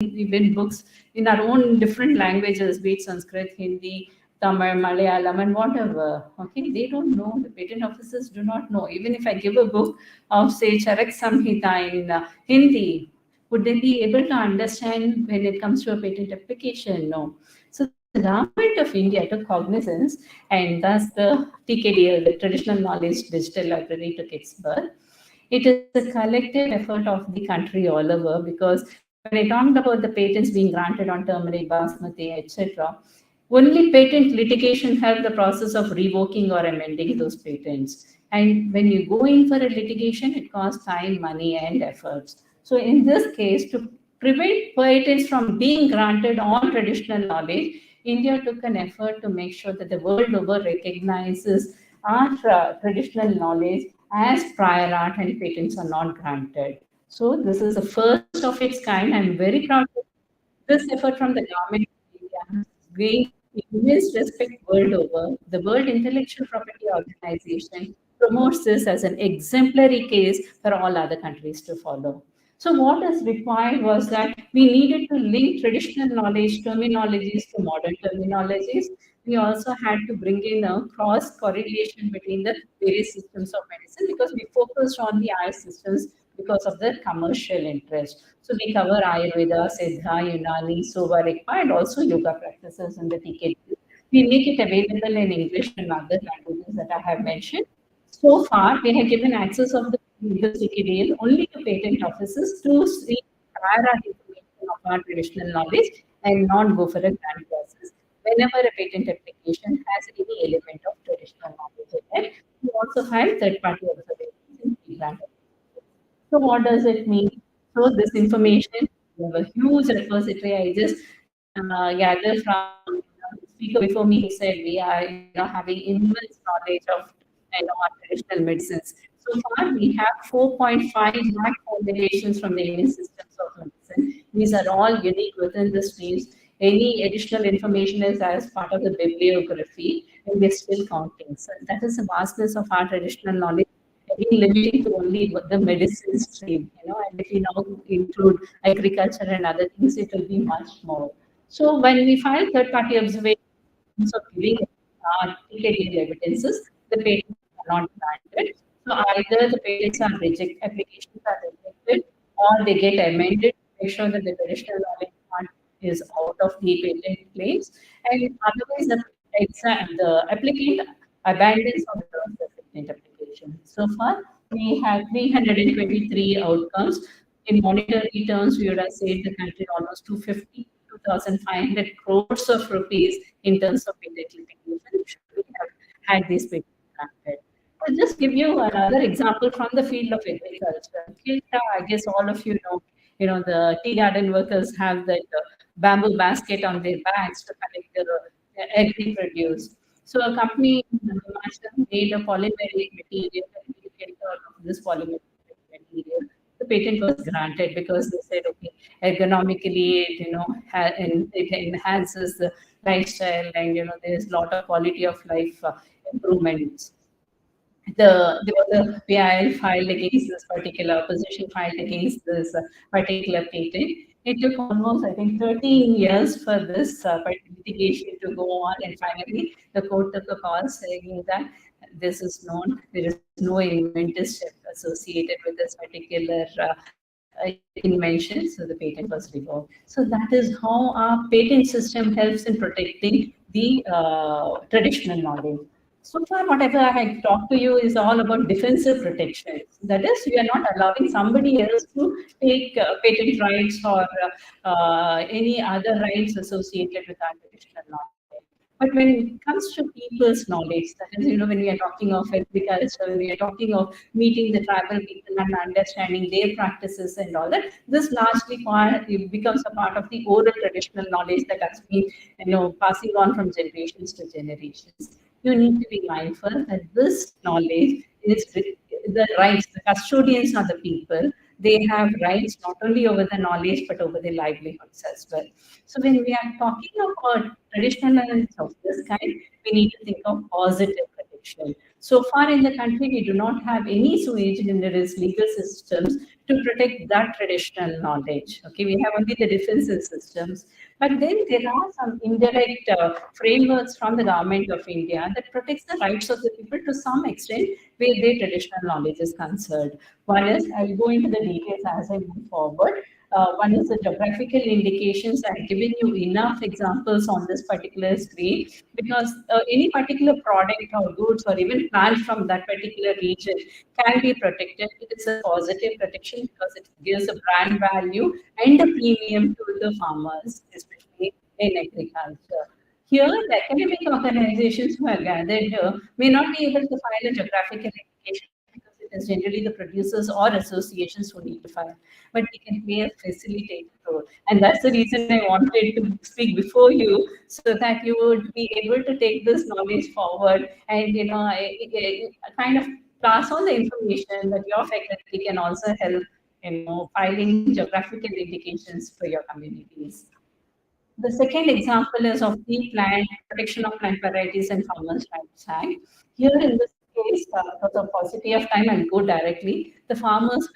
even books in our own different languages, be it Sanskrit, Hindi, Tamil, Malayalam, and whatever. Okay, they don't know. The patent officers do not know. Even if I give a book of, say, Charak Samhita in Hindi, would they be able to understand when it comes to a patent application? No. So the government of India took cognizance, and thus the TKDL, the Traditional Knowledge Digital Library, took its birth. It is a collective effort of the country all over, because when I talked about the patents being granted on turmeric, basmati, etc., only patent litigation helped the process of revoking or amending those patents. And when you go in for a litigation, it costs time, money, and efforts. So in this case, to prevent patents from being granted on traditional knowledge, India took an effort to make sure that the world over recognizes our traditional knowledge as prior art and patents are not granted. So this is the first of its kind. I'm very proud of this effort from the government of India. Gained immense respect world over. The World Intellectual Property Organization promotes this as an exemplary case for all other countries to follow. So what is required was that we needed to link traditional knowledge terminologies to modern terminologies. We also had to bring in a cross correlation between the various systems of medicine, because we focused on the eye systems because of their commercial interest. So we cover Ayurveda, Siddha, Unani, Soba, Rigpa, and also yoga practices in the TKD. We make it available in English and other languages that I have mentioned. So far, we have given access of the legal TKDL only to patent offices to see prior art information of our traditional knowledge and not go for a grant process. Whenever a patent application has any element of traditional knowledge in it, we also have third-party observations in pre-grant. So what does it mean? So this information, we have a huge repository. I just gathered from the speaker before me. He said we are having immense knowledge of our traditional medicines. So far, we have 4.5 lakh formulations from the Indian systems of medicine. These are all unique within the streams. Any additional information is as part of the bibliography, and we're still counting. So that is the vastness of our traditional knowledge, being limited to only the medicine stream, and if we now include agriculture and other things, it will be much more. So when we file third-party observations of giving TKDL evidences, the patents are not granted. So either the patents are rejected, applications are rejected, or they get amended to make sure that the traditional knowledge part is out of the patent claims, and otherwise the applicant abandons or withdraws the patent application. So far, we have 323 outcomes. In monetary terms, we would have saved the country almost 250, 2,500 crores of rupees in terms of patent litigation, should we have had these patents granted. I'll just give you another example from the field of agriculture. Kilta, I guess all of the tea garden workers have that bamboo basket on their backs to collect the agri produce. So a company in Himachal made a polymeric material, and we get out of this polymeric material. The patent was granted because they said, okay, ergonomically, and it enhances the lifestyle, and there's a lot of quality of life improvements. There was a PIL filed against this particular opposition filed against this particular patent. It took almost, I think, 13 years for this litigation to go on, and finally the court took a call saying that this is known, there is no inventorship associated with this particular invention, so the patent was revoked. So that is how our patent system helps in protecting the traditional knowledge. So far, whatever I had talked to you is all about defensive protection. That is, we are not allowing somebody else to take patent rights or any other rights associated with our traditional knowledge. But when it comes to people's knowledge, that is, when we are talking of agriculture, when we are talking of meeting the tribal people and understanding their practices and all that, this largely it becomes a part of the oral traditional knowledge that has been, passing on from generations to generations. You need to be mindful that this knowledge is the rights, the custodians are the people. They have rights not only over the knowledge but over the livelihoods as well. So when we are talking about traditional knowledge of this kind, we need to think of positive protection. So far in the country, we do not have any sui generis legal systems to protect that traditional knowledge. Okay, we have only the defensive systems. But then there are some indirect frameworks from the government of India that protects the rights of the people to some extent where their traditional knowledge is concerned. One is, I'll go into the details as I move forward. One is the geographical indications. I've given you enough examples on this particular screen because any particular product or goods or even plant from that particular region can be protected. It is a positive protection because it gives a brand value and a premium to the farmers, especially in agriculture. Here, the academic organizations who are gathered here may not be able to file a geographical indication because it is generally the producers or associations who need to file, but we can play a facilitator role. And that's the reason I wanted to speak before you so that you would be able to take this knowledge forward and, kind of pass on the information that your faculty can also help, filing geographical indications for your communities. The second example is of the plant protection of plant varieties and farmers' rights act. Here in this case, because of paucity of time, I'll go directly. The farmers'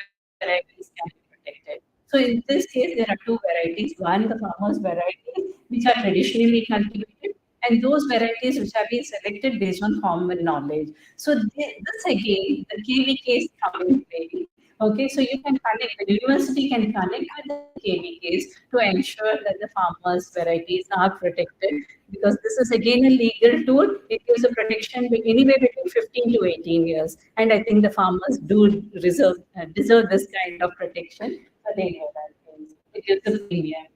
varieties can be protected. So in this case, there are two varieties. One, the farmers' varieties, which are traditionally cultivated, and those varieties which have been selected based on common knowledge. So this again, the KVKs come in play. Okay, so you can connect, the university can connect with the KVKs to ensure that the farmers' varieties are protected because this is again a legal tool. It gives a protection anywhere between 15 to 18 years. And I think the farmers do deserve this kind of protection for their varieties. It gives a premium.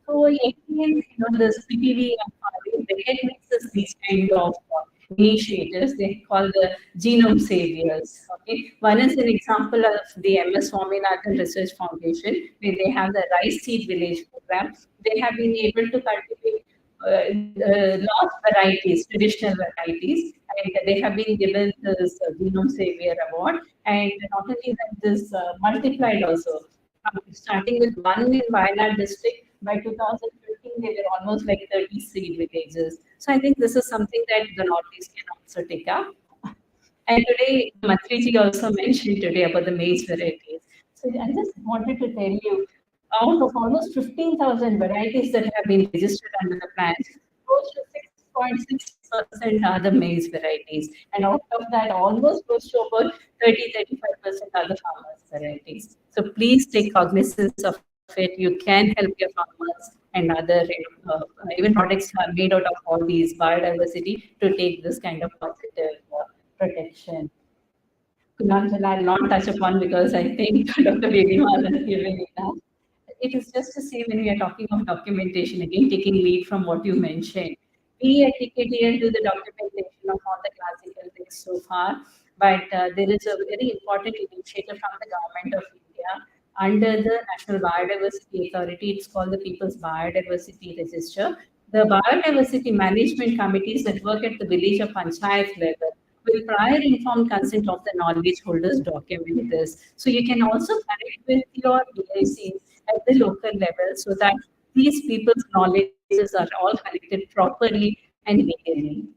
So again, this PPV recognizes these kind of initiatives. They call the genome saviors. Okay, one is an example of the MS Swaminathan Research Foundation, where they have the rice seed village program. They have been able to cultivate lost varieties, traditional varieties, and they have been given this genome savior award. And not only that, this multiplied also. Starting with one in Wayanad district, by 2015, there were almost like 30 seed villages. So I think this is something that the Northeast can also take up. And today, Matriji also mentioned today about the maize varieties. So I just wanted to tell you, out of almost 15,000 varieties that have been registered under the plan, close to 6.6% are the maize varieties. And out of that, almost close to about 30-35% are the farmers' varieties. So please take cognizance of it. You can help your farmers and other even products are made out of all these biodiversity to take this kind of positive protection. Kunal, I'll not touch upon because I think Dr. Bedimal has given enough. It is just to say when we are talking of documentation, again taking lead from what you mentioned, we at TKTL do the documentation of all the classical texts so far, but there is a very important initiative from the government of India under the National Biodiversity Authority. It's called the People's Biodiversity Register. The biodiversity management committees that work at the village of panchayat level with prior informed consent of the knowledge holders document this. So you can also connect with your DICs at the local level so that these people's knowledges are all connected properly and legally.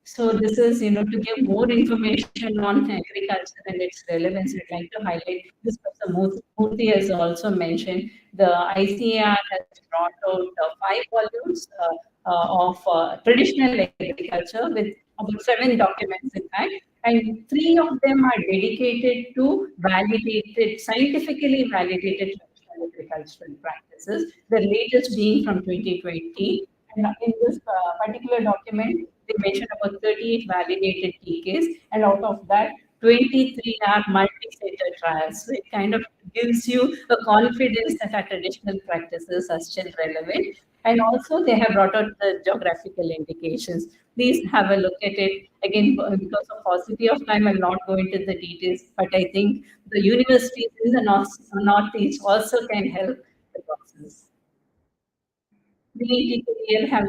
So this is, to give more information on agriculture and its relevance, I'd like to highlight this. Professor Murthy has also mentioned the ICAR has brought out 5 volumes of traditional agriculture with about 7 documents in fact, and 3 of them are dedicated to scientifically validated traditional agricultural practices. The latest being from 2020. And in this particular document, they mention about 38 validated TKs, and out of that, 23 are multi-center trials. So it kind of gives you a confidence that our traditional practices are still relevant. And also, they have brought out the geographical indications. Please have a look at it. Again, because of paucity of time, I'll not go into the details, but I think the universities in the Northeast also can help the process. We TKDL have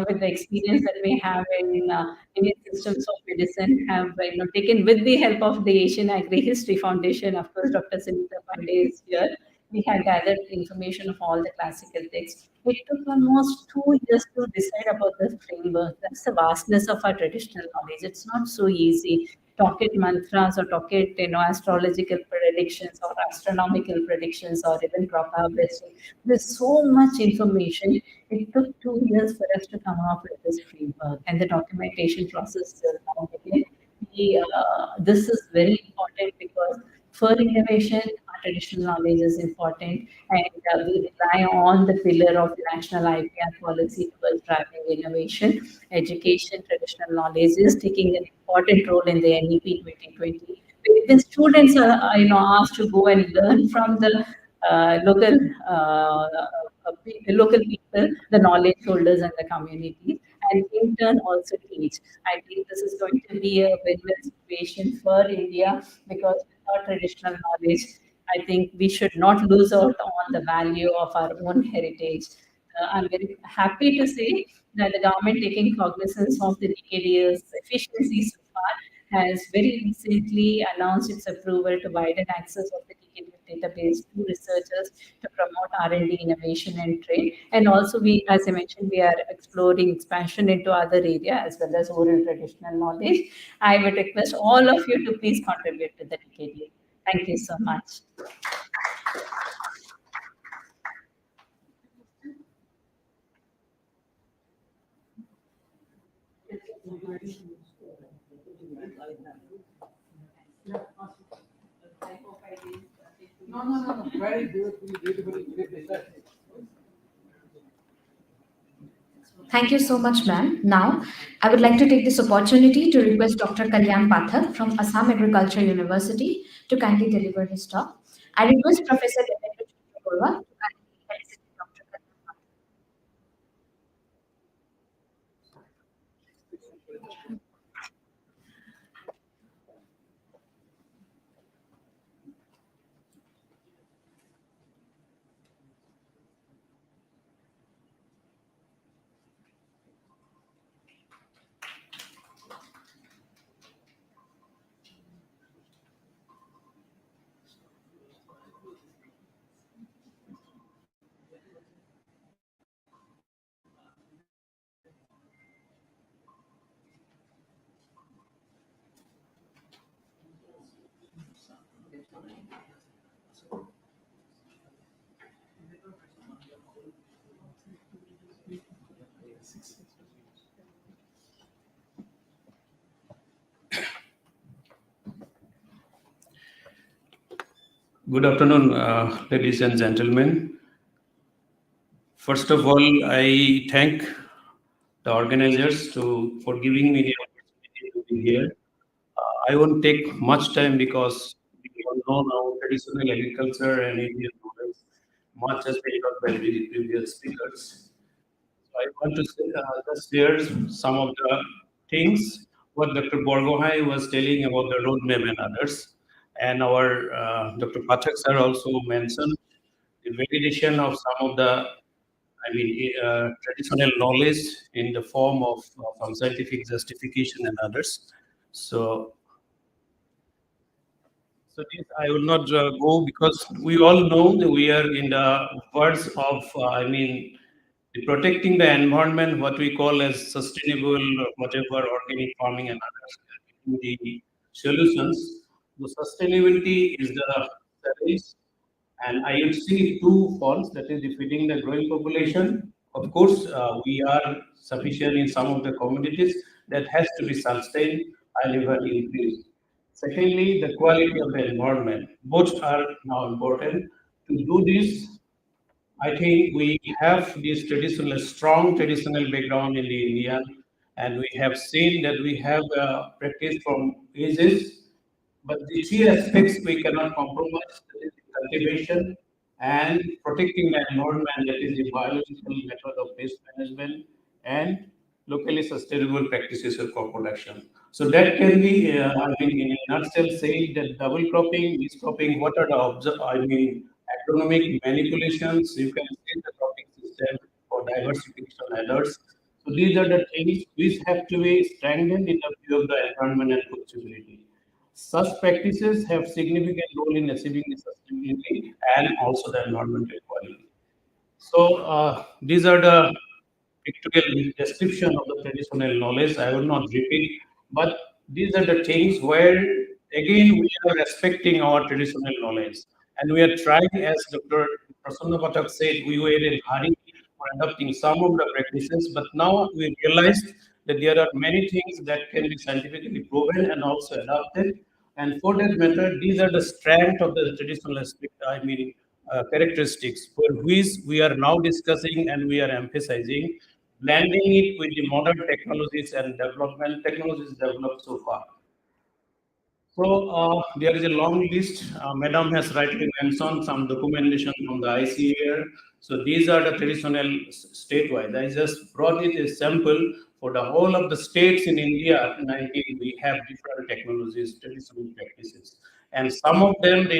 with the experience that we have in Indian systems of medicine, have taken with the help of the Asian Agri History Foundation. Of course, Dr. Sunita Pandey is here. We had gathered information of all the classical texts. It took almost 2 years to decide about the framework. That's the vastness of our traditional knowledge. It's not so easy. Talk it mantras or talk it, astrological predictions or astronomical predictions or even probability. There's so much information. It took 2 years for us to come up with this framework, and the documentation process is now beginning. This is very important because for innovation, our traditional knowledge is important, and we rely on the pillar of the national IPR policy towards driving innovation. Education, traditional knowledge is taking an important role in the NEP 2020. When students are, asked to go and learn from the local local people, the knowledge holders, and the community, and in turn also teach. I think this is going to be a win-win situation for India because without traditional knowledge, I think we should not lose out on the value of our own heritage. I'm very happy to say that the government, taking cognizance of the decades efficiencies so far, has very recently announced its approval to widen access of the decade database to researchers to promote R&D, innovation, and trade. And also, we, as I mentioned, we are exploring expansion into other area as well as oral traditional knowledge. I would request all of you to please contribute to the decade. Thank you so much. No, no, no, no. Very beautiful, beautifully presented. Thank you so much, ma'am. Now, I would like to take this opportunity to request Dr. Kalyan Pathak from Assam Agriculture University to kindly deliver his talk. I request Professor Devendra Chakraborty to kindly felicit Dr. Kalyan Pathak. Good afternoon, ladies and gentlemen. First of all, I thank the organizers for giving me the opportunity to be here. I won't take much time because we all know now traditional agriculture and Indian knowledge, much has been taught by the previous speakers. So I want to just share some of the things what Dr. Borgohai was telling about the roadmap and others. And our Dr. Pathak sir also mentioned the validation of some of the, traditional knowledge in the form of some scientific justification and others. So, so this I will not go because we all know that we are in the words of, the protecting the environment, what we call as sustainable, whatever organic farming and others, the solutions. The sustainability is the challenge, and I would see two fronts, that is, the feeding the growing population. Of course, we are sufficient in some of the commodities that has to be sustained and even increased. Secondly, the quality of the environment. Both are now important. To do this, I think we have this traditional, strong traditional background in the Indian, and we have seen that we have practice from ages. But the three aspects we cannot compromise, that is the cultivation and protecting the environment, that is the biological method of pest management and locally sustainable practices of crop production. So that can be, in a nutshell, saying that double cropping, mixed cropping, what are the agronomic manipulations, you can see the cropping system for diversification and others. So these are the things which have to be strengthened in the view of the environment and possibility. Such practices have significant role in achieving the sustainability and also the environmental quality. So these are the pictorial description of the traditional knowledge. I will not repeat, but these are the things where again we are respecting our traditional knowledge, and we are trying, as Dr. Prasanna Pathak said, we were in hurry for adopting some of the practices, but now we realized that there are many things that can be scientifically proven and also adopted. And for that matter, these are the strength of the traditional aspect, characteristics for which we are now discussing and we are emphasizing, blending it with the modern technologies and development technologies developed so far. So there is a long list. Madam has rightly mentioned some documentation from the ICAR. So these are the traditional statewide. I just brought it a sample for the whole of the states in India. 19, we have different technologies, traditional practices, and some of them the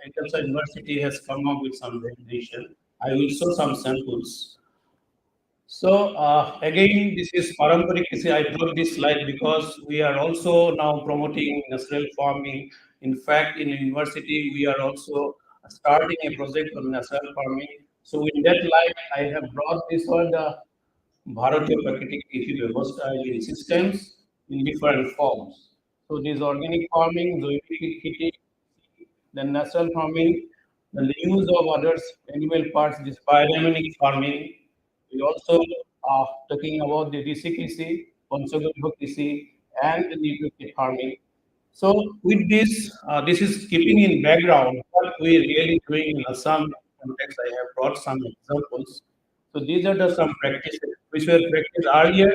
Agriculture University has come up with some validation. I will show some samples. So again, this is Paramparik Krishi. I brought this slide because we are also now promoting natural farming. In fact, in university, we are also starting a project on natural farming. So in that light, I have brought this one, the Bharatiya Prakriti Krishi Vyavastha in systems in different forms. So this organic farming, zoic खेती, then natural farming, then the use of others animal parts, this biodynamic farming. We also are talking about the DC Krishi, Pansagarbha Krishi, and the nutritive farming. So with this, this is keeping in background what we really doing in Assam context. I have brought some examples. So these are the some practices which were practiced earlier.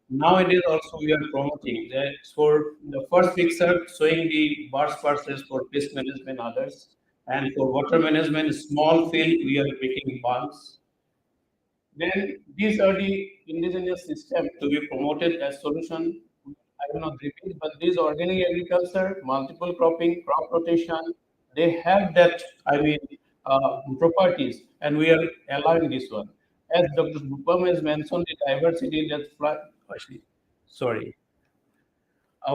Nowadays also we are promoting that for the first picture showing the birds parcels for pest management others, and for water management small field we are making ponds. Then these are the indigenous system to be promoted as solution. I will not repeat, but this organic agriculture, multiple cropping, crop rotation, they have that, properties, and we are allowing this one. As Dr. Bhupam has mentioned, the diversity that actually, sorry,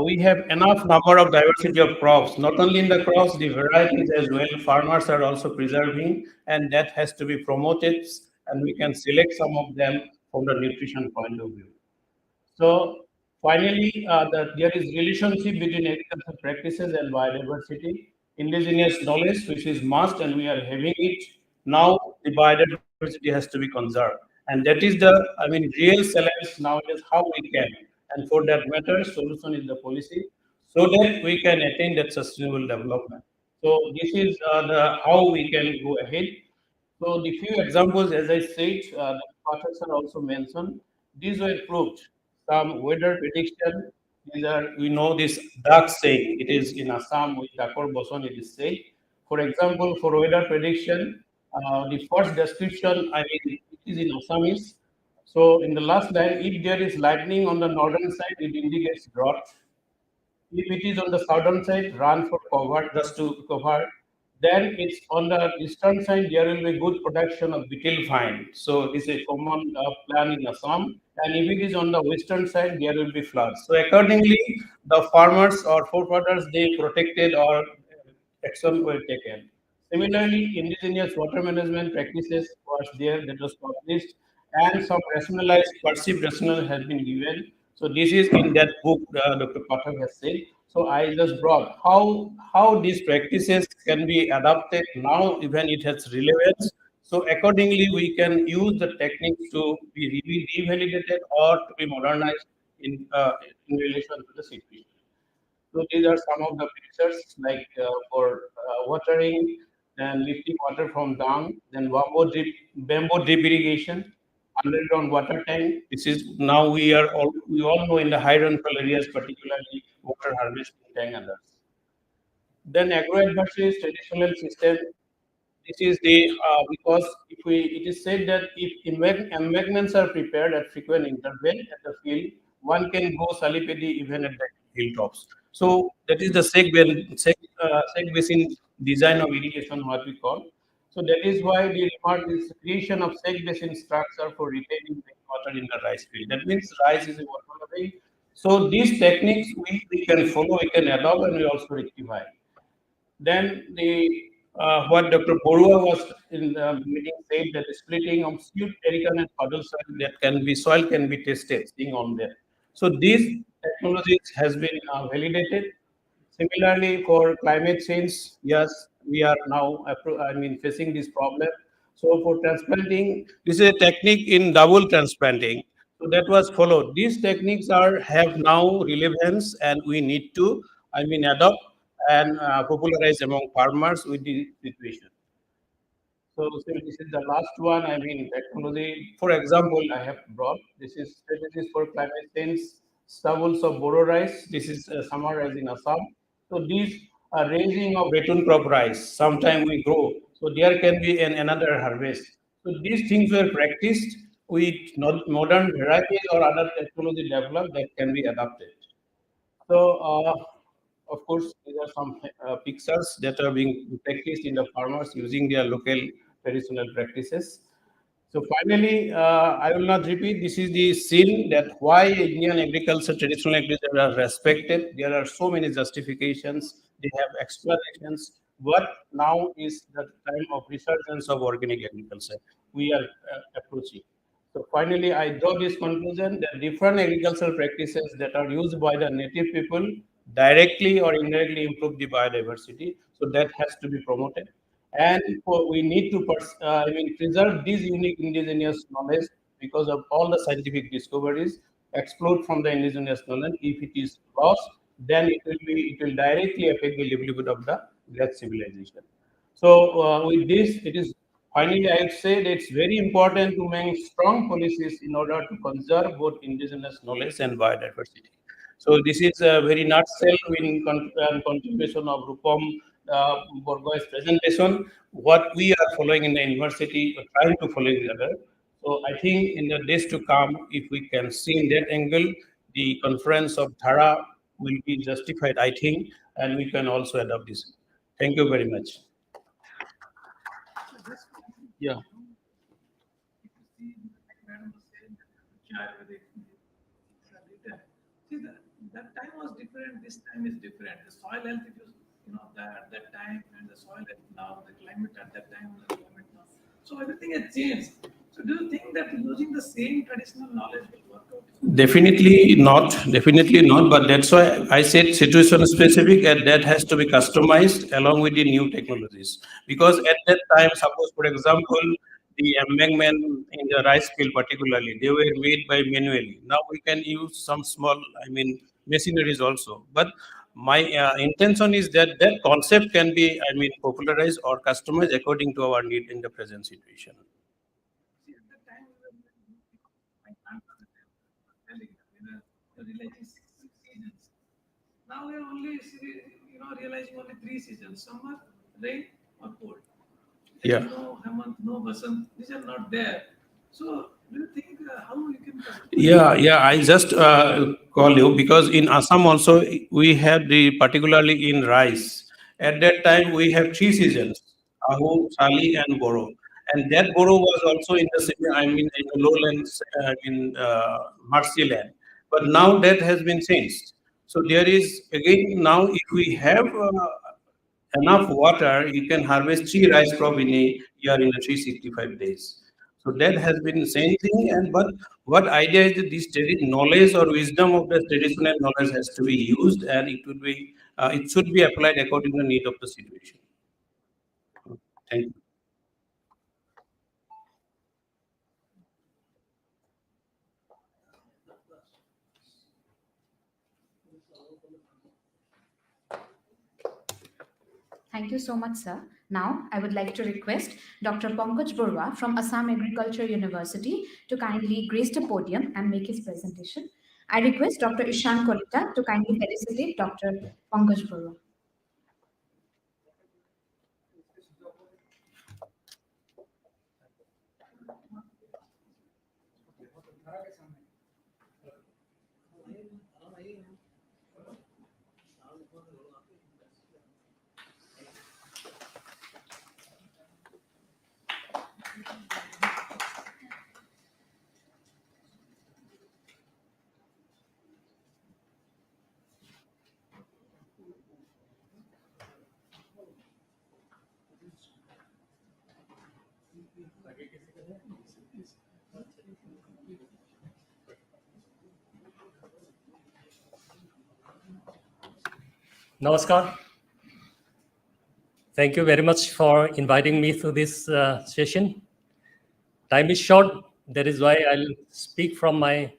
we have enough number of diversity of crops, not only in the crops, the varieties as well. Farmers are also preserving, and that has to be promoted, and we can select some of them from the nutrition point of view. So finally, there is relationship between agricultural practices and biodiversity, indigenous knowledge, which is must, and we are having it. Now the biodiversity has to be conserved, and that is the, real challenge nowadays. How we can, and for that matter, solution is the policy, so that we can attain that sustainable development. So this is the how we can go ahead. So the few examples, as I said, the authors are also mentioned. These were proved. Some weather prediction. These are, we know this dark saying. It is in Assam with Dakor boson. It is said. For example, for weather prediction, the first description, it is in Assamese. So in the last line, if there is lightning on the northern side, it indicates drought. If it is on the southern side, run for cover, just to cover. Then it's on the eastern side, there will be good production of betel vine. So it's a common plan in Assam. And if it is on the western side, there will be floods. So accordingly, the farmers or forefathers, they protected or action were taken. Similarly, indigenous water management practices was there that was published, and some rationalized perceived rationale has been given. So this is in that book Dr. Pathak has said. So I just brought how these practices can be adapted now, even it has relevance. So accordingly, we can use the techniques to be revalidated or to be modernized in relation to the situation. So these are some of the pictures like for watering and lifting water from down, then bamboo drip irrigation, underground water tank. This is now we all know in the high rainfall areas, particularly water harvesting tank and others. Then agro-advisory traditional system. This is the because if we it is said that if embankments are prepared at frequent interval at the field, one can go salipedi even at the hilltops. So that is the seg basin design of irrigation, what we call. So that is why the remark is creation of seg basin structure for retaining rainwater in the rice field. That means rice is a water. So these techniques we can follow, we can adopt, and we also rectify. Then the what Dr. Borua was in the meeting said, that the splitting of skewed American and puddle soil can be tested, seeing on there. So these technologies has been validated. Similarly, for climate change, yes, we are now, facing this problem. So for transplanting, this is a technique in double transplanting. So that was followed. These techniques have now relevance, and we need to, adopt and popularize among farmers with the situation. So this is the last one. Technology. For example, I have brought this is strategies for climate change, stubbles of boro rice. This is summarized in Assam. So these are raising of return crop rice. Sometime we grow. So there can be another harvest. So these things were practiced with modern varieties or other technology developed that can be adapted. So, of course, these are some pictures that are being practiced in the farmers using their local traditional practices. So finally, I will not repeat. This is the scene that why Indian agriculture, traditional agriculture are respected. There are so many justifications. They have explanations. But now is the time of resurgence of organic agriculture. We are approaching. So finally, I draw this conclusion that different agricultural practices that are used by the native people directly or indirectly improve the biodiversity. So that has to be promoted. And we need to preserve this unique indigenous knowledge because of all the scientific discoveries explode from the indigenous knowledge. If it is lost, then it will directly affect the livelihood of the great civilization. So with this, it is finally I would say that it's very important to make strong policies in order to conserve both indigenous knowledge and biodiversity. So this is a very nutshell in contribution of Rupam Borgo's presentation. What we are following in the university, trying to follow each other. So I think in the days to come, if we can see in that angle, the conference of Dhara will be justified, I think, and we can also adopt this. Thank you very much. Yeah. See, like madam was saying, Ayurvedic written. See, that time was different. This time is different. The soil health, if at that time and the soil health now, the climate at that time and the climate now. So everything has changed. So do you think that using the same traditional knowledge will work out? Definitely not. Definitely not. But that's why I said situation specific, and that has to be customized along with the new technologies. Because at that time, suppose for example, the embankment in the rice field particularly, they were made by manually. Now we can use some small, machineries also. But my intention is that that concept can be, popularized or customized according to our need in the present situation. See, at that time, my grandfather was telling that we were realizing six seasons. Now we are only, realizing only three seasons: summer, rain, or cold. There is Yeah. no Hemant, no Vasant. These are not there. So, do you think how you can Yeah, yeah. I just call you because in Assam also we have the particularly in rice. At that time we have three seasons: Ahu, Sali, and Boro. And that Boro was also in the in the lowlands, marshy land. But now that has been changed. So there is again now if we have enough water, you can harvest three rice crop in a year in a 365 days. So that has been the same thing. And but what idea is that this knowledge or wisdom of the traditional knowledge has to be used, and it should be applied according to the need of the situation. Thank you. Thank you so much, sir. Now, I would like to request Dr. Pankaj Borwa from Assam Agriculture University to kindly grace the podium and make his presentation. I request Dr. Ishan Kolita to kindly felicitate Dr. Pankaj Borwa. Namaskar. Thank you very much for inviting me to this session. Time is short. That is why I'll speak from my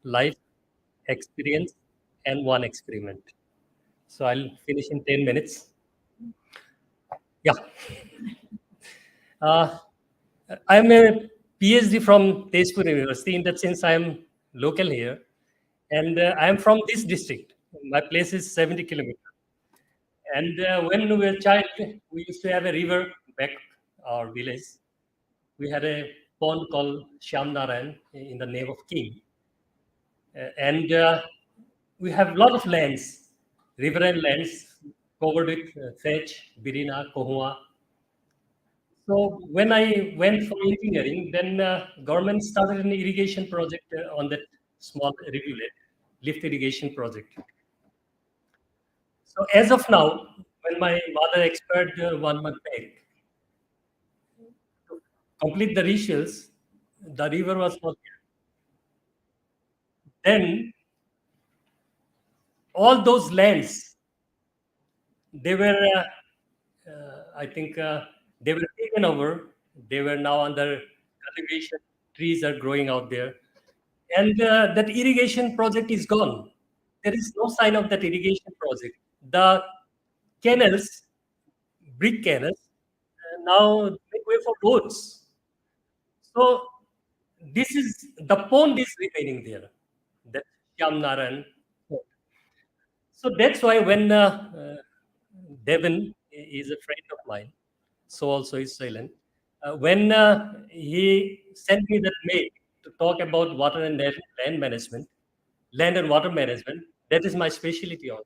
life experience and one experiment. So I'll finish in 10 minutes. Yeah. Uh, I'm a PhD from Tezpur University. In that sense, I'm local here. And I'm from this district. My place is 70 kilometers. And when we were a child, we used to have a river back our village. We had a pond called Shamnaran in the name of king. And we have a lot of lands, riverine lands covered with sedge, birina, kohua. So when I went for engineering, then government started an irrigation project on that small rivulet, lift irrigation project. So as of now, when my mother expired 1 month back, to complete the rituals, the river was not there. Then all those lands, they were, I think, they were taken over. They were now under cultivation. Trees are growing out there, and that irrigation project is gone. There is no sign of that irrigation project. The canals, brick canals, now make way for roads. So this is the pond is remaining there. That Shyamnaran pond. So that's why when Devin is a friend of mine, so also is Silent. When he sent me that mail to talk about water and land management, land and water management, that is my specialty on.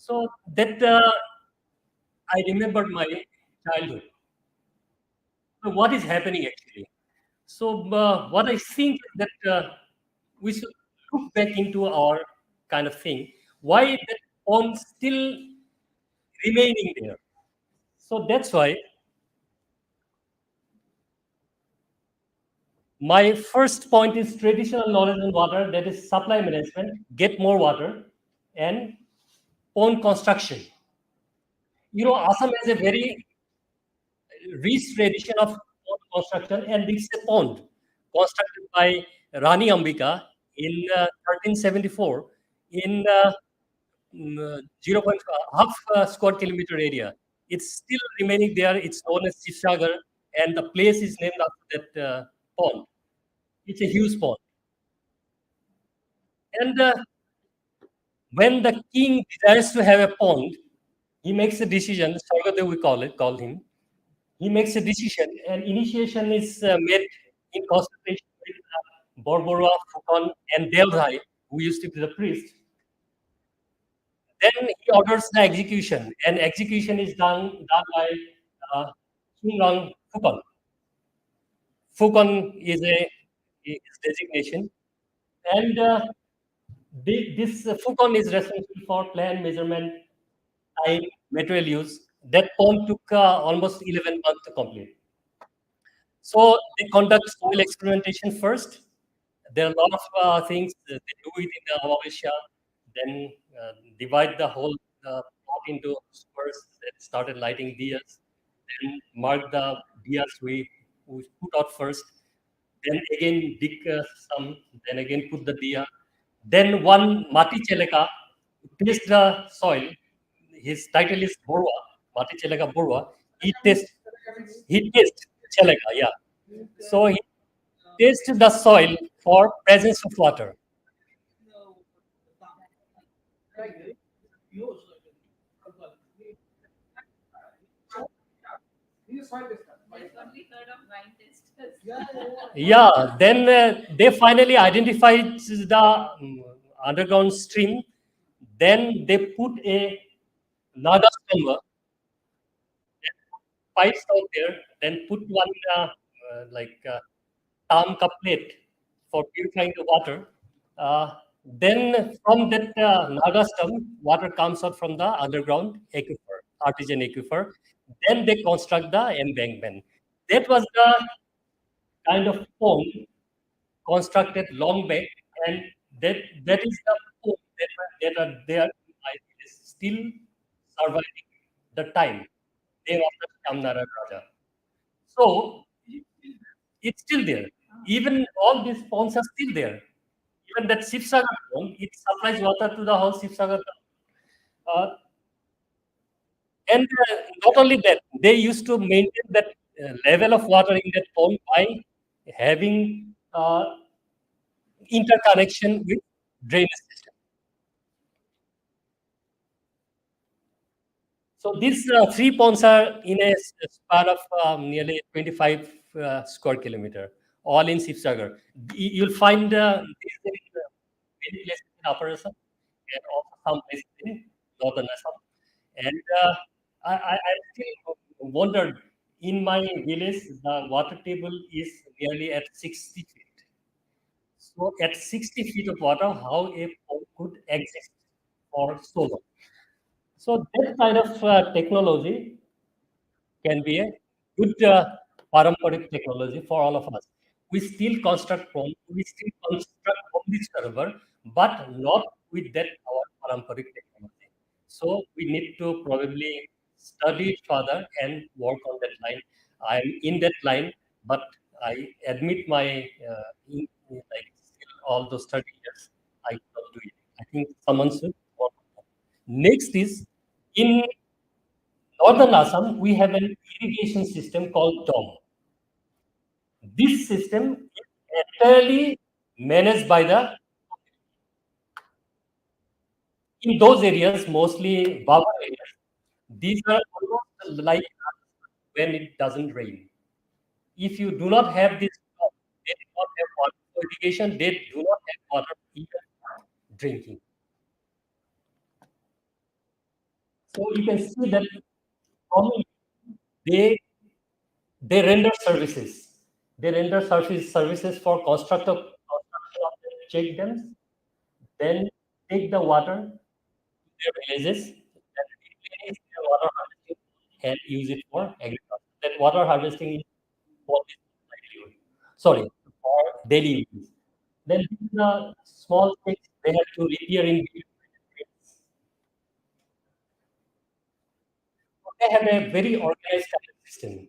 So that I remembered my childhood. So what is happening actually? So what I think is that we should look back into our kind of thing. Why that pond still remaining there? So that's why my first point is traditional knowledge on water, that is supply management, get more water, and pond construction. You know, Assam has a very rich tradition of pond construction, and this is a pond constructed by Rani Ambika in 1374 in 0.5 square kilometer area. It's still remaining there. It's known as Shashtra, and the place is named after that pond. It's a huge pond. And when the king desires to have a pond, he makes a decision. Sargadev, we call him. He makes a decision, and initiation is made in consultation with Borbora, Fukan, and Delrai, who used to be the priest. Then he orders the execution, and execution is done by uh, King Fukan. Fukan is a his designation, and this Fukan is responsible for plan, measurement, time, material use. That pond took almost 11 months to complete. So they conduct soil experimentation first. There are a lot of things that they do it in the Avavesha, then divide the whole plot into squares, then started lighting diyas, then mark the diyas we put out first, then again dig some, then again put the diya. Then one Mati Cheleka taste the soil. His title is Borwa, Mati Cheleka Borwa. He taste Cheleka, yeah. So he tastes the soil for presence of water. Yeah, then they finally identified the underground stream. Then they put a Naga Stamba, pipes out there, then put one tamka plate for purifying the water. Then from that Naga stump, water comes out from the underground aquifer, artesian aquifer. Then they construct the embankment. That was the kind of pond constructed long back, and that is the pond that are there in my village still surviving the time they after Shamnara Raja. So it's still there. Even all these ponds are still there. Even that Shivsagar pond, it supplies water to the whole Shivsagar. Uh, and not only that, they used to maintain that level of water in that pond by having interconnection with drainage system. So these three ponds are in a span of nearly 25 square kilometer, all in Shivsagar. You'll find these in many places in Upper Assam and also some places in Northern Assam. And I still wondered, in my village, the water table is nearly at 60 feet. So at 60 feet of water, how a pond could exist for so long? So that kind of technology can be a good paramparic technology for all of us. We still construct from, we still construct from this server, but not with that our paramparic technology. So we need to probably study it further and work on that line. I'm in that line, but I admit my like still all those 30 years I cannot do it. I think someone should work on that. Next is in Northern Assam, we have an irrigation system called DOM. This system is entirely managed by the, in those areas, mostly Baba areas, these are almost like when it doesn't rain. If you do not have this, they do not have water for irrigation, they do not have water even for drinking. So you can see that normally they they render services. They render services for construction of the check dams, then take the water to their villages, then replace their water harvesting and use it for agriculture. That water harvesting is for this livelihood. Sorry, for daily use. Then the small things they have to repair in between. They have a very organized kind of system.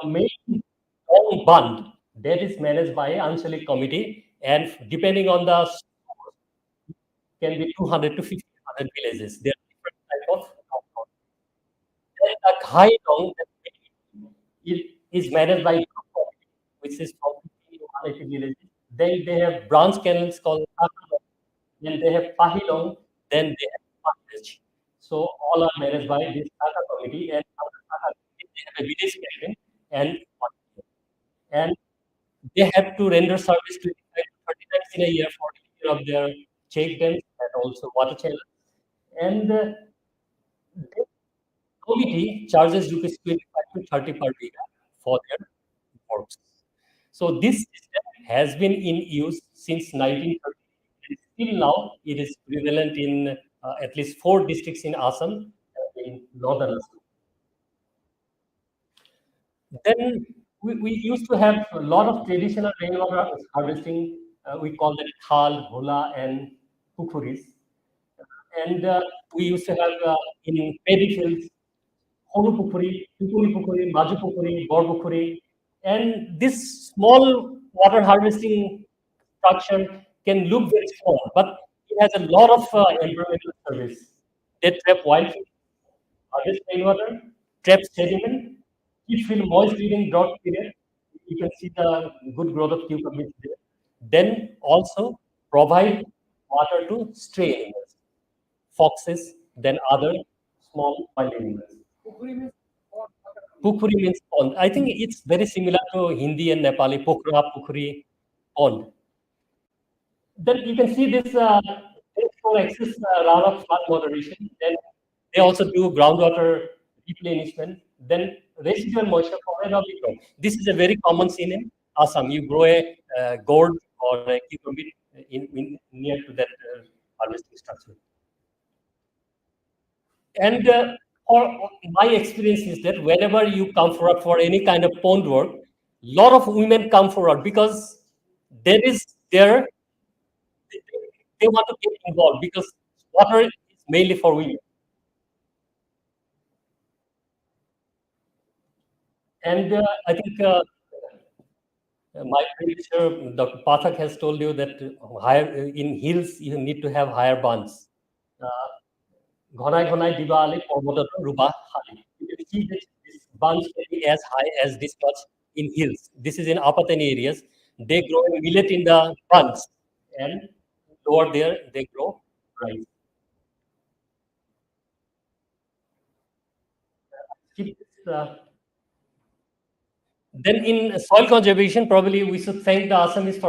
The main long bund that is managed by an Anchalik committee, and depending on the source, can be 200 to 1500 villages. There are different type of compounds. Then a high long is managed by group committee, which is from 50 to 180 villages. Then they have branch canals called Kakadong. Then they have Pahilong. Then they have Pahanj. So all are managed by this Tata committee, and under Tata committee, they have a village captain and and they have to render service 25 to 30 times in a year for repair of their check dams and also water channels. And this committee charges rupees 25 to 30 per biga for their works. So this system has been in use since 1930. And still now, it is prevalent in at least 4 districts in Assam, in northern Assam. Then we used to have a lot of traditional rainwater harvesting. We call that khal, hola, and pukuris. And we used to have in paddy fields, Horu Pukuri, Pukuri Pukuri, Maju Pukuri, Bor Pukuri. And this small water harvesting structure can look very small, but it has a lot of environmental service. They trap wildfire, harvest rainwater, trap sediment, keep field moist during drought period. You can see the good growth of cucumbers there. Then also provide water to stray animals, foxes, then other small wild animals. Pukuri means pond. I think it's very similar to Hindi and Nepali, Pokra, Pukuri, pond. Then you can see this for excess runoff flood moderation. Then they also do groundwater replenishment. Then residual moisture for an early crop. This is a very common scene in Assam. You grow a gourd or a cucumber near to that harvesting structure. And or my experience is that whenever you come forward for any kind of pond work, lot of women come forward because there is there they, they want to get involved because water is mainly for women. And I think my predecessor, Dr. Pathak, has told you that in hills you need to have higher bands. ঘনাই ঘনাই দিবা আলি পৰ্বতত ৰুবা শালি. You can see that this bunch can be as high as this much in hills. This is in Apatani areas. They grow millet in the bunch, and lower there they grow rice. Keep this, then in soil conservation, probably we should thank the Assamese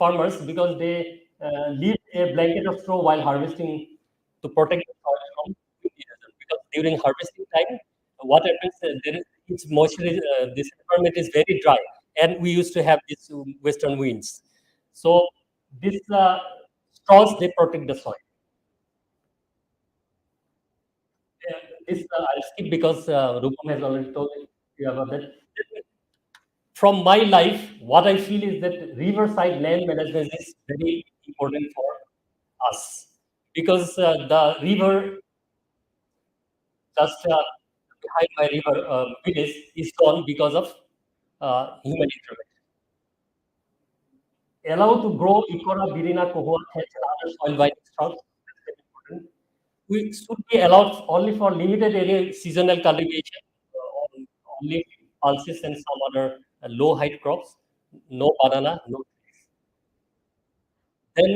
farmers because they leave a blanket of straw while harvesting to protect the soil from erosion. Because during harvesting time, what happens? Its moisture is this environment is very dry, and we used to have these western winds. So these straws they protect the soil. This I'll skip because Rupam has already told you about that. From my life, what I feel is that riverside land management is very important for us because the river just behind my river village is gone because of human intervention. Allow to grow Icora, Birina, Kohua, Hedge, and other soil binding stocks. That's very important. We should be allowed only for limited area seasonal cultivation, only pulses and some other low height crops, no banana, no trees. Then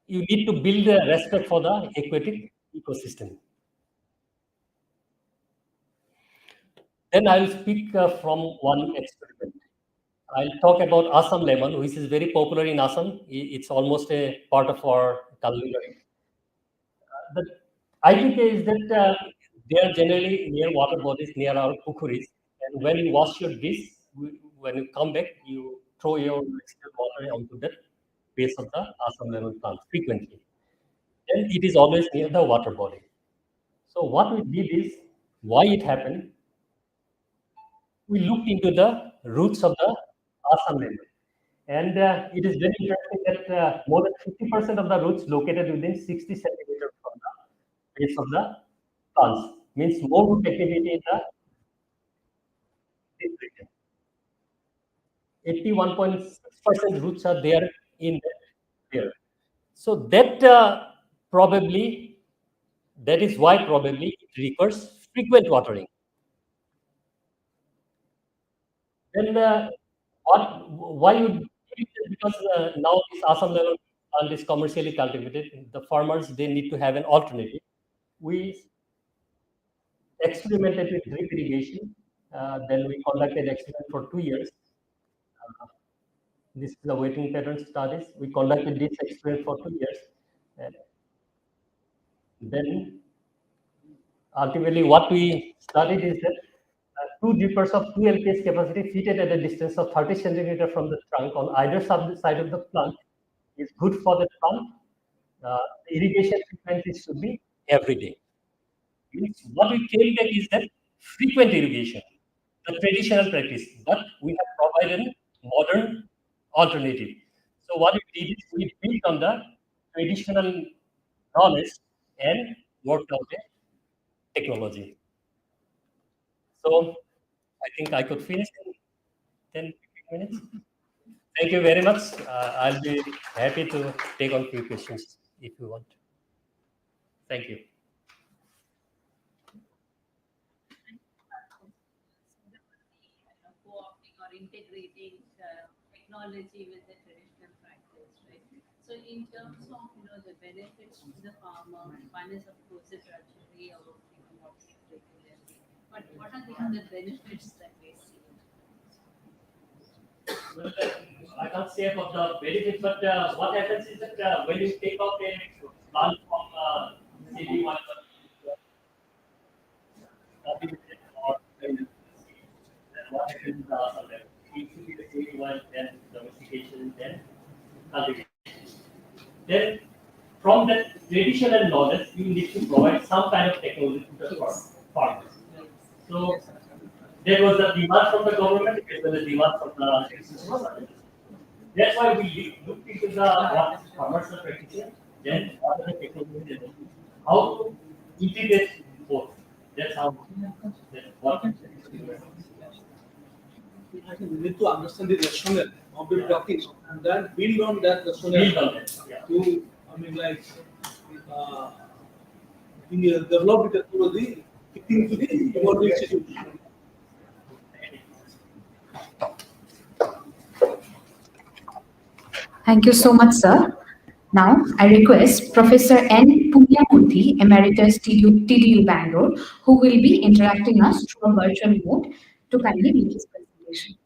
you need to build a respect for the aquatic ecosystem. Then I'll speak from one experiment. I'll talk about Assam lemon, which is very popular in Assam. It's almost a part of our culinary. The idea is that they are generally near water bodies, near our pukuris. And when you wash your dish, when you come back, you throw your wasted water onto the base of the Assam lemon plant frequently. Then it is always near the water body. So what we did is, why it happened, we looked into the roots of the Assam lemon. And it is very interesting that more than 50% of the roots located within 60 centimeters from the base of the plants. Means more root activity in the this region. 81.6% roots are there in there. So that that is why probably it requires frequent watering. Then why would because now this Assam level plant is commercially cultivated, the farmers they need to have an alternative. We experimented with drip irrigation. Then we conducted experiment for 2 years. This is the waiting pattern studies. We conducted this experiment for 2 years. And then ultimately what we studied is that two drippers of 2 LPS capacity fitted at a distance of 30 centimeters from the trunk on either side of the plant is good for the plant. The irrigation frequency should be every day. Means what we came back is that frequent irrigation, the traditional practice, but we have provided a modern alternative. So what we did is we built on the traditional knowledge and worked out a technology. So I think I could finish in 10, 15 minutes. Thank you very much. I'll be happy to take on few questions if you want. Thank you. Co-opting or integrating technology with the traditional practice, right? So in terms of the benefits to the farmer, one is of course the drudgery of watering regularly. But what are the other benefits that we see? Well, I can't say about the benefits, but what happens is that when you take out a plant from city one cultivated or then what happens in the Assam level? It should be the city one, then domestication, then cultivation. Then from that traditional knowledge, you need to provide some kind of technology to the farmers. So there was a demand from the government as well as demand from the citizens. That's why we looked into the what farmers are practicing, then what are the technologies and how to integrate both. That's how that's what. I think we need to understand the rationale of the talking and then build on that rationale. To, I mean, like, uh, develop the technology fitting to the evolving situation. Thank you so much, sir. Now, I request Professor N. Punyamurthy, Emeritus TDU Bangalore, who will be interacting us through a virtual mode to kindly make his presentation.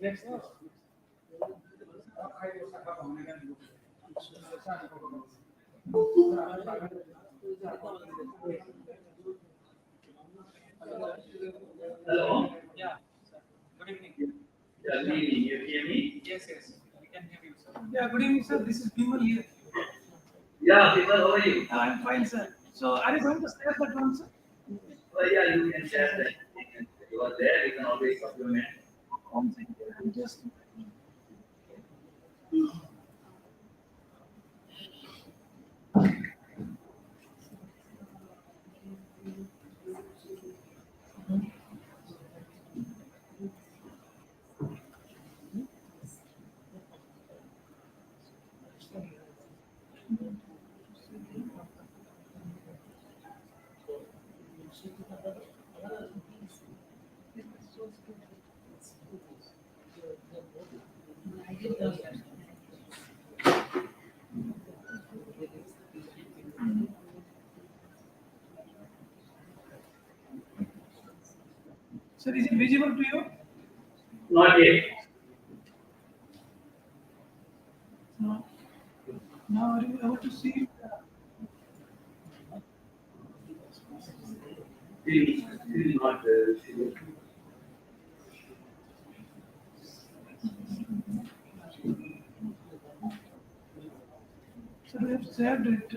Next. Hello. Yeah. Good evening. Yeah, good evening. You hear me? Yes, we can hear you, sir. Yeah, good evening, sir. This is Bimal here. Yeah, people, how are you? I'm fine, sir. So, are you going to share that one, sir? Well, yeah, you can share that. You are there, you can always supplement. One second. I'm just. Sir, is it visible to you? Not yet. No. Now, are you able to see? Still not. So, we have shared it.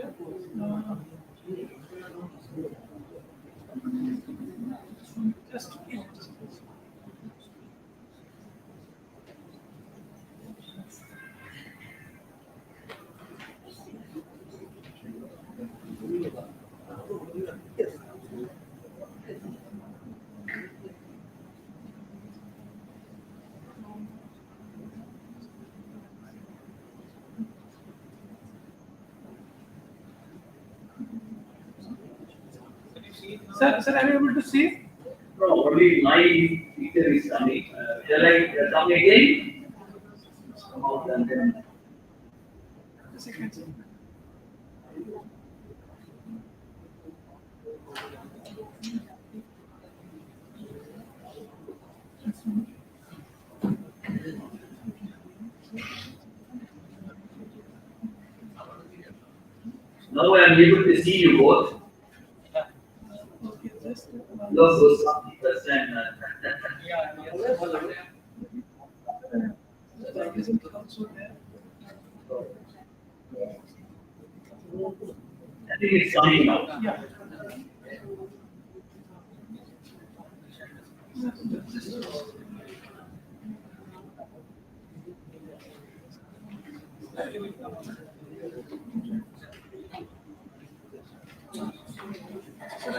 Just. Sir, are you able to see? No, only my picture is coming. Shall I come again? Come out and then. A second, sir. Now I am able to see you both. Okay, just. Look, those 50%. Yeah, is it also there? I think it's coming now. Yeah.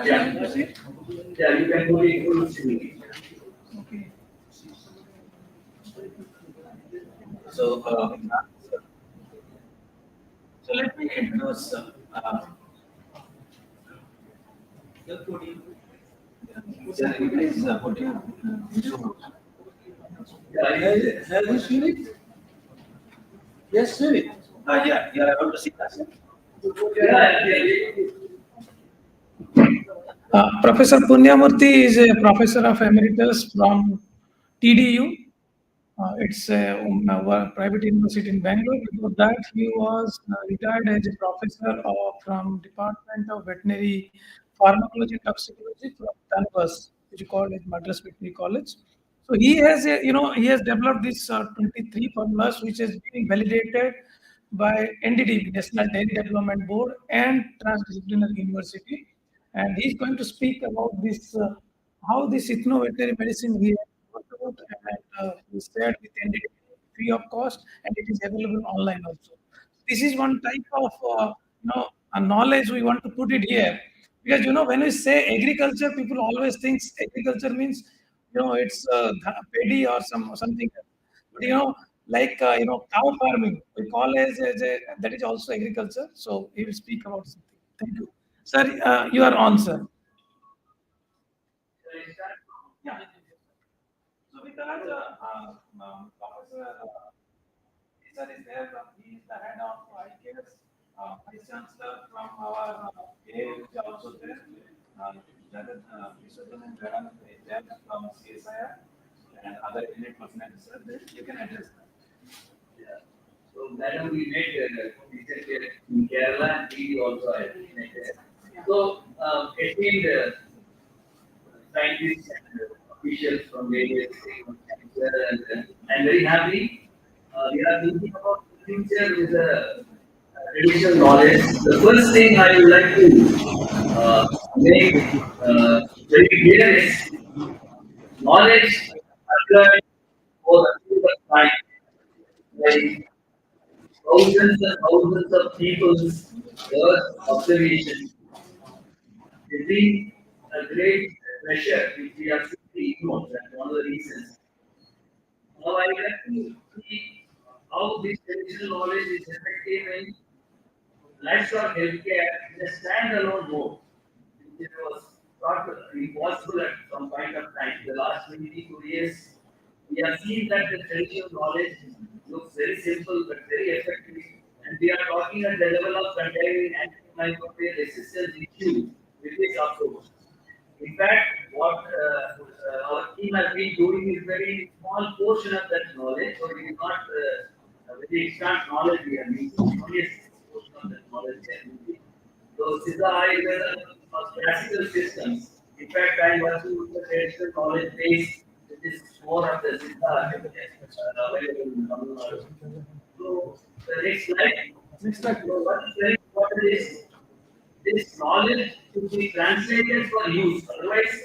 Yeah. Yeah, you can go in full screen. Okay. So, so let me introduce. Sir, please put your video. Yeah, Have you seen it? Yes, seen it. Yeah, you are able to see that. Sir? yeah. Professor Punyamurthy is a professor of emeritus from TDU. It's a private university in Bangalore. Before that, he was retired as a professor from Department of Veterinary Pharmacology and Toxicology from Tanvas, which is called as Madras Veterinary College. So he has he has developed this 23 formulas, which has been validated by NDDB, National Dairy Development Board, and Transdisciplinary University. And he's going to speak about this, how this ethno-veterinary medicine he has worked out and he shared with NDDB free of cost, and it is available online also. This is one type of a knowledge we want to put it here, because when we say agriculture, people always think agriculture means it's paddy or something else. But like cow farming, we call as a that is also agriculture. So he will speak about something. Thank you, sir. You are on, sir. Yeah. So with that, Professor sir is there. He is the head of IKS, Vice Chancellor from our AU is also there. Jagat Vishwajan and Dhara is there from CSIR and other elite personalities. Sir, you can address that. Yeah. So, madam, we met recently in Kerala and we also had met there. So, esteemed scientists and officials from various sectors, and I'm very happy. We are thinking about the future with the traditional knowledge. The first thing I would like to make very clear is knowledge acquired over a period of time by thousands and thousands of people's observation has been a great treasure which we are simply ignored. That's one of the reasons. Now I would like to see how this traditional knowledge is effective in livestock healthcare in a standalone mode. It was thought impossible at some point of time. The last 22 years, we have seen that the traditional knowledge looks very simple but very effective. And we are talking at the level of containing antimicrobial resistance issues with this approach. In fact, what our team has been doing is very small portion of that knowledge, so it is not a very extant knowledge we are using. Only a portion of that knowledge we are using. So Siddha is a classical systems. In fact, I am working with the traditional knowledge base, which is more of the Siddha available in Tamil Nadu. So the next slide. So what is very important is this knowledge should be translated for use. Otherwise,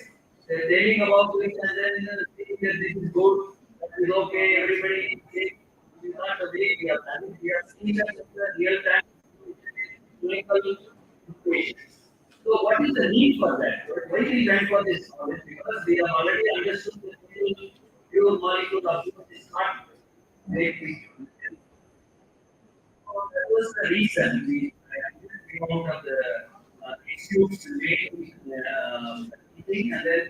they're telling about it and then saying that this is good, that is okay, everybody is this is not the way we have done it. We have seen that in the real time clinical situations. So, what is the need for that? Why we went for this knowledge? Because we have already understood that pure molecule of is not very. So that was the reason we came out of the issues relating teaching and then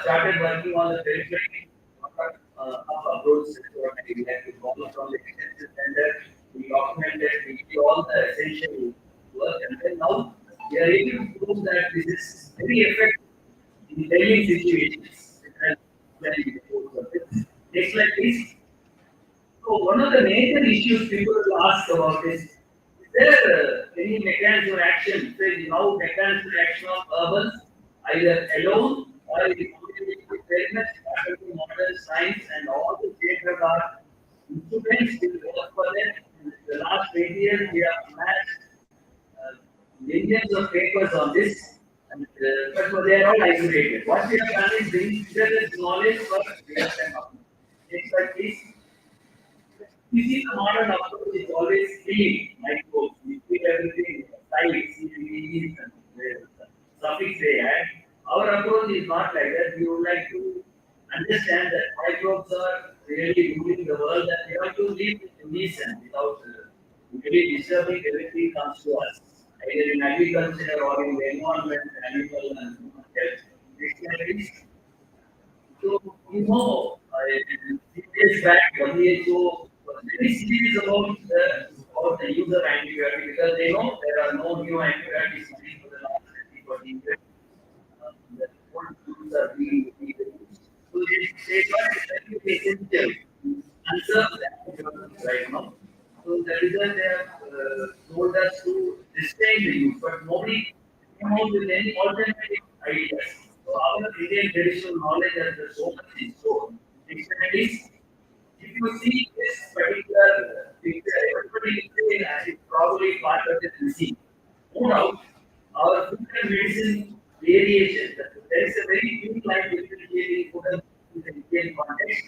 started working on the periphery of approach what we had to follow from the extensive tender. We documented, we did all the essential work, and then now we are able to prove that this is very effective in daily situations. Next slide, please. So one of the major issues people will ask about is there any mechanism of action? Say now mechanism of action of herbals either alone or in combination with very much according to modern science and all the state art instruments will work for them. In the last 20 years, we have amassed millions of papers on this, and, but they are all isolated. What we have done is bring together this knowledge for real time. Next slide, please. You see, the modern approach is always clean, microbes. We keep everything tight, CPDs, and suffix they add. Our approach is not like that. We would like to understand that microbes are really ruling the world and we have to live in decent without really disturbing everything comes to us, either in agriculture or in the environment, animal and human health. Dictionaries. So, few years back, WHO was very serious about the use of antibiotics because they know there are no new antibiotics for the last 30, 40 years. The old tools are being used. So, they thought it very essential to conserve the antibiotics right now. So, the result they have told us to restrain the use, but nobody came out with any alternative ideas. So our Indian traditional knowledge has so much in store. Dictionaries, if you see this particular picture, everybody will say that it's probably part of the disease. No doubt, our food and medicine variation, there is a very big line differentiating food and medicine in the Indian context.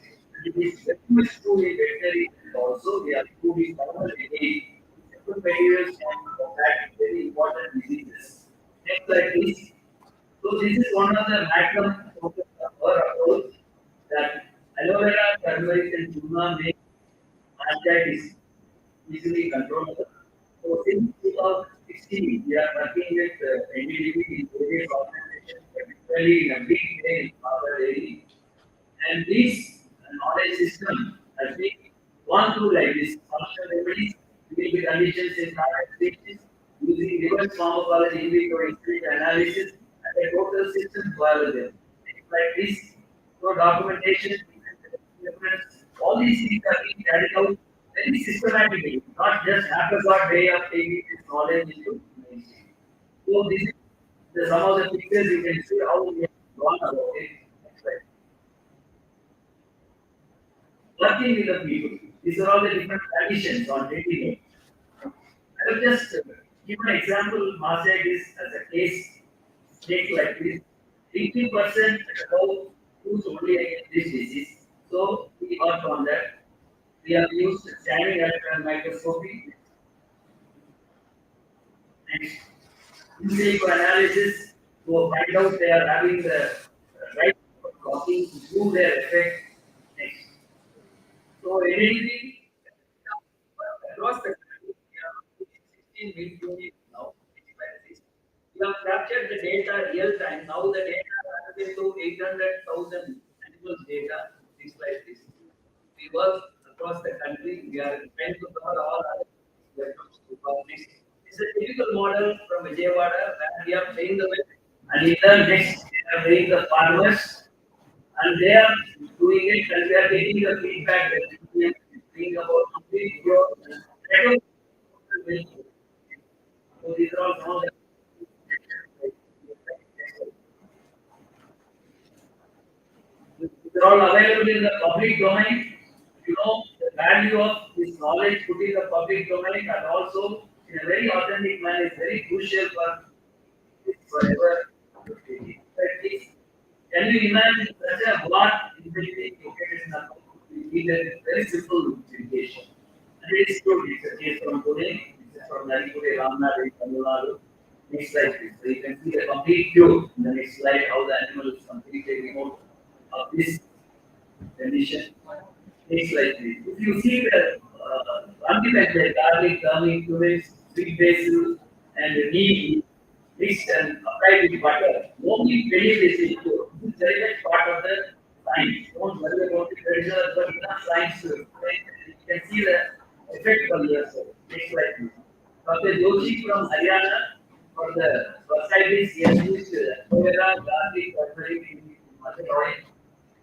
The is very much true in veterinary and also we are true in normal again. Simple materials can combat very important diseases. Next slide please. So this is one of the magnum focus of our approach that aloe vera, turmeric and tuna make arthritis easily controllable. So since 2016, we are working with NDDB in various organizations, particularly in a big way in our area. And this knowledge system has been gone through like this functional remedies, dealing with conditions in current species, using reverse pharmacology in vitro experience analysis, and a total system biology. Things like this, so documentation, reference, all these things are being carried out very systematically, not just haphazard way of taking this knowledge into mainstream. So this is some of the pictures you can see how we have gone about it. Next slide. Working with the people. These are all the different conditions on daily life. I will just give an example, Masai is as a case, take like this. 80% about who's only against this disease. So we work on that. We have used scanning electron microscopy. Next, in silico analysis to find out they are having the right blocking to prove their effect. Next. So anything across the country, we have 16 million units now. We have captured the data real time. Now the data are available to 800,000 animals data. Things like this. We work across the country. We are trying to cover all other when it comes to public. It's a typical model from Vijayawada where we are trained the way. And in turn, next, we are training the farmers. And they are doing it and we are getting the feedback that we are thinking about complete growth and better. So these are all some of the these are all available in the public domain. You know the value of this knowledge put in the public domain and also in a very authentic manner is very crucial for this forever. Can you imagine such a vast intelligence located in the country? We need a very simple irrigation. And it is true, it's a case from Pune, this is from Narikode, Ramnad, Tamil Nadu. Next slide, please. So you can see the complete view in the next slide, how the animal is completely removed of this condition. Next slide, please. If you see the antibacterial garlic, turmeric, turmeric, sweet basil, and neem mixed and applied with butter, nobody believes this is true. This is very much part of the science. Don't worry about the traditional, but enough science to explain. You can see the effect for yourself. Next slide, please. Dr. Joshi from Haryana for the bursitis, he has used aloe vera, garlic, turmeric, in mustard oil.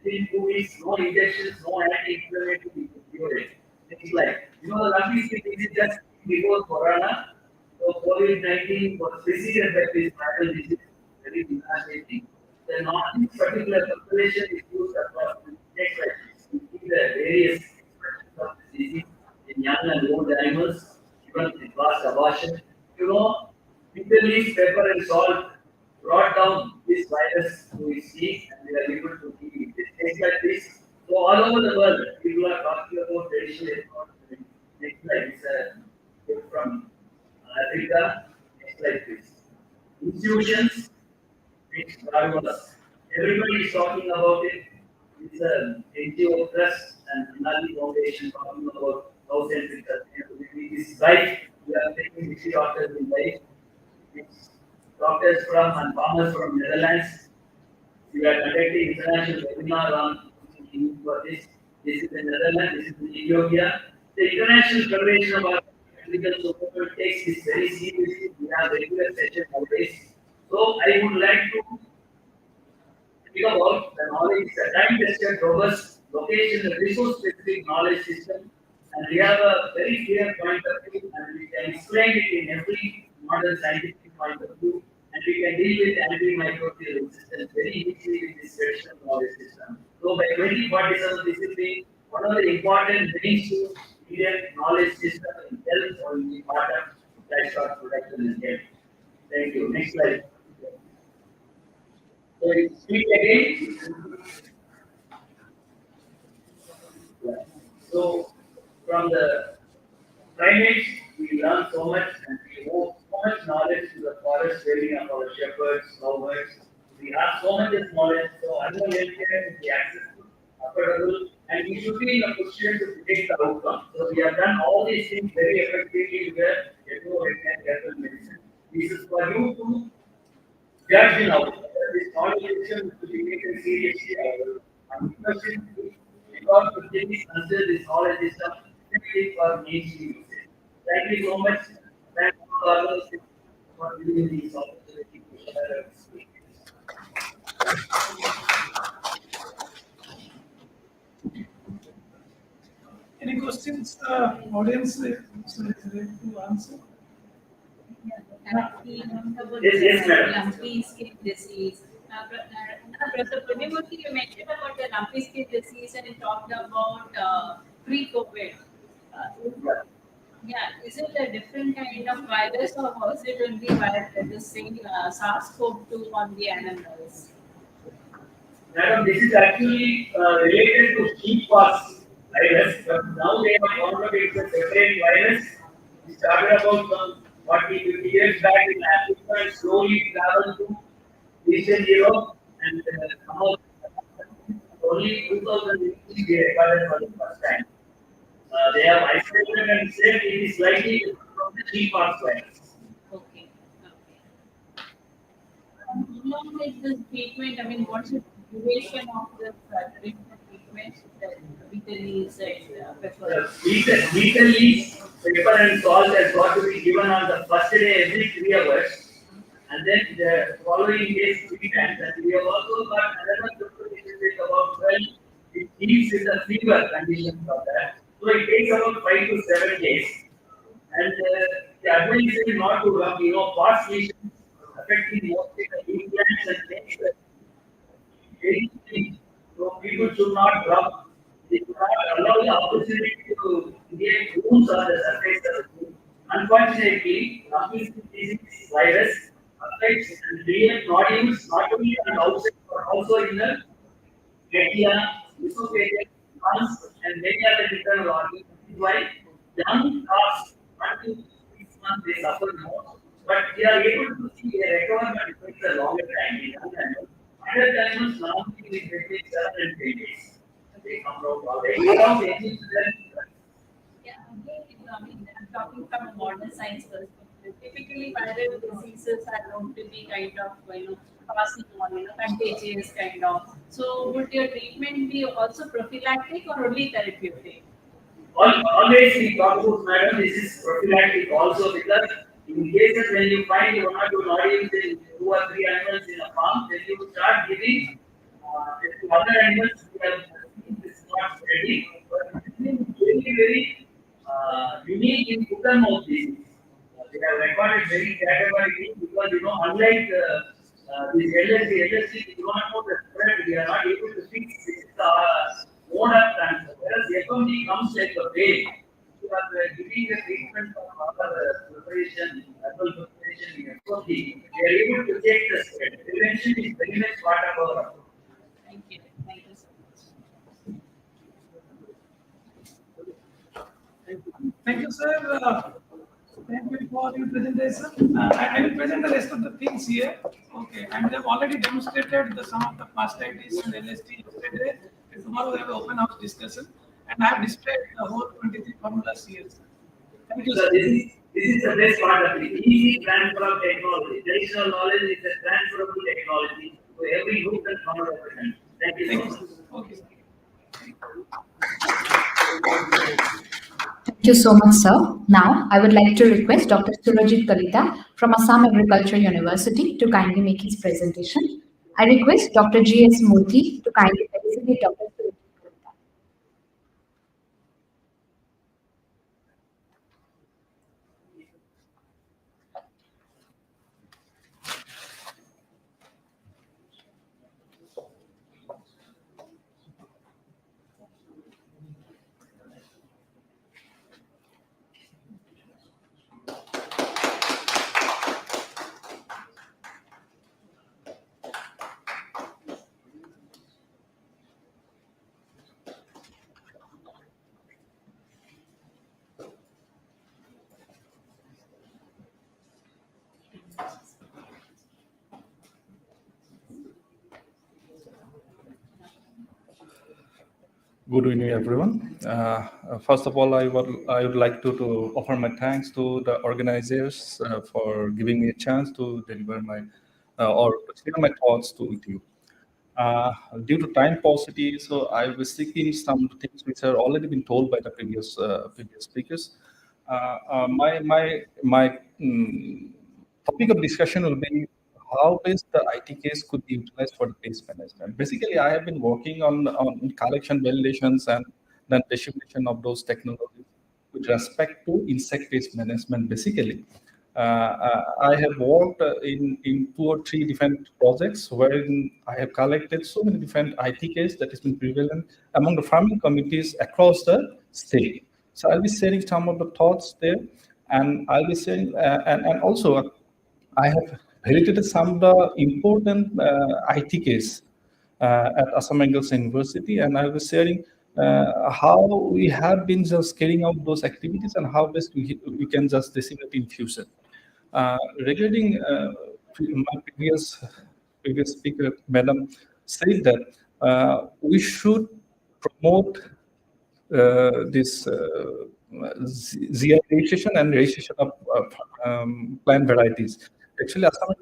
Within 2 weeks, no injections, no anti-inflammatory, we can cure it. Next slide. You know, the lucky thing is just before Corona, so COVID-19 was preceded by this viral disease, very devastating. The Northeast particular population is used across the next slide. You see the various expressions of the disease in young and old animals, even in past abortion. You know, bitter leaf, pepper, and salt brought down this virus to its peak and we are able to keep it. Things like this. So all over the world, people are talking about traditional economy. Next slide is a tip from Africa. Next slide, please. Institutions, which was everybody is talking about it. It's a NGO trust and Anali Foundation talking about how centric sustainability is right. We are taking 60 doctors in life. It's doctors from and farmers from Netherlands. We are conducting international webinar on for this. This is in Netherlands, this is in Ethiopia. The International Federation of Agricultural Support takes this very seriously. We have regular sessions nowadays. So I would like to speak about the knowledge, the time-tested, robust, location, resource-specific knowledge system. And we have a very clear point of view, and we can explain it in every modern scientific point of view. And we can deal with antimicrobial resistance very easily with this traditional knowledge system. So by 2047, this will be one of the important mainstream Indian knowledge system in health or in the part of livestock production and health. Thank you. Next slide. So speak again. So from the primates, we learn so much and we owe so much knowledge to the forest dwelling of our shepherds, cowherds. We have so much knowledge, so animal healthcare is the accessible, affordable, and we should be in a position to predict the outcome. So we have done all these things very effectively with the herbal medicine. This is for you to judge now whether this knowledge to be taken seriously. And because the thing is considered this knowledge is effective for mainstream usage. Thank you so much. Thank you for giving me this opportunity to share our experience. Any questions, audience is ready to answer? Yes, madam. Lumpy skin disease. Professor Punimurthy, you mentioned about the lumpy skin disease and you talked about pre-COVID. Yeah, is it a different kind of virus or was it only the same SARS-CoV-2 on the animals? Madam, this is actually related to sheep-pox virus, but now they have found out it's a separate virus. We started about some 40, 50 years back in Africa and slowly traveled to Eastern Europe and now only 2018 they recorded for the first time. They have isolated and said it is likely to come from the sheep-pox virus. Okay. How long is this treatment? I mean, what's the duration of this traditional treatment that Italy said prefer? Lethal leaves, pepper and salt has got to be given on the first day every 3 hours, and then the following days 3 times. And we have also got another preparation with about 12. It deals with the fever condition of that. So it takes about 5 to 7 days. And the advice is not to rub, past lesions affecting mostly the implants and things. Very clean. So people should not rub. They should not allow the opportunity to create wounds on the surface of the skin. Unfortunately, lumpy disease virus affects and creates nodules not only on the outside but also in the retina, esophagus, lungs, and many other internal organs. This is why young calves, 1 to 6 months, they suffer more. But they are able to see a recovery, but it takes a longer time. Other animals normally we between 7 and 10 days. They come out already. Without any Yeah, again, I mean, I'm talking from a modern science perspective. Typically, viral diseases are known to be kind of, passing on, contagious kind of. So, would your treatment be also prophylactic or only therapeutic? always we talk about madam, this is prophylactic also because in cases when you find 1 or 2 nodules in 2 or 3 animals in a farm, then you start giving to other animals who have seen this is not spreading. But this is very, very unique in foot and mouth disease. They have recorded very categorically because unlike this LSD, we do not know the spread, we are not able to fix this mode of transfer. Whereas FMD comes like a wave. You are giving a treatment of other preparation, herbal preparation in FMD. We are able to take the spread. Prevention is very much part of our approach. Thank you. Thank you so much. Thank you, sir. Thank you for your presentation. I will present the rest of the things here. Okay, and they have already demonstrated some of the mastitis and LSD yesterday. And tomorrow we have an open house discussion, and I have displayed the whole 23 formulas here. Sir. Thank you, So sir. this is the best part of it. Easy transfer of technology. Traditional knowledge is a transferable technology to every group and corner of the country. Thank you so Thank you, much. sir. Okay, sir. Thank you so much, sir. Now, I would like to request Dr. Surajit Kalita from Assam Agriculture University to kindly make his presentation. I request Dr. G.S. Murthy to kindly felicitate Dr. Surajit Kalita. Good evening, everyone. First of all, I would like to offer my thanks to the organizers for giving me a chance to deliver my or to share my thoughts with you. Due to time paucity, so I will be seeking some things which have already been told by the previous speakers. My topic of discussion will be how best the IT case could be utilized for the pest management. Basically, I have been working on collection validations and then dissemination of those technologies with respect to insect pest management. Basically, I have worked in 2 or 3 different projects wherein I have collected so many different IT cases that has been prevalent among the farming communities across the state. So I'll be sharing some of the thoughts there, and I'll be sharing, and also I have validated some of the important IT case at Assam University, and I was sharing how we have been just carrying out those activities and how best we can just disseminate in future. Regarding my previous speaker, Madam, said that we should promote this ZI registration and registration of plant varieties. Actually, Assam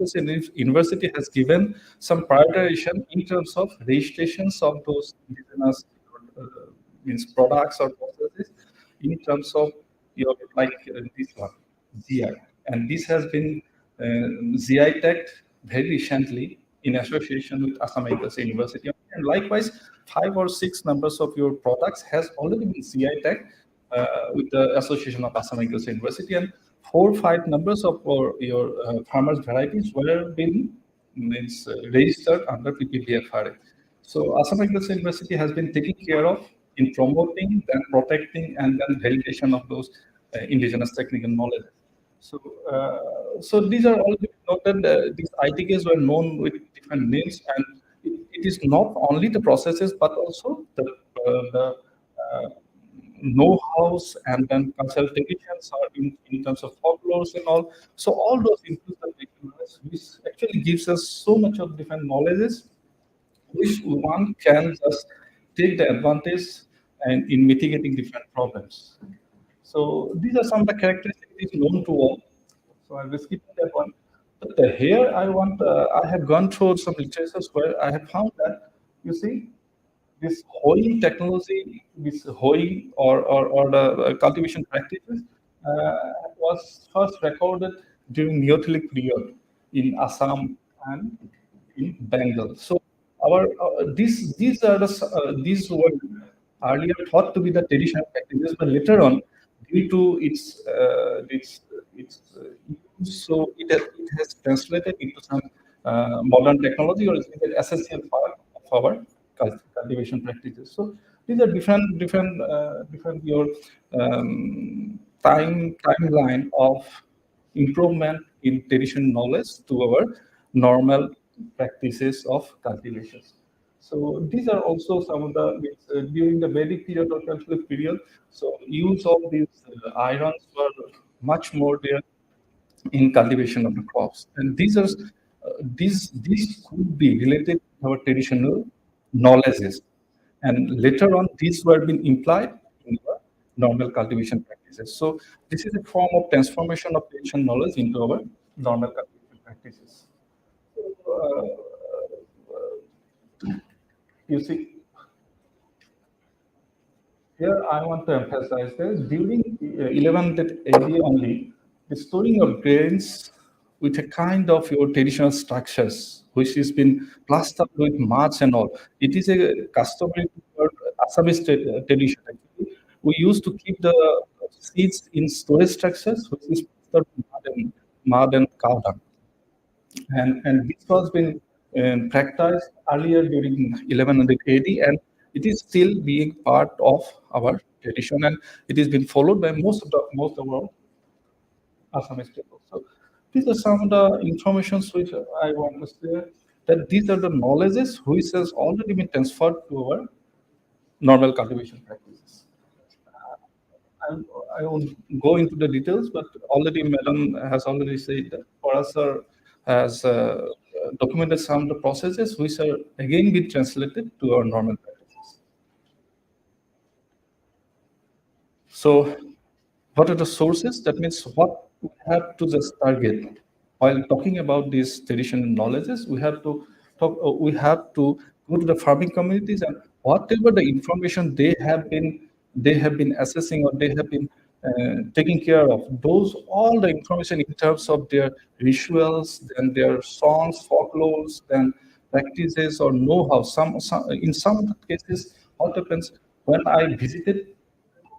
University has given some prioritization in terms of registrations of those indigenous uh, means products or processes in terms of your like this one, ZI. And this has been ZI tagged very recently in association with Assam University. And likewise, 5 or 6 numbers of your products has already been ZI tagged with the association of Assam University, and 4 or 5 numbers of your farmers varieties were been means registered under PPBFRA. So Assam Agriculture University has been taking care of in promoting, then protecting, and then validation of those indigenous technical knowledge. So these are all noted. These ITKs were known with different names, and it is not only the processes but also the know-hows and then consultations are in terms of folklores and all. So all those include the technology, which actually gives us so much of different knowledges which one can just take the advantage and in mitigating different problems. So these are some of the characteristics known to all. So I will skip that one. But here I have gone through some literatures where I have found that, you see, this hoeing technology, this hoeing or the cultivation practices was first recorded during Neolithic period in Assam and in Bengal. So these are these were earlier thought to be the traditional practices, but later on, due to its use, so it has translated into some modern technology or is an essential part of our cultivation practices. So these are different your timeline of improvement in traditional knowledge to our normal practices of cultivations. So these are also some of the during the Vedic period or Celtic period. So use of these irons were much more there in cultivation of the crops, and these could be related to our traditional knowledges, and later on these were being implied in our normal cultivation practices. So this is a form of transformation of traditional knowledge into our normal cultivation practices. So, you see, here I want to emphasize this. During 11th AD only, the storing of grains with a kind of your traditional structures, which has been plastered with mats and all. It is a customary Assamese tradition. Actually, we used to keep the seeds in storage structures, which is plastered with mud and cow dung, and this was been practiced earlier during 1100 AD, and it is still being part of our tradition, and it has been followed by most of our Assamese people. So these are some of the informations which I want to share. That these are the knowledges which has already been transferred to our normal cultivation practices. I, I won't go into the details, but already Madam has already said that Parasar has documented some of the processes which are again being translated to our normal practices. So what are the sources? That means what we have to just target while talking about these traditional knowledges. We have to talk. We have to go to the farming communities, and whatever the information they have been assessing, or they have been taking care of, those all the information in terms of their rituals, then their songs, folklores, then practices or know-how. Some in some cases, what happens when I visited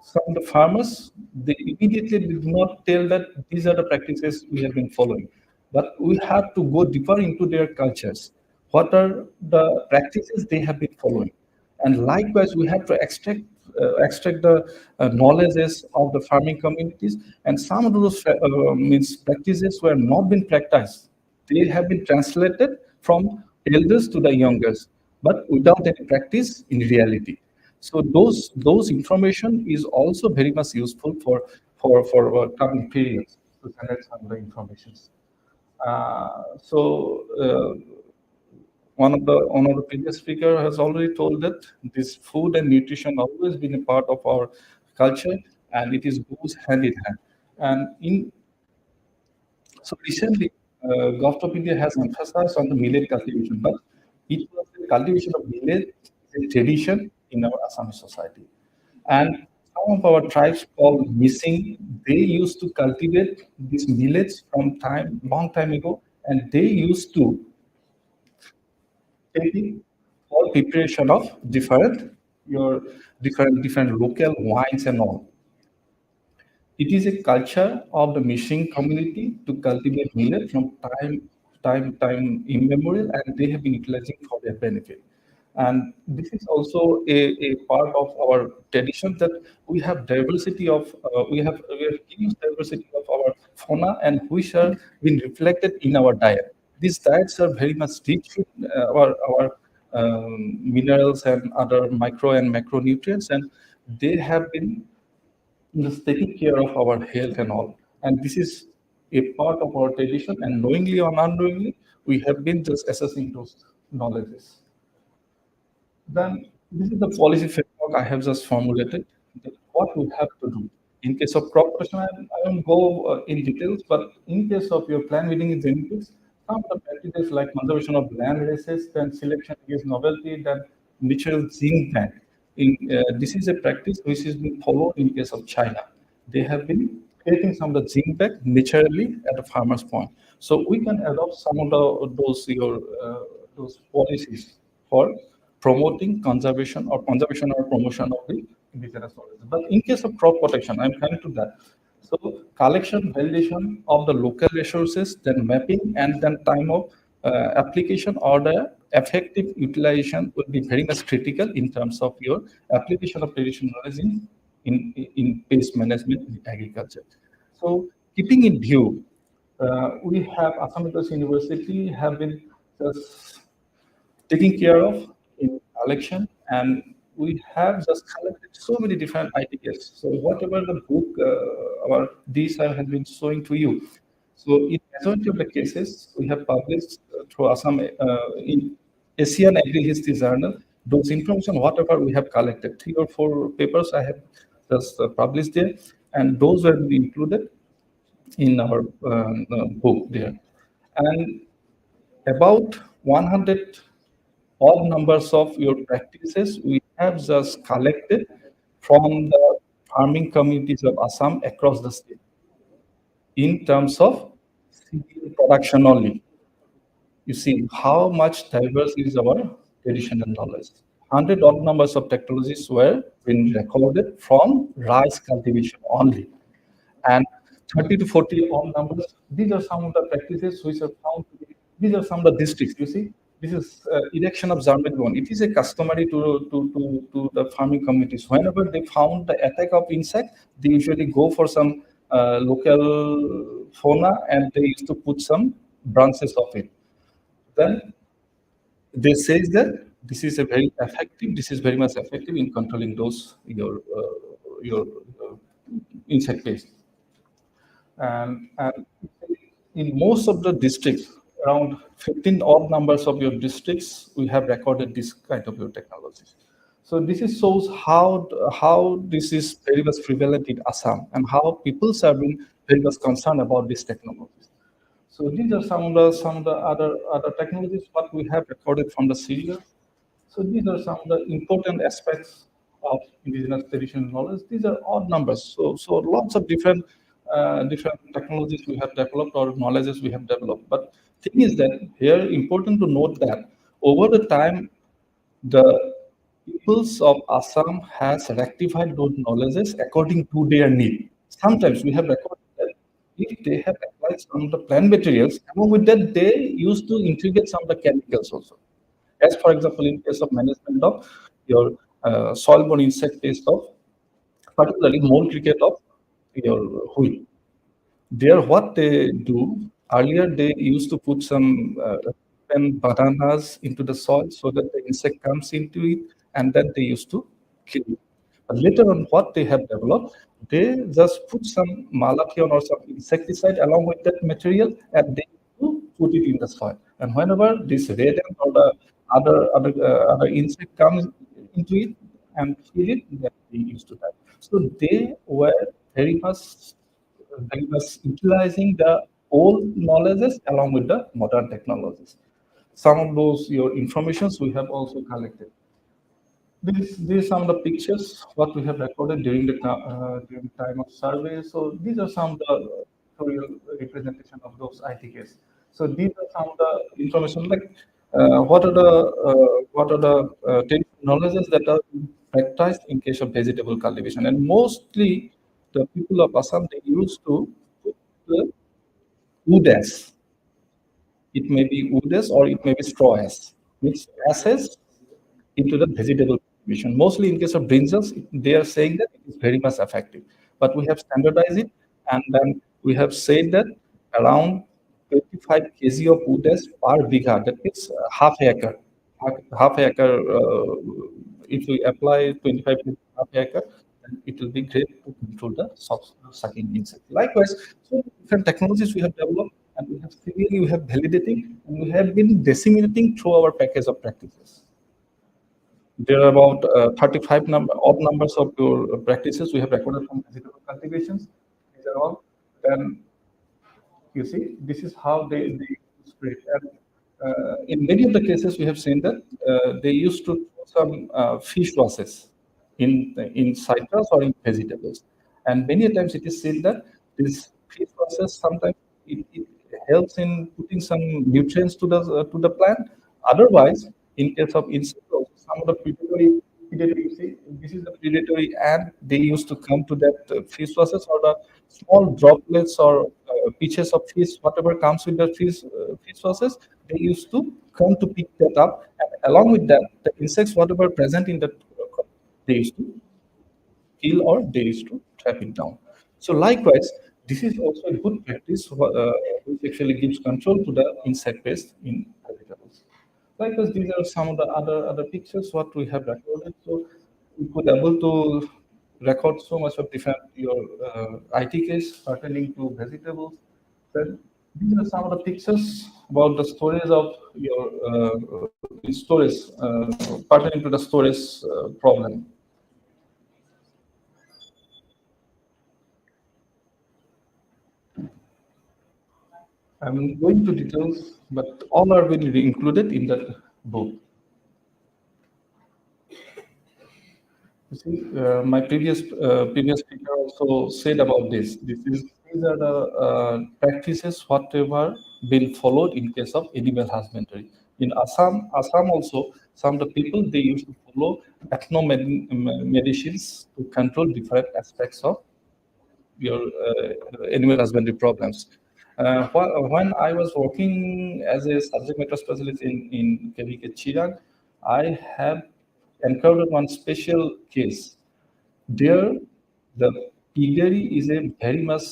some of the farmers, they immediately did not tell that these are the practices we have been following. But we have to go deeper into their cultures. What are the practices they have been following? And likewise, we have to extract the knowledges of the farming communities. And some of those means practices were not been practiced. They have been translated from elders to the youngest, but without any practice in reality. So those information is also very much useful for our coming periods to generate some of the informations. One of the previous speaker has already told that this food and nutrition always been a part of our culture, and it is goes hand in hand. And in so recently, Government of India has emphasized on the millet cultivation, but it was the cultivation of millet is a tradition in our Assamese society. And some of our tribes called missing, they used to cultivate these millets from long time ago, and they used to take it for preparation of different local wines and all. It is a culture of the mission community to cultivate millet from time immemorial, and they have been utilizing for their benefit. And this is also a part of our tradition that we have diversity of we have huge diversity of our fauna, and which are being reflected in our diet. These diets are very much rich in our minerals and other micro and macronutrients, and they have been just taking care of our health and all. And this is a part of our tradition, and knowingly or unknowingly, we have been just assessing those knowledges. Then this is the policy framework I have just formulated, that what we have to do. In case of crop protection, I won't go in details, but in case of your plant breeding in genetics, some of the practices like conservation of land races, then selection against novelty, then natural gene bank. This is a practice which is being followed in case of China. They have been creating some of the gene bank naturally at a farmer's point. So we can adopt some of those policies for promoting conservation or promotion of the indigenous knowledge. But in case of crop protection, I'm coming to that. So collection, validation of the local resources, then mapping, and then time of application or the effective utilization will be very much critical in terms of your application of traditional knowledge in pest management in agriculture. So keeping in view, we have Assam University have been just taking care of in collection, and we have just collected so many different ideas. So whatever the book our DSI has been showing to you, so in majority of the cases we have published through Assam in Asian Agri History Journal, those information whatever we have collected, 3 or 4 papers I have just published there, and those were included in our book there. And about 100 all numbers of your practices we have just collected from the farming communities of Assam across the state in terms of cereal production only. You see how much diverse is our traditional knowledge. 100 odd numbers of technologies were being recorded from rice cultivation only. And 30 to 40 odd numbers, these are some of the practices which are found to be, these are some of the districts, you see. This is erection of German bone. It is a customary to the farming communities. Whenever they found the attack of insect, they usually go for some local fauna, and they used to put some branches of it. Then they say that this is a very effective. This is very much effective in controlling those your insect pests. And in most of the districts, around 15 odd numbers of your districts, we have recorded this kind of your technologies. So this is shows how this is very much prevalent in Assam and how people have been very much concerned about these technologies. So these are some of the other technologies what we have recorded from the Syria. So these are some of the important aspects of indigenous traditional knowledge. These are odd numbers. So lots of different technologies we have developed or knowledges we have developed. But thing is that here important to note that over the time the peoples of Assam has rectified those knowledges according to their need. Sometimes we have recorded that if they have applied some of the plant materials, along with that they used to integrate some of the chemicals also. As for example, in case of management of your soil-borne insect pest of, particularly mold cricket of your wheat. There, what they do earlier, they used to put some bananas into the soil so that the insect comes into it, and then they used to kill it. But later on, what they have developed, they just put some malathion or some insecticide along with that material, and they to put it in the soil. And whenever this rodent or the other insect comes into it and kill it, then they used to die. So they were very much utilizing the old knowledges along with the modern technologies. Some of those your informations we have also collected. These are some of the pictures what we have recorded during the time of survey. So these are some of the pictorial representation of those ITKs. So these are some of the information like what are the knowledges that are practiced in case of vegetable cultivation, and mostly the people of Assam they used to put the wood ash. It may be wood ash or it may be straw ash, which ashes into the vegetable cultivation. Mostly in case of brinjals, they are saying that it is very much effective. But we have standardized it, and then we have said that around 25 kg of wood ash per bigha, that means half acre. Half acre, if we apply 25 kg half acre, then it will be great to control the sucking insect. Likewise, so different technologies we have developed, and we have severely we have validating, and we have been disseminating through our package of practices. There are about 35 odd numbers of your practices we have recorded from vegetable cultivations. These are all. Then you see, this is how they spread. And in many of the cases, we have seen that they used to do some fish losses in citrus or in vegetables. And many a times it is seen that this fish losses sometimes it helps in putting some nutrients to the plant. Otherwise, in case of insects, also, some of the predatory, you see, this is the predatory, and they used to come to that fish losses or the small droplets or pieces of fish, whatever comes with the fish losses, they used to come to pick that up, and along with that, the insects, whatever present in that, they used to kill or they used to trap it down. So likewise, this is also a good practice which actually gives control to the insect pest in vegetables. Likewise, these are some of the other pictures what we have recorded. So we could able to record so much of different your ITKs pertaining to vegetables. Then these are some of the pictures about the storage of your storage pertaining to the storage problem. I'm going to details, but all are will be included in that book. You see, my previous speaker also said about this. These are the practices whatever been followed in case of animal husbandry. In Assam also, some of the people they used to follow ethno medicines to control different aspects of your animal husbandry problems. When I was working as a subject matter specialist in KVK Chirag, I have encountered one special case. There, the piggery is a very much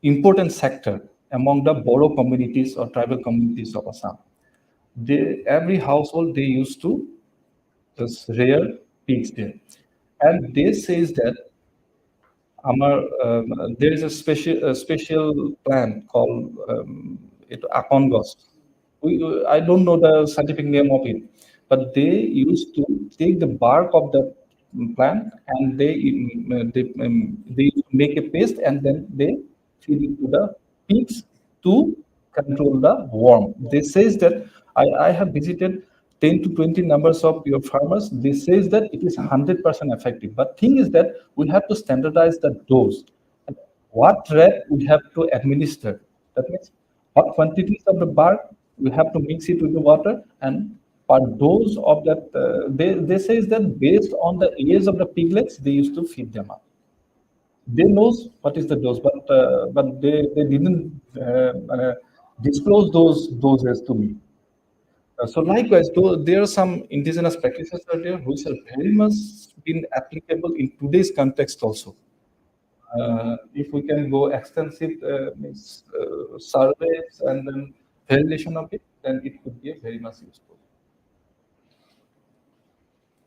important sector among the Boro communities or tribal communities of Assam. Every household they used to just rear pigs there, and they says that there is a special plant called Akongos. I don't know the scientific name of it, but they used to take the bark of the plant and they make a paste and then they feed it to the pigs to control the worm. They says that I have visited 10 to 20 numbers of your farmers. They says that it is 100% effective. But thing is that we have to standardize the dose. What rate we have to administer. That means what quantities of the bark we have to mix it with the water and per dose of that. They says that based on the age of the piglets, they used to feed them up. They knows what is the dose, but they didn't disclose those doses to me. So likewise, though there are some indigenous practices are there which are very much been applicable in today's context also. If we can go extensive surveys and then validation of it, then it could be very much useful.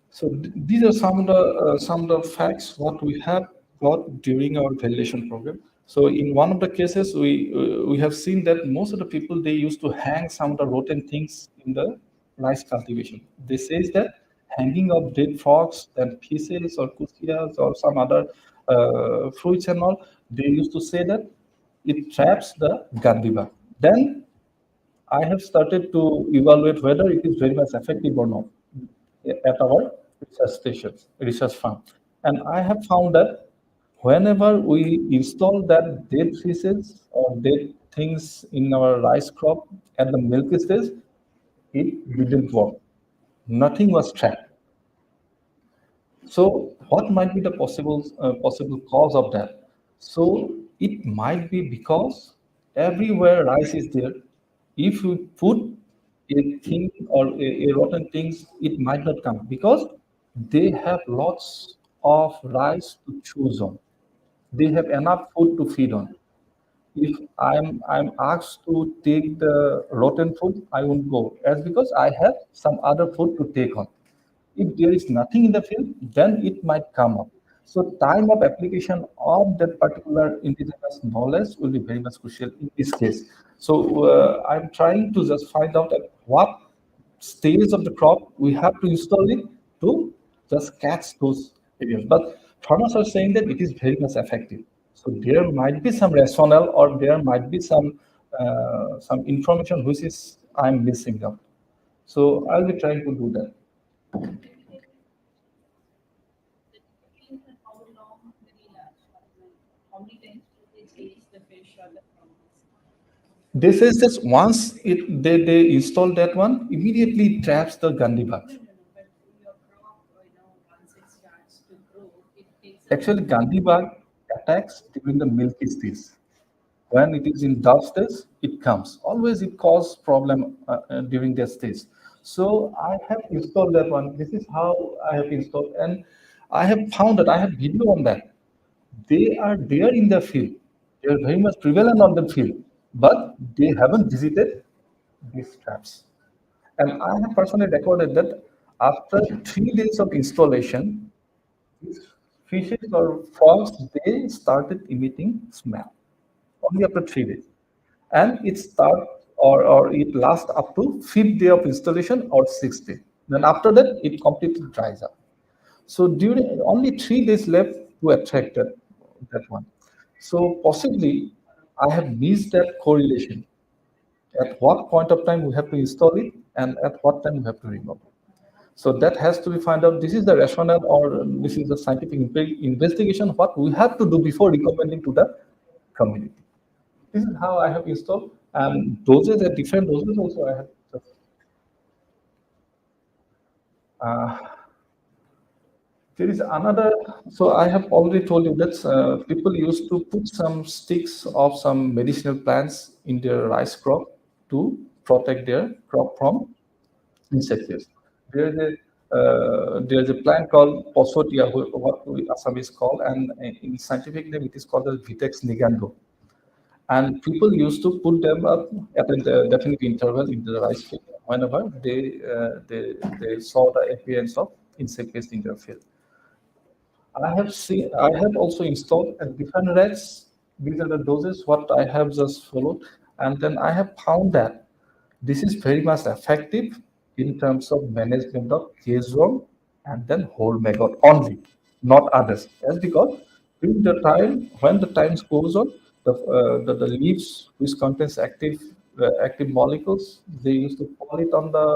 So these are some of the facts what we have got during our validation program. So in one of the cases, we have seen that most of the people they used to hang some of the rotten things in the rice cultivation. They says that hanging of dead frogs and fishes or kusias or some other fruits and all, they used to say that it traps the gandiba. Then I have started to evaluate whether it is very much effective or not at our research stations, research farm. And I have found that whenever we install that dead fishes or dead things in our rice crop at the milky stage, it didn't work. Nothing was trapped. So what might be the possible cause of that? So it might be because everywhere rice is there. If you put a thing or a rotten things, it might not come because they have lots of rice to choose on. They have enough food to feed on. If I'm asked to take the rotten food, I won't go. As because I have some other food to take on. If there is nothing in the field, then it might come up. So time of application of that particular indigenous knowledge will be very much crucial in this case. So I'm trying to just find out at what stage of the crop we have to install it to just catch those areas. But farmers are saying that it is very much effective. So there might be some rationale or there might be some information which is I'm missing out. So I'll be trying to do that. How long will last? How many times do they change the fish or the prawns? This is just once they install that one, immediately it traps the gandhi bug. No, but your crop, once it starts to grow, it takes Actually, gandhi bug attacks during the milky stage. When it is in dark stage, it comes. Always it causes problem during that stage. So I have installed that one. This is how I have installed, and I have found that I have video on that. They are there in the field. They are very much prevalent on the field, but they haven't visited these traps. And I have personally recorded that after 3 days of installation, these fishes or frogs they started emitting smell only after 3 days, and it start or it lasts up to fifth day of installation or sixth day. Then after that, it completely dries up. So during only 3 days left to attract that one. So possibly I have missed that correlation. At what point of time we have to install it and at what time we have to remove it. So that has to be found out. This is the rationale or this is the scientific investigation what we have to do before recommending to the community. This is how I have installed and doses at different doses also I have. Uh, There is another, so I have already told you that people used to put some sticks of some medicinal plants in their rice crop to protect their crop from insects. There is a plant called Posotia, what we Assamese call, and in scientific name it is called as Vitex nigando. And people used to put them up at a definite interval in the rice field whenever they saw the appearance of insect pest in their field. I have also installed at different rates. These are the doses what I have just followed, and then I have found that this is very much effective in terms of management of caseworm and then whole maggot only, not others. That's because during the time when the times goes on, the leaves which contains active molecules, they used to fall it on the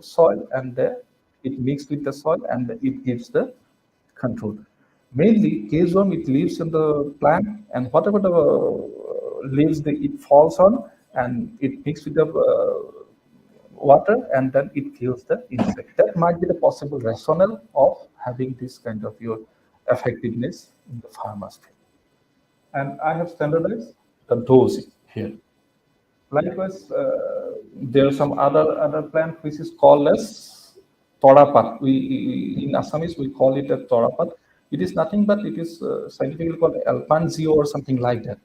soil and there it mixed with the soil and it gives the control. Mainly, caseworm it lives in the plant and whatever the leaves it falls on and it mixes with the water and then it kills the insect. That might be the possible rationale of having this kind of your effectiveness in the farmer's field. And I have standardized the dosing here. Likewise, there are some other plant which is called as torapat. We in Assamese we call it a torapat. It is nothing but it is scientifically called alpanzio or something like that.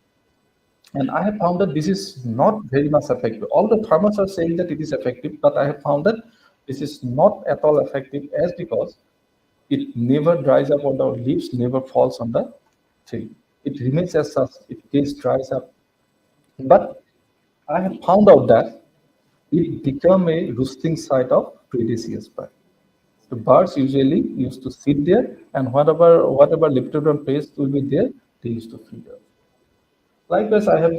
And I have found that this is not very much effective. All the farmers are saying that it is effective, but I have found that this is not at all effective as because it never dries up or the leaves never falls on the tree. It remains as such, it gets dries up. But I have found out that it become a roosting site of predaceous bird. The birds usually used to sit there and whatever lepidopteran pest will be there, they used to feed on. Likewise, I have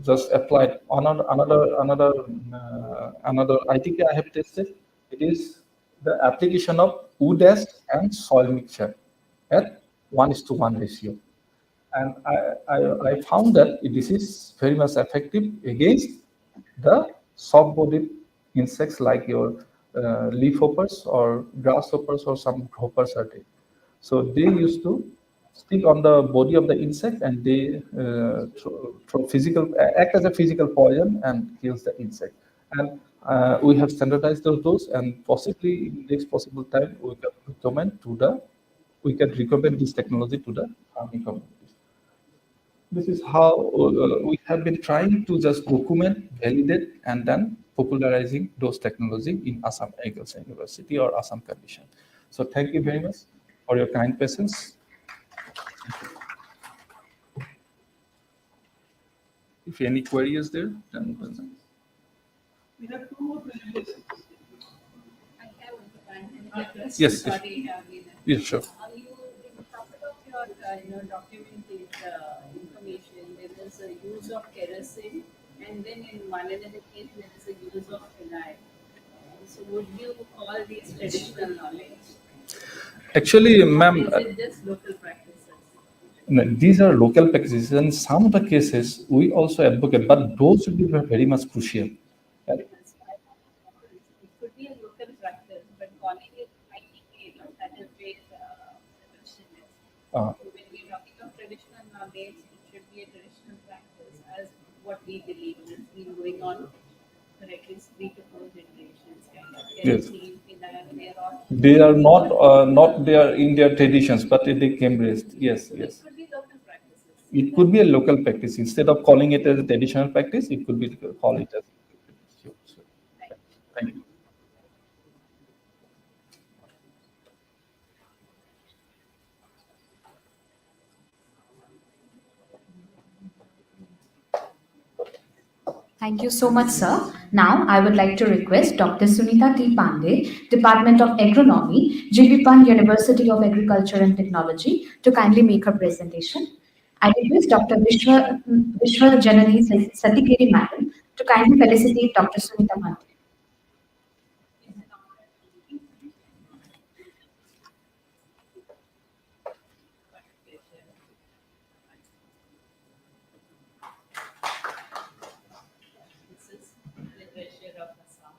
just applied on another ITK I have tested. It is the application of wood ash and soil mixture at 1:1 ratio. And I found that this is very much effective against the soft-bodied insects like your leafhoppers or grasshoppers or some hoppers are there. So they used to stick on the body of the insect and they throw act as a physical poison and kills the insect. And we have standardized those and possibly in next possible time we can recommend this technology to the farming communities. This is how we have been trying to just document, validate, and then popularizing those technology in Assam Agriculture University or Assam condition. So thank you very much for your kind patience. If any query is there, then We have two more presentations. I have one question. Yes, Sorry, yes, sure. you in couple of your documented information, there is a use of kerosene, and then in one another case there is a use of phenol. So would you call these traditional knowledge? Actually, ma'am, Or is it just local practices? no, these are local practices. In some of the cases, we also advocate, but those should be very much crucial. Right? Because it could be a local practice, but calling it ITK, that is where the question is. Uh, When we're talking of traditional knowledge, it should be a traditional practice as what we believe has been going on for at least 3 to 4 generations. Kind of Yes. kerosene, phenol, they are all. They are not there in their traditions, but they came raised. Yes, yes. It could be local practices. It could be a local practice. Instead of calling it as a traditional practice, it could be call it as. Thank you. Thank you so much, sir. Now, I would like to request Dr. Sunita T. Pandey, Department of Agronomy, G.B. Pant University of Agriculture and Technology, to kindly make her presentation. I request Dr. Vishwa Janani Satikeri Madam to kindly felicitate Dr. Sunita Pandey. This is the treasure of Assam.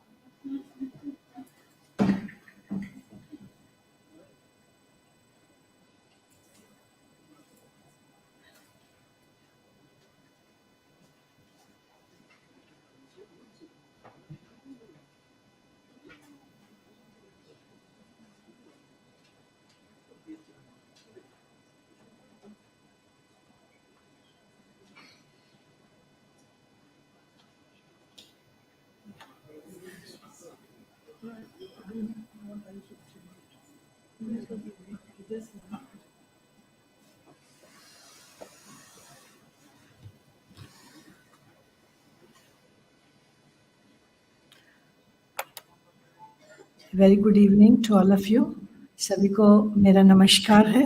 Very good evening to all of you. सभी को मेरा नमस्कार है.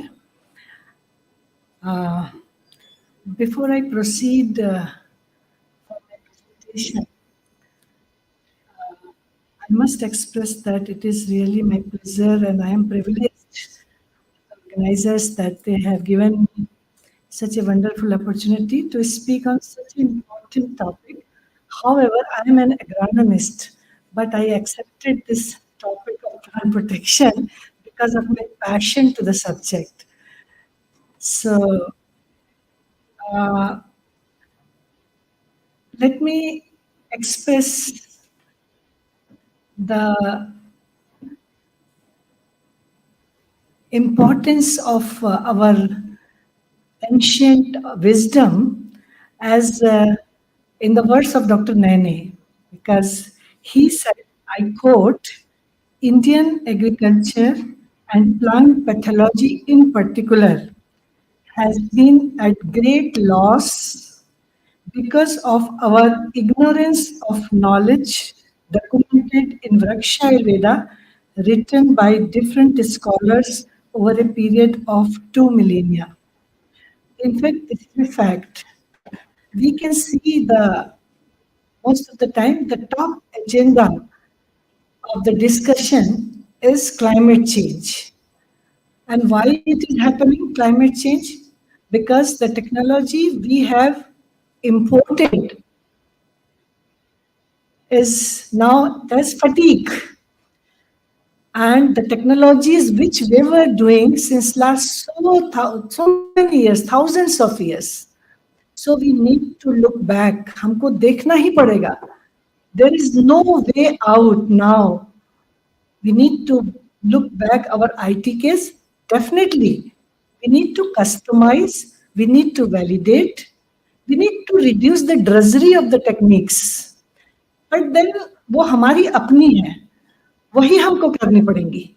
Before I proceed for my presentation, I must express that it is really my pleasure and I am privileged, organizers, that they have given me such a wonderful opportunity to speak on such an important topic. However, I am an agronomist, but I accepted this topic of plant protection because of my passion to the subject. So, let me express the importance of our ancient wisdom as in the words of Dr. Nene, because he said, I quote, Indian agriculture and plant pathology in particular has been at great loss because of our ignorance of knowledge documented in Vraksha Ayurveda, written by different scholars over a period of 2 millennia. In fact, this is a fact. We can see most of the time, the top agenda of the discussion is climate change. And why it is happening, climate change? Because the technology we have imported is now, there's fatigue. And the technologies which we were doing since last so many years, thousands of years. So we need to look back. हमको देखना ही पड़ेगा. There is no way out now. We need to look back our ITKs. Definitely. We need to customize. We need to validate. We need to reduce the drudgery of the techniques. But then वो हमारी अपनी है. वही हमको करनी पड़ेंगी.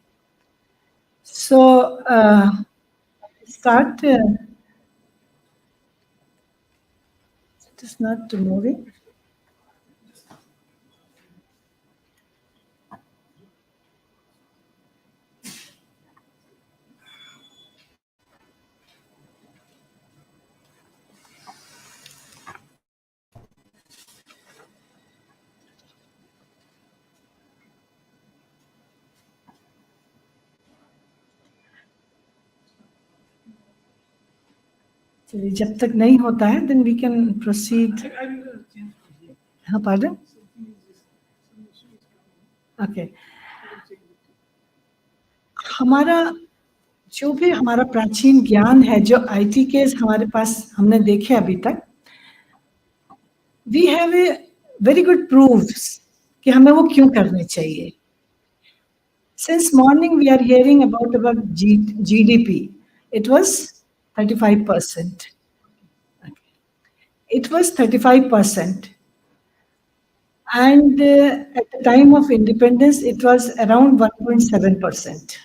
So start. It is not moving. चलिए, जब तक नहीं होता है then we can proceed. हाँ, pardon? Okay. हमारा जो भी हमारा प्राचीन ज्ञान है, जो IT के हमारे पास हमने देखे अभी तक, we have a very good proofs कि हमें वो क्यों करने चाहिए. Since morning we are hearing about our GDP. It was 35%. It was 35%. And at the time of independence, it was around 1.7%.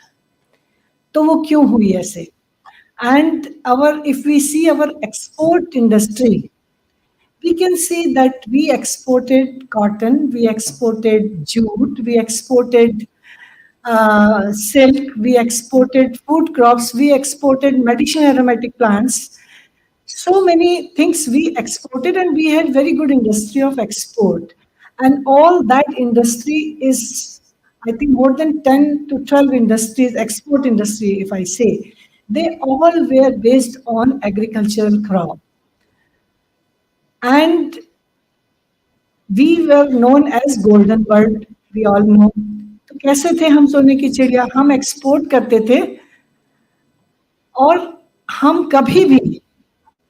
तो वो क्यों हुई ऐसे? And if we see our export industry, we can see that we exported cotton, we exported jute, we exported silk, we exported food crops, we exported medicinal aromatic plants. So many things we exported, and we had very good industry of export. And all that industry is, I think, more than 10 to 12 industries, export industry, if I say, they all were based on agricultural crop. And we were known as golden bird, we all know. तो कैसे थे हम सोने की चिड़िया? हम export करते थे, और हम कभी भी,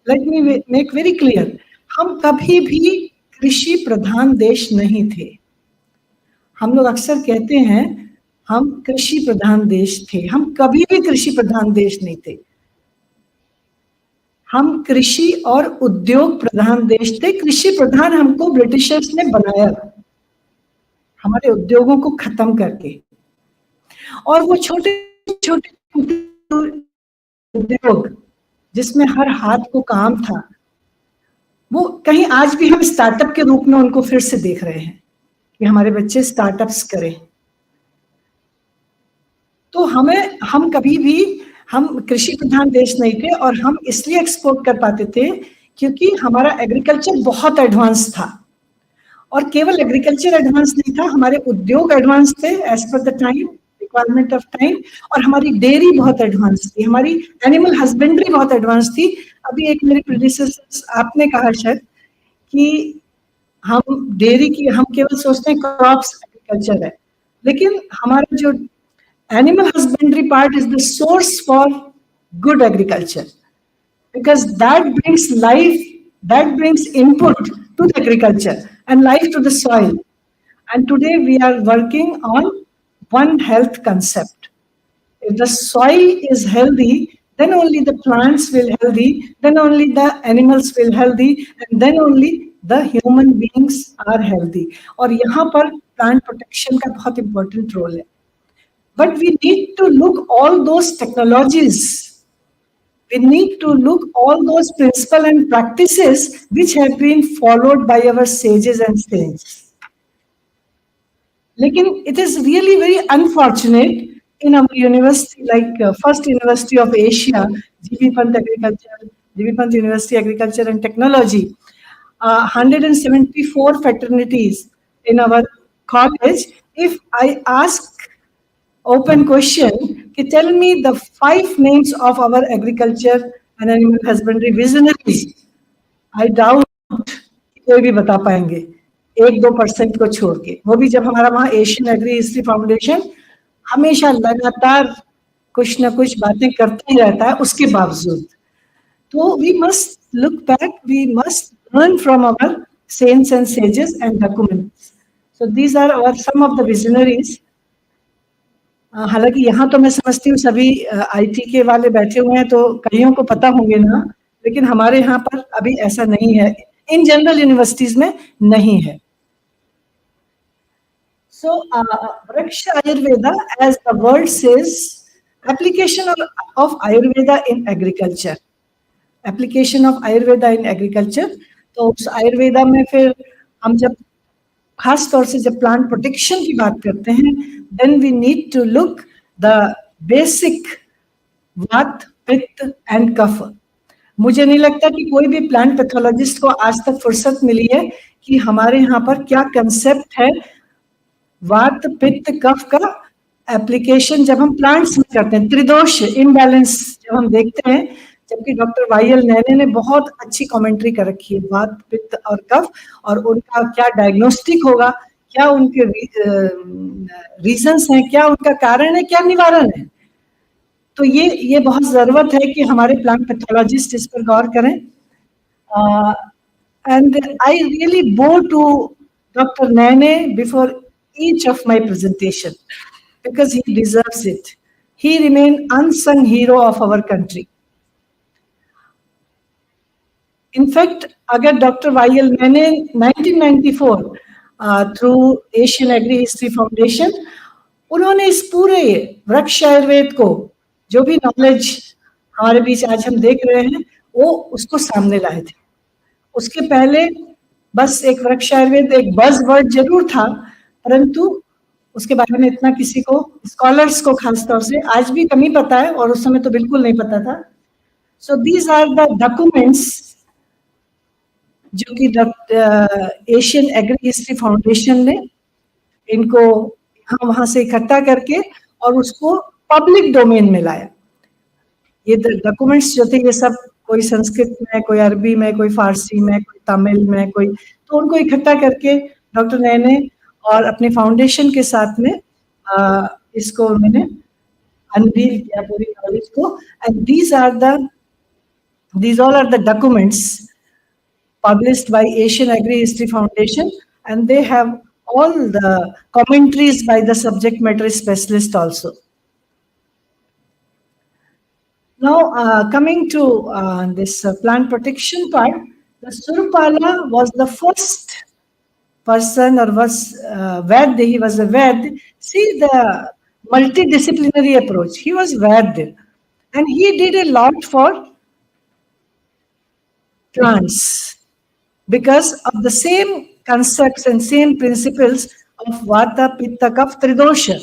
let me make very clear, हम कभी भी कृषि प्रधान देश नहीं थे. हम लोग अक्सर कहते हैं हम कृषि प्रधान देश थे. हम कभी भी कृषि प्रधान देश नहीं थे. हम कृषि और उद्योग प्रधान देश थे. कृषि प्रधान हमको ब्रिटिशर्स ने बनाया, हमारे उद्योगों को खत्म करके. और वो छोटे छोटे उद्योग जिसमें हर हाथ को काम था, वो कहीं आज भी हम स्टार्टअप के रूप में उनको फिर से देख रहे हैं कि हमारे बच्चे स्टार्टअप्स करें. तो हम कभी भी हम कृषि प्रधान देश नहीं थे, और हम इसलिए एक्सपोर्ट कर पाते थे क्योंकि हमारा एग्रीकल्चर बहुत एडवांस था। और केवल एग्रीकल्चर एडवांस नहीं था, हमारे उद्योग एडवांस थे as per the time, requirement of time, और हमारी डेयरी बहुत एडवांस थी, हमारी एनिमल हस्बेंड्री बहुत एडवांस थी। अभी एक मेरे प्रेडिसेसर्स आपने कहा शायद कि हम डेयरी की, हम केवल सोचते हैं क्रॉप्स एग्रीकल्चर है, लेकिन हमारा जो animal husbandry part is the source for good agriculture, because that brings life, that brings input to the agriculture and life to the soil. And today we are working on one health concept. If the soil is healthy, then only the plants will healthy, then only the animals will healthy, and then only the human beings are healthy. और यहाँ पर plant protection का बहुत important role है. But we need to look all those technologies. We need to look all those principles and practices which have been followed by our sages and saints. Lekin it is really very unfortunate in our university, like first university of Asia, G.B. Pant Agriculture, G.B. Pant University Agriculture and Technology, 174 fraternities in our college. If I ask open question, tell me the 5 names of our agriculture and animal husbandry visionaries, I doubt कोई भी बता पाएंगे, 1-2% को छोड़ के, वो भी जब हमारा वहाँ एशियन एग्री हिस्ट्री फाउंडेशन हमेशा लगातार कुछ ना कुछ बातें करते ही रहता है उसके बावजूद। तो we must look back, we must learn from our saints and sages and documents. So these are our some of the visionaries. हालांकि यहाँ तो मैं समझती हूँ सभी आईटी के वाले बैठे हुए हैं तो कईयों को पता होंगे ना, लेकिन हमारे यहाँ पर अभी ऐसा नहीं है, इन जनरल यूनिवर्सिटीज में नहीं है। So Vriksha Ayurveda, as the word says, application of Ayurveda in agriculture. Application of Ayurveda in agriculture. तो उस आयुर्वेदा में फिर हम जब खास तौर से जब प्लांट प्रोटेक्शन की बात करते हैं, then we need to look the basic vata, pitta and कफ। मुझे नहीं लगता कि कोई भी प्लांट पैथोलॉजिस्ट को आज तक फुर्सत मिली है कि हमारे यहाँ पर क्या कंसेप्ट है वात, पित्त, कफ का एप्लीकेशन जब हम प्लांट्स में करते हैं। त्रिदोष इम्बैलेंस जब हम देखते हैं, जबकि डॉक्टर वाईएल नैने ने बहुत अच्छी कमेंट्री कर रखी है वात, पित्त और कफ, और उनका क्या डायग्नोस्टिक होगा, क्या उनके रीजंस हैं, क्या उनका कारण है, क्या निवारण है। तो ये बहुत जरूरत है कि हमारे प्लांट पैथोलॉजिस्ट इस पर गौर करें। And I really bow to doctor Nene before each of my presentation because he deserves it. He remain unsung hero of our country. In fact अगर डॉक्टर वाईएल मैंने 1994 through Asian agri history foundation, उन्होंने इस पूरे वृक्ष आयुर्वेद को जो भी नॉलेज हमारे बीच आज हम देख रहे हैं वो उसको सामने लाए थे। उसके पहले बस एक वृक्ष आयुर्वेद एक बज वर्ड जरूर था, परंतु उसके बारे में इतना किसी को, स्कॉलर्स को खास तौर से आज भी कम ही पता है, और उस समय तो बिल्कुल नहीं पता था। So these are the documents जो कि एशियन एग्री हिस्ट्री फाउंडेशन ने इनको हम वहां से इकट्ठा करके और उसको पब्लिक डोमेन में लाया। ये डॉक्यूमेंट्स जो थे ये सब कोई संस्कृत में, कोई अरबी में, कोई फारसी में, कोई तमिल में, कोई, तो उनको इकट्ठा करके डॉक्टर नैने और अपने फाउंडेशन के साथ में इसको उन्होंने अनवील किया पूरी नॉलेज को। And these all are the documents published by Asian Agri History Foundation, and they have all the commentaries by the subject matter specialist also. Now, coming to this plant protection part, the Surupala was the first person, or was Vaid, he was a Vaid. See the multidisciplinary approach. He was Vaid, and he did a lot for plants, because of the same concepts and same principles of Vata, Pitta, Kapha, Tridosha.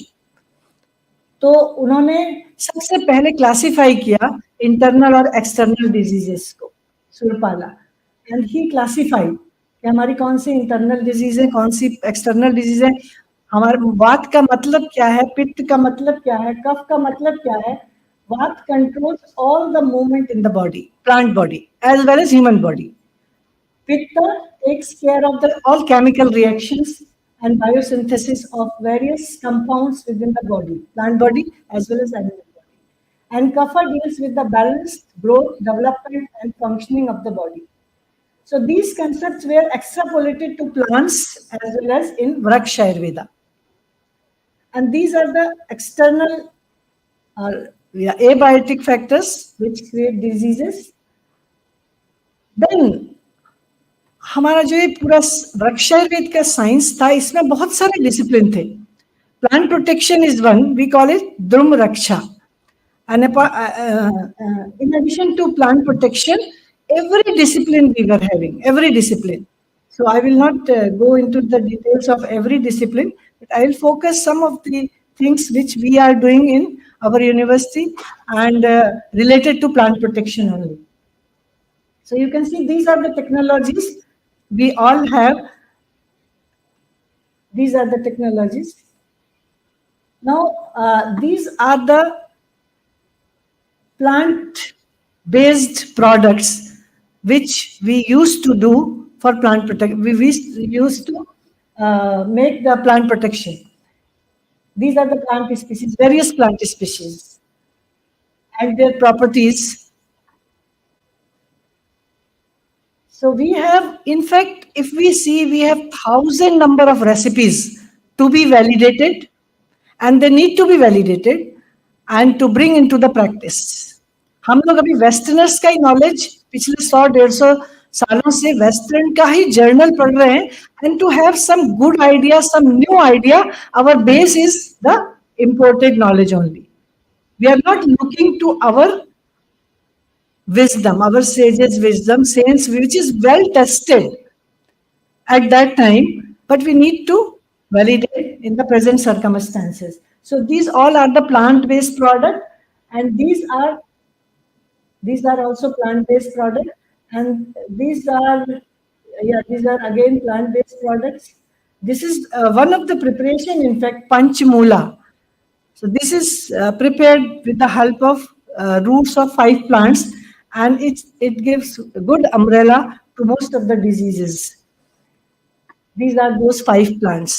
तो उन्होंने सबसे पहले classify किया internal और external diseases को, Surpala, and he classified कि हमारी कौन सी इंटरनल डिजीज है, कौन सी एक्सटर्नल डिजीज है, हमारे वात का मतलब क्या है, पित्त का मतलब क्या है, कफ का मतलब क्या है. Vata controls all the movement in the body, plant body as well as human body. Pitta takes care of the all chemical reactions and biosynthesis of various compounds within the body, plant body as well as animal body. And Kapha deals with the balanced growth, development, and functioning of the body. So these concepts were extrapolated to plants as well as in Vraksha Ayurveda. And these are the external abiotic factors which create diseases. Then हमारा जो ये पूरा वृक्षायुर्वेद का science था, इसमें बहुत सारे discipline थे. Plant protection is one, we call it द्रुम रक्षा. And in addition to plant protection, every discipline we were having, every discipline. So I will not go into the details of every discipline, but I will focus some of the things which we are doing in our university and related to plant protection only. So you can see these are the technologies we all have. These are the technologies. Now, these are the plant-based products which we used to do for plant protection. We used to make the plant protection. These are the plant species, various plant species, and their properties. So we have, in fact, if we see, we have 1,000 number of recipes to be validated, and they need to be validated and to bring into the practice. हम लोग अभी westerners का ही knowledge पिछले 100-150 सालों से western का ही journal पढ़ रहे हैं, and to have some good idea, some new idea, our base is the imported knowledge only. We are not looking to our wisdom, our sages' wisdom, science, which is well tested at that time, but we need to validate in the present circumstances. So these all are the plant-based product, and these are also plant-based product, and these are again plant-based products. This is one of the preparation, in fact, Panchmula. So this is prepared with the help of roots of 5 plants. And it gives a good umbrella to most of the diseases. These are those 5 plants.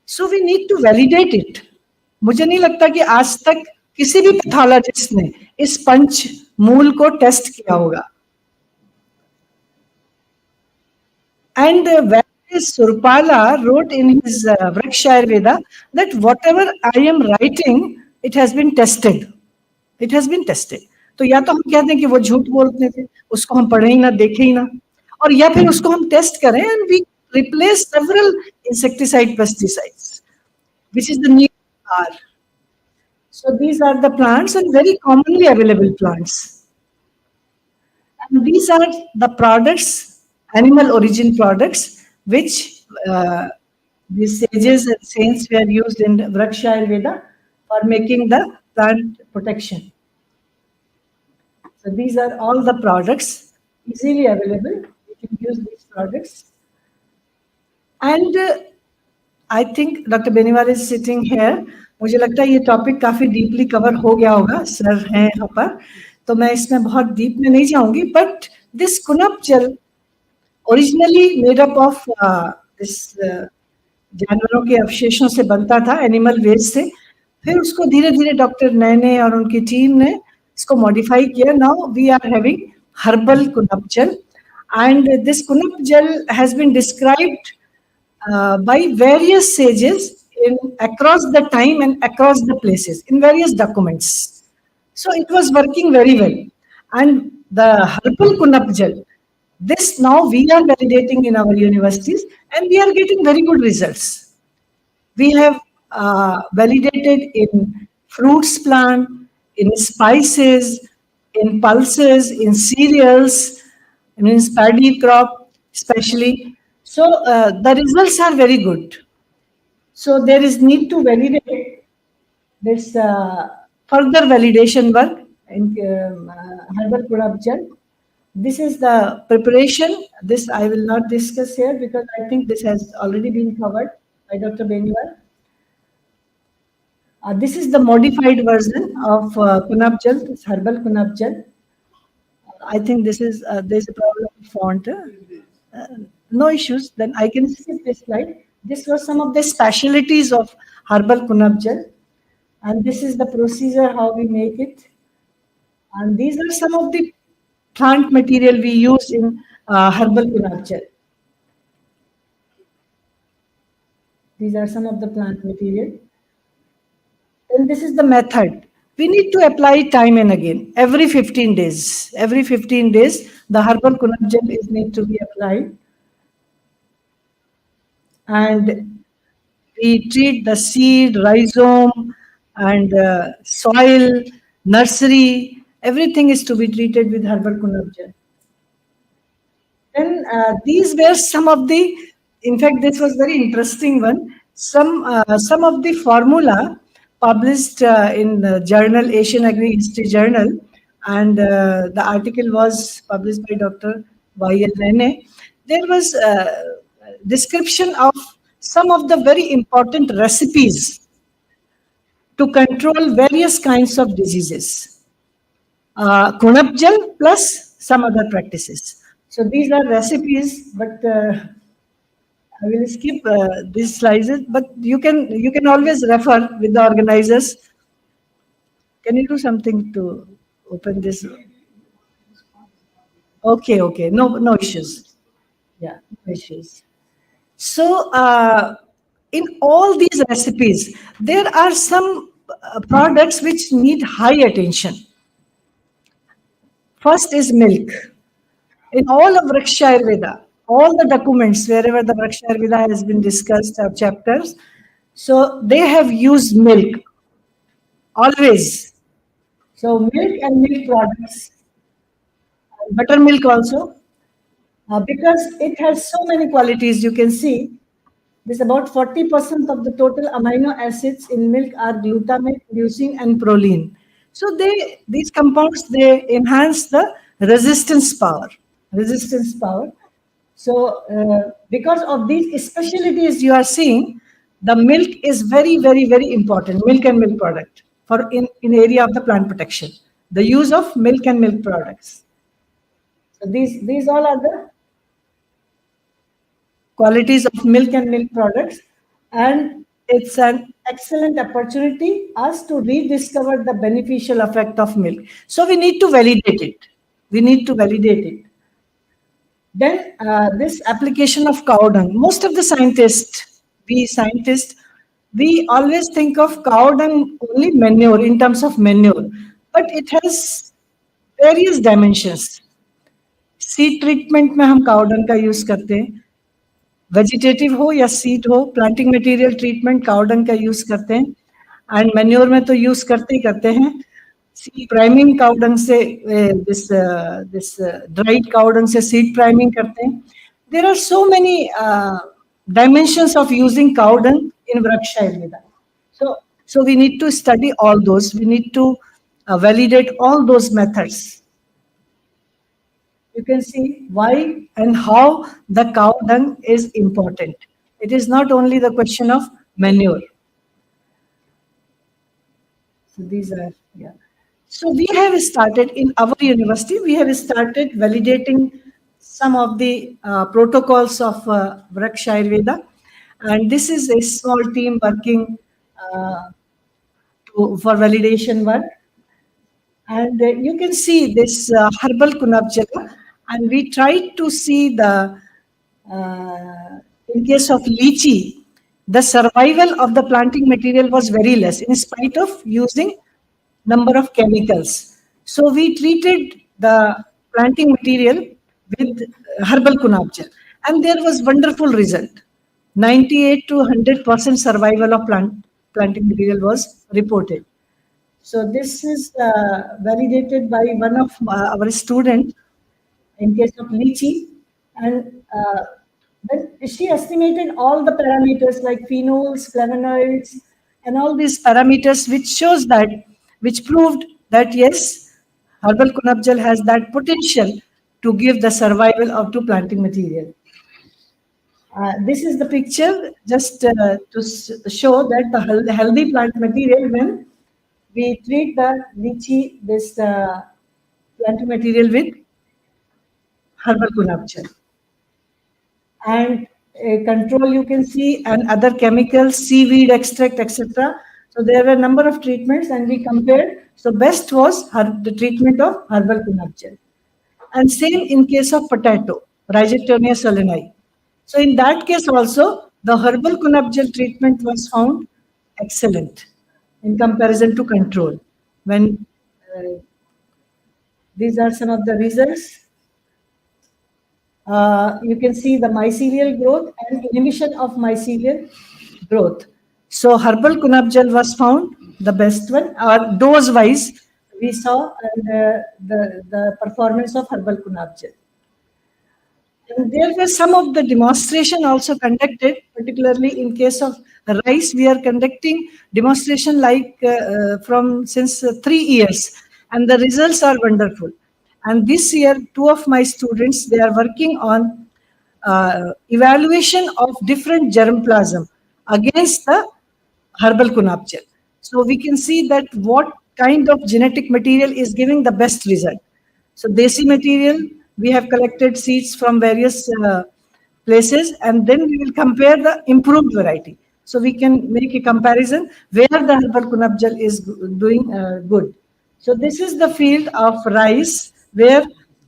So we need to validate it. मुझे नहीं लगता कि आज तक किसी भी pathologist ने इस पंच मूल को टेस्ट किया होगा. And Surpala wrote in his Vraksha Ayurveda that whatever I am writing, it has been tested. It has been tested. तो या तो हम कहते हैं कि वो झूठ बोलते थे, उसको हम पढ़े ही ना, देखे ही ना, और या फिर उसको हम टेस्ट करें and we replace several insecticide pesticides which is the new R. So these are the plants and very commonly available plants, and these are the products, animal origin products which the sages and saints were used in Vraksha Ayurveda for making the plant protection. So these are all the products easily available. You can use these products. And I think Dr. Beniwal is sitting here. मुझे लगता है ये topic काफी deeply cover हो गया होगा, sir हैं यहाँ पर, तो मैं इसमें बहुत डीप में नहीं जाऊंगी. बट दिस कुनप जल originally made up of this जानवरों के अवशेषों से बनता था, एनिमल वेस्ट से. फिर उसको धीरे धीरे डॉक्टर नैने और उनकी टीम ने इसको मॉडिफाई किया. Now we are having herbal कुनप जल, एंड दिस कुनप जल has been described by various sages in across the time and across the places in various documents. So it was working very well. And the herbal kunap gel, this now we are validating in our universities, and we are getting very good results. We have validated in fruits plant, in spices, in pulses, in cereals, and in paddy crop especially. So the results are very good. So there is need to validate. this further validation work in herbal production. This is the preparation. This I will not discuss here because I think this has already been covered by Dr. Beniwal. This is the modified version of Kunab Jal, this herbal Kunab Jal. I think this is there's a problem with font. No issues. Then I can skip this slide. This was some of the specialities of herbal Kunab Jal, and this is the procedure how we make it. And these are some of the plant material we use in herbal Kunab Jal. These are some of the plant material. And this is the method. We need to apply time and again, every 15 days. Every 15 days, the herbal Kunab Jal is need to be applied. And we treat the seed, rhizome, and soil, nursery. Everything is to be treated with herbal Kunab Jal. Then these were some of the, in fact, this was very interesting one. Some of the formula published in the journal Asian Agri History Journal, and the article was published by Dr. Y.L. Nene. There was a description of some of the very important recipes to control various kinds of diseases. Kunab Jal plus some other practices. So these are recipes, but I will skip these slides. But you can always refer with the organizers. Can you do something to open this? Okay, no issues. Yeah, no issues. So in all these recipes, there are some products which need high attention. First is milk. In all of Vriksha Ayurveda, all the documents, wherever the Vriksha Ayurveda has been discussed or chapters, so they have used milk always. So milk and milk products, buttermilk also, because it has so many qualities. You can see this about 40% of the total amino acids in milk are glutamate, leucine, and proline. So these compounds they enhance the resistance power. So because of these specialties you are seeing, the milk is very, very, very important. Milk and milk product for in area of the plant protection. The use of milk and milk products. So these all are the qualities of milk and milk products, and it's an excellent opportunity us to rediscover the beneficial effect of milk. So we need to validate it. Then this application of cow dung. Most of the scientists, we always think of cow dung only manure in terms of manure, but it has various dimensions. Seed treatment में हम cow dung का use करते हैं. Vegetative हो या seed हो, planting material treatment cow dung का use करते हैं, एंड मैन्योर में तो यूज करते ही करते हैं. सीड प्राइमिंग काउ डंग से दिस ड्राइड काउ डंग से सीड प्राइमिंग करते हैं. There are so many dimensions of using cow dung in Vriksha Ayurveda. So we need to study all those. We need to validate all those methods. You can see why and how the cow dung is important. It is not only the question of manure. So these are, yeah. So we have started in our university, we have started validating some of the protocols of Vriksha Ayurveda. And this is a small team working for validation work. And you can see this herbal Kunab Jala. And we tried to see the, in case of lychee, the survival of the planting material was very less in spite of using number of chemicals. So we treated the planting material with herbal Kunab Jal, and there was wonderful result. 98 to 100% survival of planting material was reported. So this is validated by one of our students. In case of lychee, and then she estimated all the parameters like phenols, flavonoids, and all these parameters which proved that yes, herbal kunabjal has that potential to give the survival of to planting material. This is the picture just to show that the healthy plant material when we treat the lychee, this plant material with herbal kunabjal. And control you can see, and other chemicals, seaweed extract, etc. So there were a number of treatments and we compared. So best was the treatment of herbal kunabjal. And same in case of potato, Rhizoctonia solani. So in that case also, the herbal kunabjal treatment was found excellent in comparison to control. When these are some of the results. You can see the mycelial growth and inhibition of mycelial growth. So herbal kunabjal was found the best one. Dose wise, we saw the performance of herbal kunabjal. And there were some of the demonstration also conducted, particularly in case of rice. We are conducting demonstration like from since 3 years, and the results are wonderful. And this year, 2 of my students, they are working on evaluation of different germplasm against the herbal kunabjal. So we can see that what kind of genetic material is giving the best result. So desi material, we have collected seeds from various places, and then we will compare the improved variety. So we can make a comparison where the herbal kunabjal is doing good. So this is the field of rice where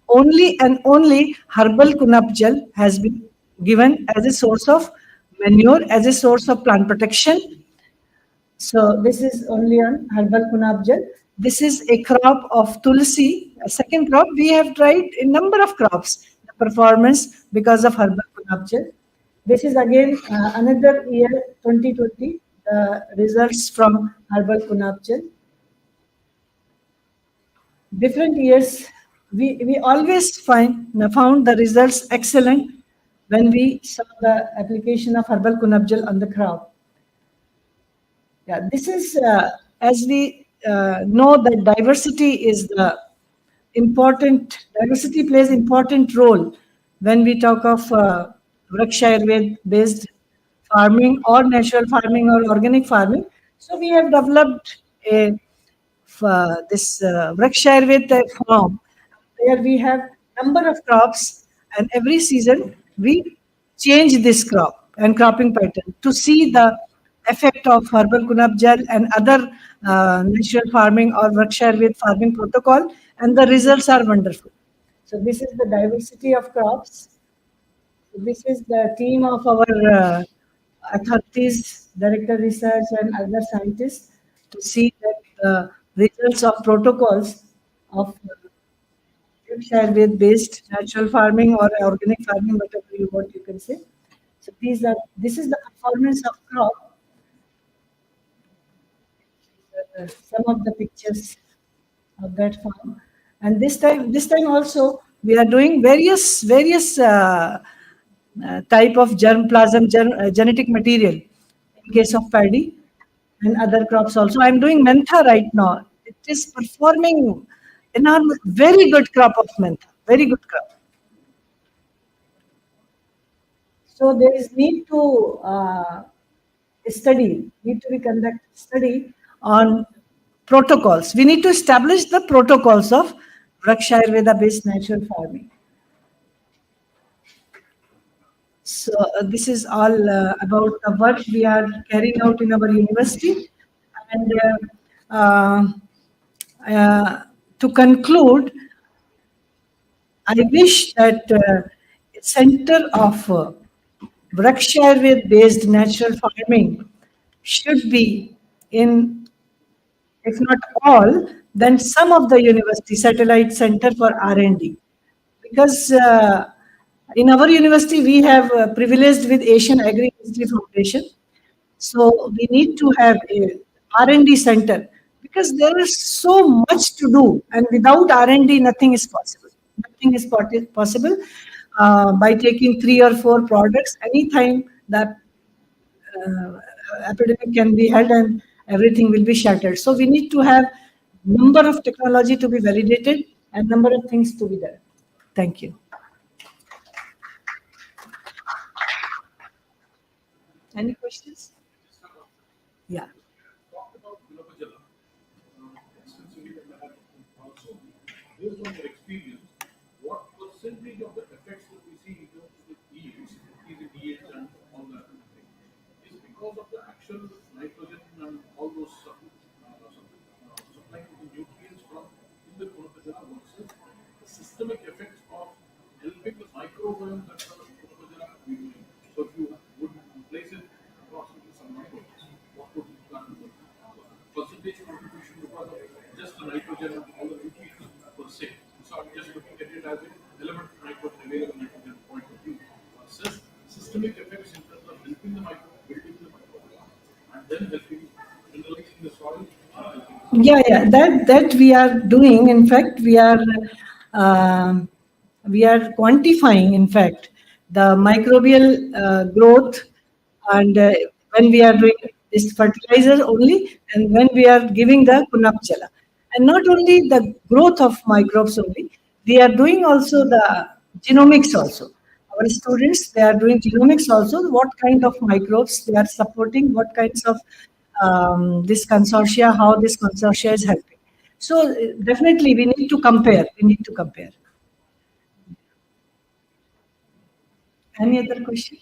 only and only herbal kunabjal has been given as a source of manure, as a source of plant protection. So this is only on herbal kunabjal. This is a crop of tulsi. A second crop, we have tried a number of crops, the performance because of herbal kunabjal. This is again another year, 2020, the results from herbal kunabjal. Different years, we always found the results excellent when we saw the application of herbal kunabjal on the crop. Yeah, this is as we know that diversity is the important. Diversity plays important role when we talk of Vriksha Ayurveda based farming or natural farming or organic farming. So we have developed a this Vriksha Ayurveda farm where we have number of crops, and every season we change this crop and cropping pattern to see the effect of herbal kunabjal and other natural farming or Vriksha Ayurveda farming protocol, and the results are wonderful. So this is the diversity of crops. This is the team of our authorities, director research and other scientists to see that the results of protocols of Ayurveda based natural farming or organic farming, whatever you want, you can say. So this is the performance of crop. Some of the pictures of that farm, and this time also we are doing various type of germplasm genetic material in case of paddy and other crops also. I'm doing mentha right now. It is performing enormous, very good crop of mentha, very good crop. So there is need to need to be conduct study on protocols. We need to establish the protocols of Vriksha Ayurveda based natural farming. So this is all about the work we are carrying out in our university. And to conclude, I wish that a center of Vriksha Ayurveda based natural farming should be in, if not all, then some of the university satellite center for R&D. Because in our university, we have privileged with Asian Agri-History Foundation. So we need to have a R&D center because there is so much to do, and without R&D, nothing is possible. Nothing is possible by taking 3 or 4 products. Anytime that epidemic can be held and everything will be shattered. So we need to have number of technology to be validated and number of things to be done. Thank you. Any questions? Yeah. Talked about Vilapajala extensively in the also. Based on your experience, what percentage of the effects that we see in terms of yields, yields and all that thing, is because of the actual nitrogen and all those supplying the nutrients from in the Vilapajala versus the systemic effects of helping the microbiome that the Vilapajala be doing. So if you would place it approximately some numbers, what would that percentage contribution because of just the nitrogen and all the nutrients per se? So I'm just looking at it as an element nitrogen, available nitrogen point of view versus systemic effects in terms of helping the microbe, building the microbiome, and then helping mineralizing the soil. Yeah, that we are doing. In fact, um we are quantifying. In fact, the microbial growth, and when we are doing this fertilizer only, and when we are giving the kunapchala, and not only the growth of microbes only, we are doing also the genomics also. Our students, they are doing genomics also. What kind of microbes they are supporting, what kinds of this consortia, how this consortia is helping. So definitely we need to compare. We need to compare. Any other question?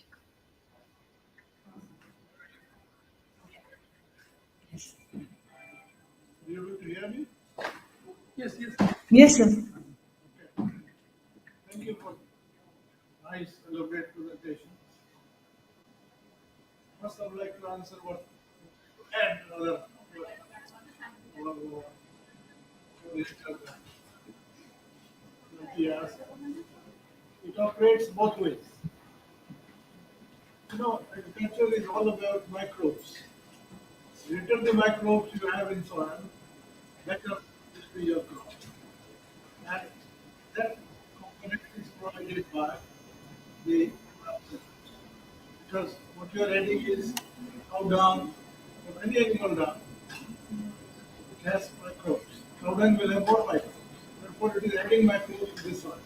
Are you able to hear me? Yes, yes. Yes, sir. Thank you for nice elaborate presentation. First, I would like to answer what and other yes, it operates both ways. You know, agriculture is all about microbes. Greater the microbes you have in soil, better will be your crop. And that component is provided by the because what you are adding is cow dung or any animal dung. It has microbes. Cow dung will have more microbes. Therefore, it is adding microbes to this one.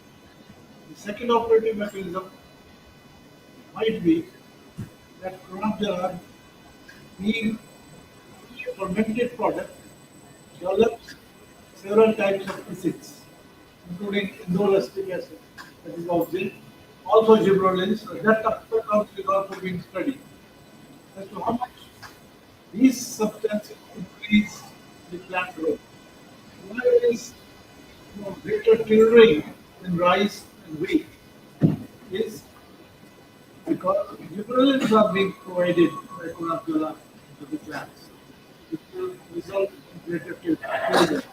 The second operating mechanism might be that crop jar being a fermented product develops several types of acids, including indolacetic acid, that is oxide, also gibberellins. So that aspect also is also being studied as to how much these substances increase the plant growth. Why is greater tillering in rice and wheat is because gibberellins are being provided by Conabiola to the plants, which will result in greater tillage.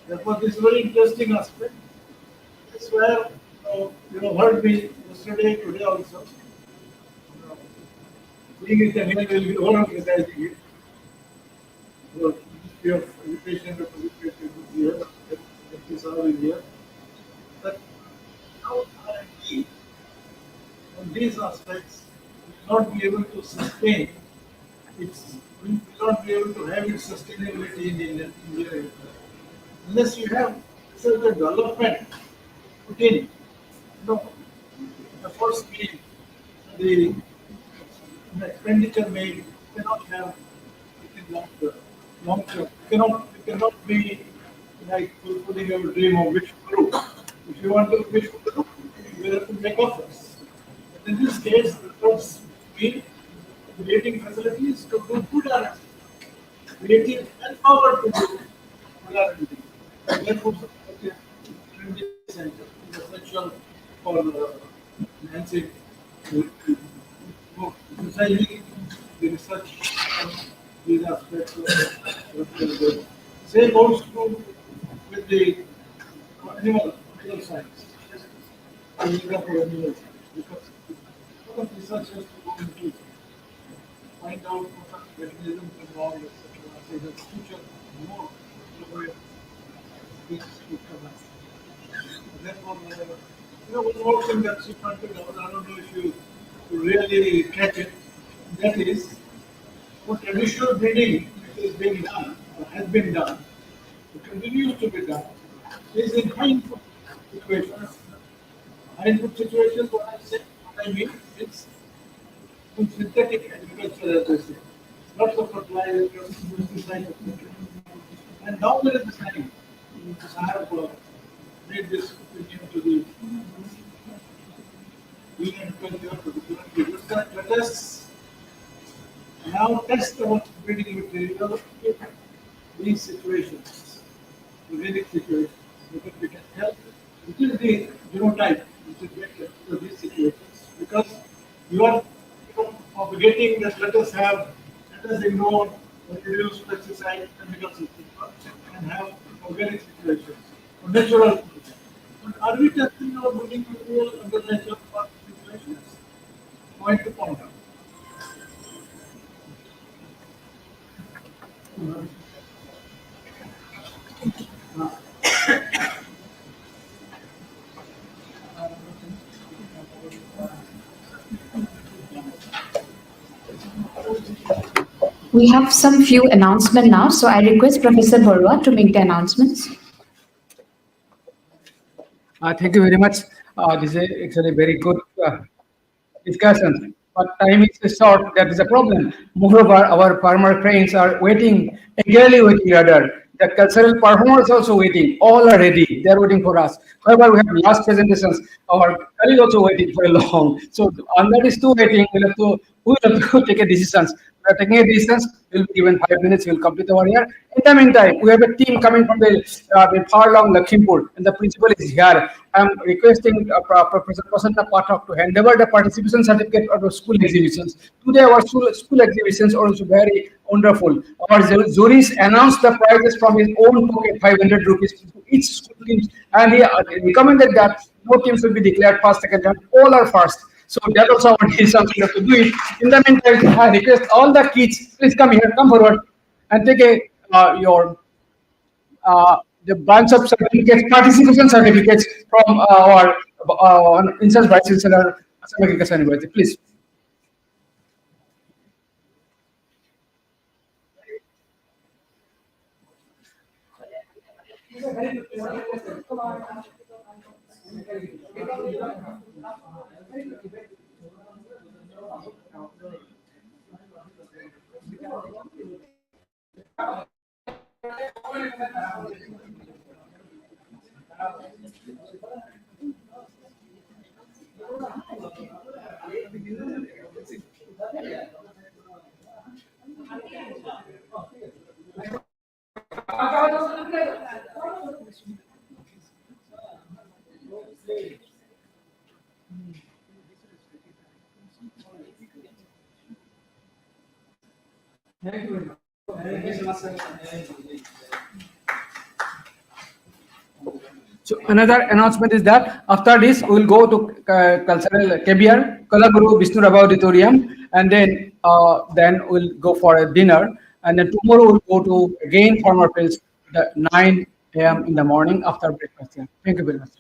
Therefore, this is a very interesting aspect. That's where heard me yesterday, today also. Being it and will be over-emphasizing it. The Ministry of Education representative is here, that is all in here. But how R&D on these aspects will not be able to sustain will not be able to have its sustainability in India unless you have research and development put in, efforts made, the expenditure made, cannot have it in long term. It cannot be like fulfilling your dream of wish group. If you want to wish group, you will have to make offers. But in this case, the efforts mean creating facilities to do good R&D, creating and power to do good R&D. And therefore, such a R&D center is essential for enhancing precisely the research on these aspects of the same holds true with the animal science. For example, animal science, because a lot of research has to go into find out what are the mechanisms involved, etc. So the future more elaborate things will come up. Therefore, one more thing that she pointed out, I don't know if you really catch it, that is for traditional breeding is being done, or has been done, it continues to be done, is in high input situations. High input situations, what I mean, it's in synthetic agriculture, as I say. Lots of fertilizers, pesticides, etc. And now there is the same. I have made this opinion to the Union Culture, to the Union that let us now test our breeding material in these situations, organic situations, because we can help, which is the genotype, which is better for these situations, because you are forgetting that let us ignore or reduce pesticide chemicals and have organic situations, or natural. But are we testing our breeding material under natural situations? Point to point out. We have some few announcements now, so I request Professor Borua to make the announcements. Thank you very much. This is actually very good discussion, but time is short. That is a problem. Moreover, our farmer friends are waiting, eagerly waiting rather. The cultural performers also waiting. All are ready. They are waiting for us. However, we have last presentations. Our colleague also waiting for a long. So under these two waiting, we will have to take a decisions. We are taking a decisions. We'll be given 5 minutes. We'll complete our year. In the meantime, we have a team coming from the far long Lakhimpur, and the principal is here. I'm requesting Professor Prasanna Pathak to hand over the participation certificate of the school exhibitions. Today, our school exhibitions are also very wonderful. Our juries announced the prizes from his own pocket, 500 rupees to each school team, and he recommended that no teams will be declared first, second, third. All are first. So that also our decisions we have to do it. In the meantime, I request all the kids, please come here, come forward, and take the bunch of certificates, participation certificates from our Insurance Vice Chancellor, Assam Agriculture University. Please. So another announcement is that after this we will go to cultural KBR, Kalaguru Vishnu Rabha Auditorium, and then we'll go for a dinner, and then tomorrow we'll go to again Farmer Fields at 9 a.m. in the morning after breakfast. Yeah. Thank you very much.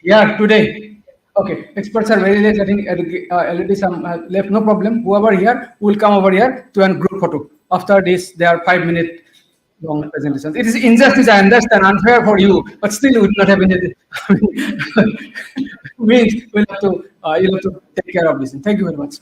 Yeah, today. Okay, experts are very late. I think already some left. No problem. Whoever here will come over here to a group photo. After this, there are 5 minute long presentations. It is injustice. I understand, unfair for you, but still, we do not have any. Means we'll have to. You'll have to take care of this. Thank you very much.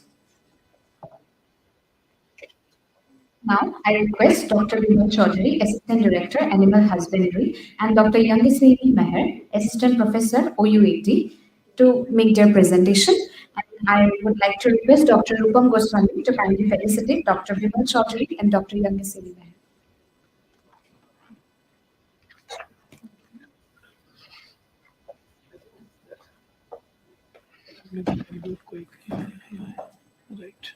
Now, I request Dr. Vimal Chaudhary, Assistant Director, Animal Husbandry, and Dr. Yangiseni Meher, Assistant Professor, OUAT, to make their presentation. And I would like to request Dr. Rupam Goswami to kindly felicitate Dr. Vimal Chaudhary and Dr. Yangiseni Meher. Right.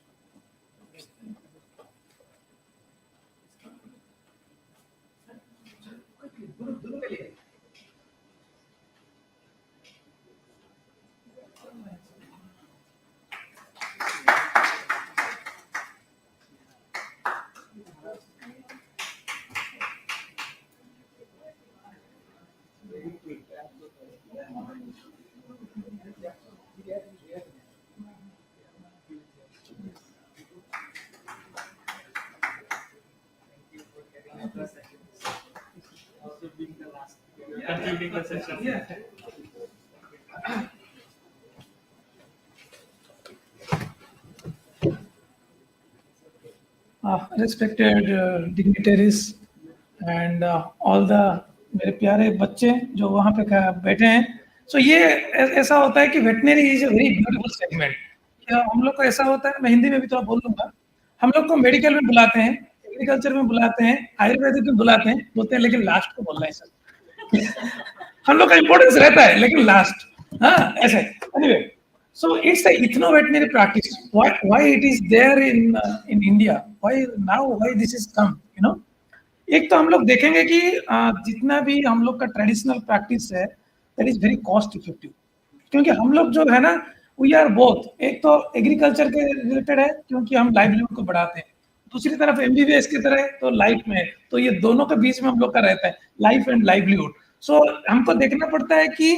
Respected dignitaries and all the मेरे प्यारे बच्चे जो वहाँ पे बैठे हैं. सो ये ऐसा होता है कि veterinary is a very beautiful segment. हम लोग को ऐसा होता है, मैं हिंदी में भी थोड़ा बोल लूंगा, हम लोग को मेडिकल में बुलाते हैं, एग्रीकल्चर में बुलाते हैं, आयुर्वेदिक में बुलाते हैं, बोलते हैं लेकिन लास्ट को बोलना है सर. हम लोग का इंपॉर्टेंस रहता है लेकिन लास्ट. हाँ ऐसे. Anyway, so it's a ethno-veterinary practice. Why it is there in India? Why this is come? You know, एक तो हम लोग देखेंगे कि जितना भी हम लोग का ट्रेडिशनल प्रैक्टिस है, that is very cost effective. क्योंकि हम लोग जो है ना, we are both. एक तो एग्रीकल्चर के रिलेटेड है क्योंकि हम लाइवलीहुड को बढ़ाते हैं, दूसरी तरफ एमबीबीएस की तरह तो लाइफ में, तो ये दोनों के बीच में हम लोग का रहता है, लाइफ एंड लाइवलीहुड. सो हमको देखना पड़ता है कि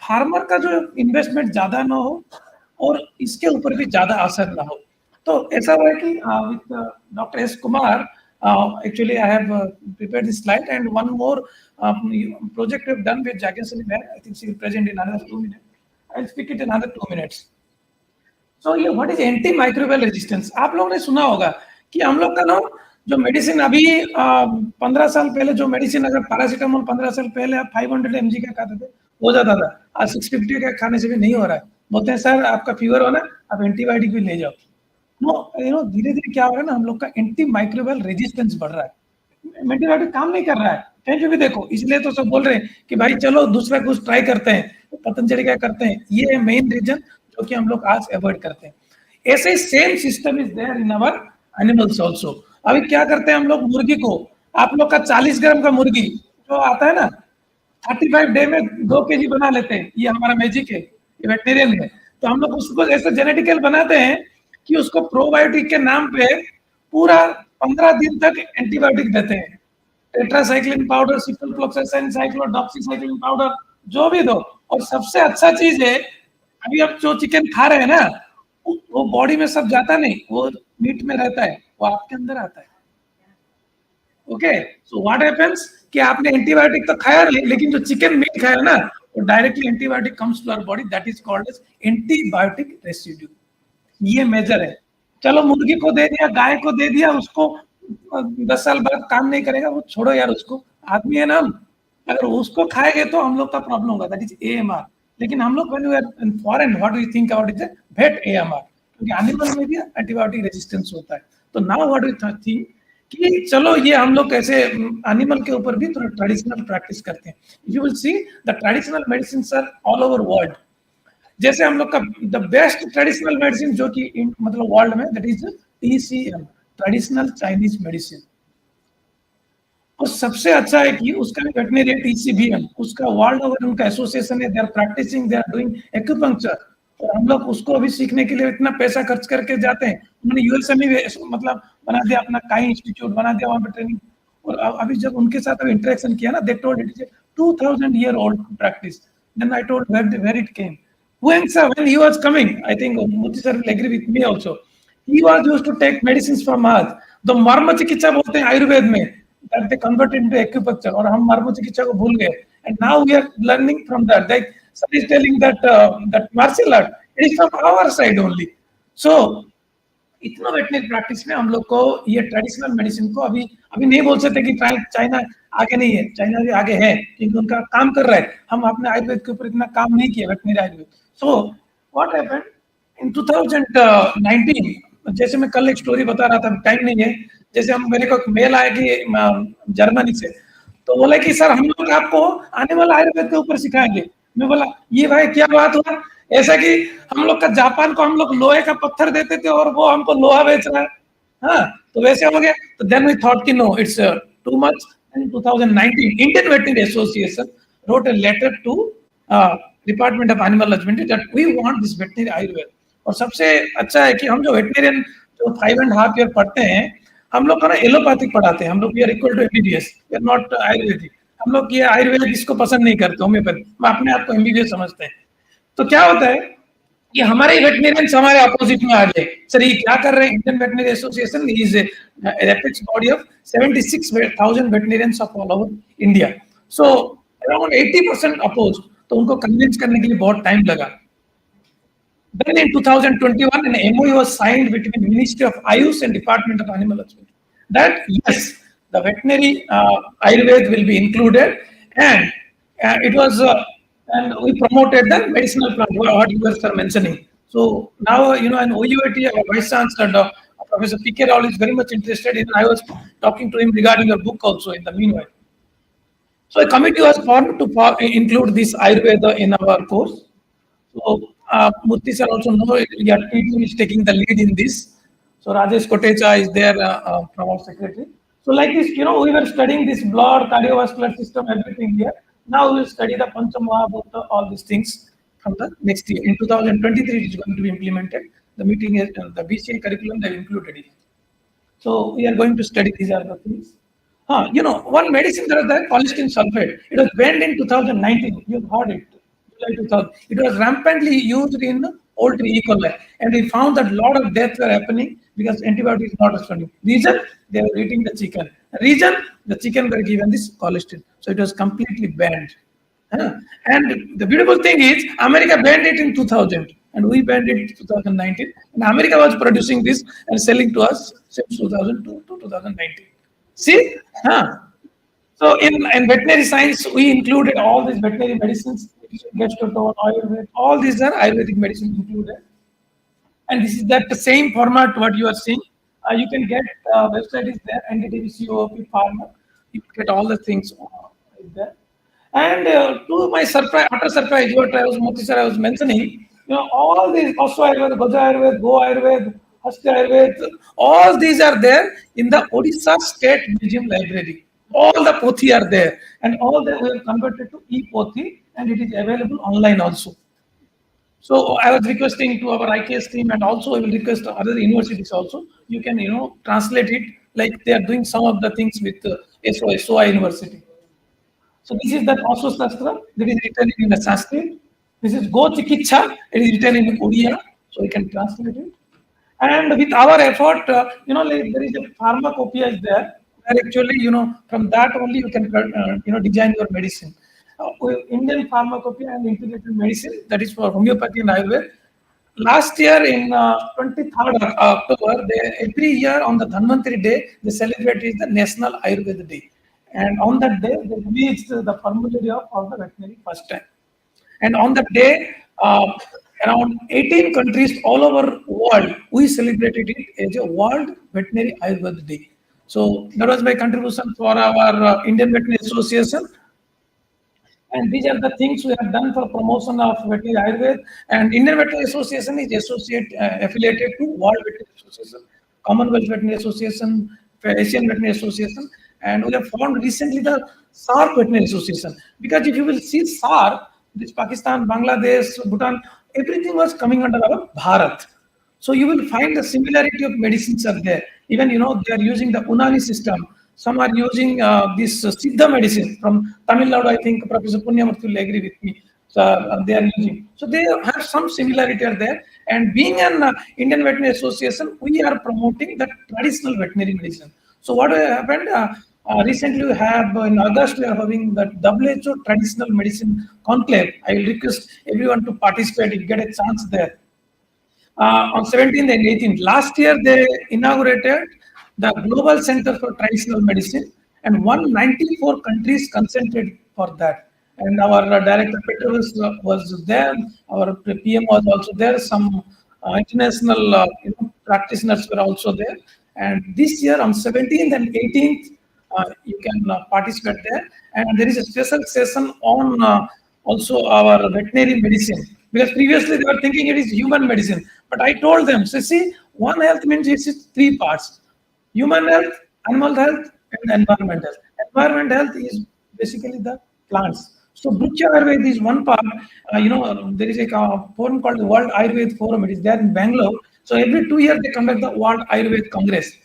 फार्मर का जो इन्वेस्टमेंट ज्यादा ना हो और इसके ऊपर भी ज्यादा असर ना हो. तो ऐसा हुआ है कि with doctor S Kumar, actually I have prepared this slide and one more project we've done with Jagasani Ma'am. I think she will present in another 2 minutes. I'll speak it in another 2 minutes. So ये what is antimicrobial resistance? आप लोगों ने सुना होगा कि हम लोग का ना जो मेडिसिन अभी 15 साल पहले जो मेडिसिन, अगर पैरासीटामोल 15 साल पहले आप 500 mg का खाते थे हो जाता था, आज 650 का खाने से भी नहीं हो रहा है. बोलते हैं सर आपका फीवर हो ना, आप एंटीबायोटिक भी ले जाओ. नो, धीरे धीरे क्या हो रहा है ना, हम लोग का एंटी माइक्रोबियल रेजिस्टेंस बढ़ रहा है. एंटीबायोटिक काम नहीं कर रहा है कहीं पे भी देखो, इसलिए तो सब बोल रहे हैं कि भाई चलो दूसरा कुछ ट्राई करते हैं. पतंजलि क्या करते हैं, ये मेन रीजन जो कि हम लोग आज अवॉइड करते हैं. ऐसे same system is there in our animals also. अभी क्या करते हैं हम लोग, मुर्गी को, आप लोग का 40 ग्राम का मुर्गी जो आता है ना, 35 डे में 2 kg बना लेते हैं. ये हमारा मैजिक है, ये वेटनेरियन है. तो हम लोग उसको ऐसे जेनेटिकल बनाते हैं कि उसको प्रोबायोटिक के नाम पे पूरा 15 दिन तक एंटीबायोटिक देते हैं. टेट्रासाइक्लिन पाउडर, सिक्लोफ्लोक्सासिन, साइक्लोडॉक्सीसाइक्लिन पाउडर, जो भी दो. और सबसे अच्छा चीज है, अभी आप जो चिकन खा रहे हैं ना, वो बॉडी में सब जाता नहीं, वो मीट में रहता है, वो आपके अंदर आता है. ओके, सो व्हाट हैपेंस कि आपने एंटीबायोटिक तो खाया नहीं, लेकिन जो चिकन मीट खाया ना, वो directly antibiotic comes to our body. That is called as antibiotic residue. ये मेजर है. चलो मुर्गी को दे दिया, गाय को दे दिया, उसको 10 साल बाद काम नहीं करेगा, वो छोड़ो यार, उसको आदमी है ना, अगर उसको खाएंगे तो हम लोग का प्रॉब्लम होगा. That is AMR. लेकिन हम लोग when we are in foreign, what we think about it, wait AMR, क्योंकि एनिमल में भी एंटीबायोटिक रेजिस्टेंस होता है. तो नाउ व्हाट वी थिंक कि चलो ये हम लोग कैसे एनिमल के ऊपर भी थोड़ा ट्रेडिशनल प्रैक्टिस करते हैं. If you will see the traditional medicines are all over world. जैसे हम लोग का द बेस्ट ट्रेडिशनल मेडिसिन जो कि मतलब वर्ल्ड में, that is TCM, traditional Chinese medicine. और सबसे अच्छा है कि उसका भी वेटनरी TCBM, उसका वर्ल्ड ओवर उनका एसोसिएशन है. They are practising, they are doing acupuncture. और हम लोग उसको अभी सीखने के लिए इतना पैसा खर्च करके जाते हैं. उन्होंने यूएसए में मतलब बना दिया अपना काई इंस्टीट्यूट, बना दिया वहां पर ट्रेनिंग. और अभी जब उनके साथ इंटरेक्शन किया ना, they told it is 2000-year-old practice. Then I told where it came. When he was coming, I think Murthy sir will agree with me also. He was used to take medicines from us. The मर्म चिकित्सा बोलते हैं आयुर्वेद में, that they converted into acupuncture. और हम मर्म चिकित्सा को भूल गए. And now we are learning from that. Like sir is telling that that martial art, it is from our side only. So इतना वेटनरी प्रैक्टिस में हम लोग को ये ट्रेडिशनल मेडिसिन को अभी नहीं बोल सकते कि चाइना आगे नहीं है. चाइना भी आगे है क्योंकि उनका काम कर रहा है. हम अपने आयुर्वेद के ऊपर इतना काम नहीं किया, veterinary Ayurveda. So what happened in 2019, जैसे मैं कल एक स्टोरी बता रहा था, टाइम नहीं है. जैसे हम मेरे को मेल आया कि जर्मनी से, तो बोला कि सर हम लोग आपको आने वाला आयुर्वेद के ऊपर सिखाएंगे. मैं बोला ये भाई क्या बात हुआ, ऐसा कि हम लोग का जापान को हम लोग लोहे का पत्थर देते थे और वो हमको लोहा बेच रहा है. हाँ, तो वैसे हो गया. तो देन वी थॉट कि no, it's too much. In 2019, Indian Veterinary Association wrote a letter to Department of Animal Husbandry that we want this veterinary Ayurveda. और सबसे अच्छा है कि हम जो वेटनेरियन जो 5.5 year पढ़ते हैं, हम लोग का ना एलोपैथिक पढ़ाते हैं. हम लोग we are equal to MBBS, we are not Ayurvedic. हम लोग ये आयुर्वेद इसको पसंद नहीं करते, होम्योपैथी. हम अपने आप को MBBS समझते हैं. तो क्या होता है कि हमारे वेटनेरियंस हमारे अपोजिट में आ गए. सर ये क्या कर रहे हैं. Indian veterinary association is apex body of 76,000 veterinarians of all over India. So around 80% opposed. तो उनको convince करने के लिए बहुत time लगा. Then in 2021, an MOU was signed between Ministry of Ayush and Department of Animal Husbandry that yes, the veterinary Ayurveda will be included, and it was and we promoted the medicinal plant what you were mentioning. So now an OUAT, our Vice Chancellor, Professor P.K. Rao is very much interested in. I was talking to him regarding your book also in the meanwhile. So a committee was formed to include this Ayurveda in our course. So Murthy sir also know your team is taking the lead in this. So Rajesh Kotecha is there from our secretary. So like this, we were studying this blood, cardiovascular system, everything here. Now we will study the Pancha Mahabhuta, all these things from the next year. In 2023, it is going to be implemented. The meeting is the BCA curriculum, they have included it. So we are going to study these are the things. One medicine that was there, colistin sulfate. It was banned in 2019. You've heard it. July 2000. It was rampantly used in poultry E. coli, and we found that a lot of deaths were happening because antibiotics not responding. Reason, they were eating the chicken. Reason, the chicken were given this colistin. So it was completely banned. And the beautiful thing is, America banned it in 2000, and we banned it in 2019. And America was producing this and selling to us since 2002 to 2019. See? So in veterinary science, we included all these veterinary medicines, gastro, Ayurveda, all these are Ayurvedic medicines included. And this is that the same format what you are seeing. You can get website is there, NDTV COOP Pharma. You can get all the things there. And to my surprise, utter surprise, what Moti sir I was mentioning, all these Pasu Ayurveda, Gaja Ayurveda, Go Ayurveda, Hastya Ayurveda, all these are there in the Odisha State Museum Library. All the Pothi are there, and all that we have converted to e-Pothi, and it is available online also. So I was requesting to our IKS team, and also I will request to other universities also. You can translate it like they are doing some of the things with SOI University. So this is that also Shastra that is written in the Sanskrit. This is Go Chikitsa, it is written in Odia, so we can translate it. And with our effort, like there is a pharmacopoeia is there, where actually, from that only you can, design your medicine. Indian pharmacopoeia and integrated medicine, that is for homeopathy and Ayurveda. Last year in 23rd October, every year on the Dhanvantari Day, they celebrate the National Ayurveda Day. And on that day, they released the formulary of all the veterinary first time. And on that day, around 18 countries all over world, we celebrated it as a World Veterinary Ayurveda Day. So that was my contribution for our Indian Veterinary Association. And these are the things we have done for promotion of veterinary Ayurveda. And Indian Veterinary Association is affiliated to World Veterinary Association, Commonwealth Veterinary Association, Asian Veterinary Association. And we have formed recently the SARC Veterinary Association. Because if you will see SARC, this Pakistan, Bangladesh, Bhutan, everything was coming under our Bharat. So you will find the similarity of medicines are there. Even, they are using the Unani system. Some are using this Siddha medicine from Tamil Nadu. I think Professor Punyamurthy will agree with me. So they are using. So they have some similarity are there. And being an Indian Veterinary Association, we are promoting the traditional veterinary medicine. So what happened? Recently, we have in August we are having the WHO Traditional Medicine Conclave. I will request everyone to participate if get a chance there. On 17th and 18th, last year they inaugurated the Global Center for Traditional Medicine, and 194 countries consented for that. And our director Peter was there. Our PM was also there. Some international practitioners were also there. And this year on 17th and 18th. You can participate there, and there is a special session on also our veterinary medicine, because previously they were thinking it is human medicine, but I told them, so see, One Health means it's three parts: human health, animal health, and environment health. Environment health is basically the plants. So Brucha Ayurveda is one part. There is a forum called the World Ayurveda Forum. It is there in Bangalore. So every 2 years they conduct the World Ayurveda Congress.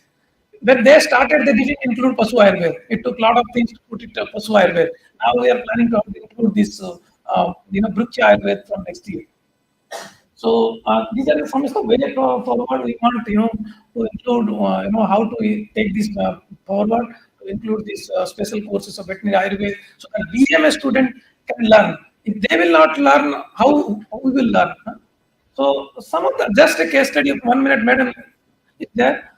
When they started, they didn't include Pasu Ayurveda. It took a lot of things to put it Pasu Ayurveda. Now we are planning to include this, Brucha Ayurveda from next year. So these are some of the way forward we want, to include, how to take this forward. include these special courses of veterinary Ayurveda so that BMS student can learn. If they will not learn, how we will learn? Huh? So some of the, just a case study of 1 minute, madam, is there.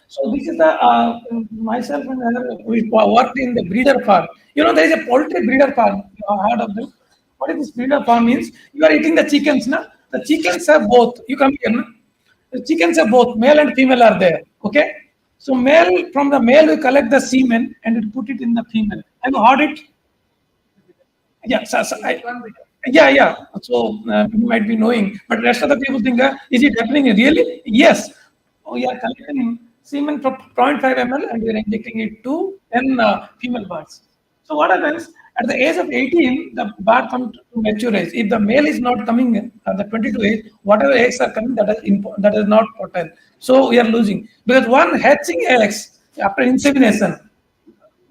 So this is the myself and we worked in the breeder farm. You know, there is a poultry breeder farm. You have heard of them? What is this breeder farm means? You are eating the chickens, na? The chickens have both. You come here, na? The chickens have both male and female are there. Okay. So male, from the male we collect the semen and we put it in the female. Have you heard it? Yeah. Yeah. So you might be knowing, but rest of the people think, is it happening really? Yes. We are collecting semen from 0.5 ml and we are injecting it to 10 female birds. So what happens at the age of 18, the bird comes to mature age. If the male is not coming at the 22 age, whatever eggs are coming, that is not fertile. So we are losing because one hatching eggs after insemination.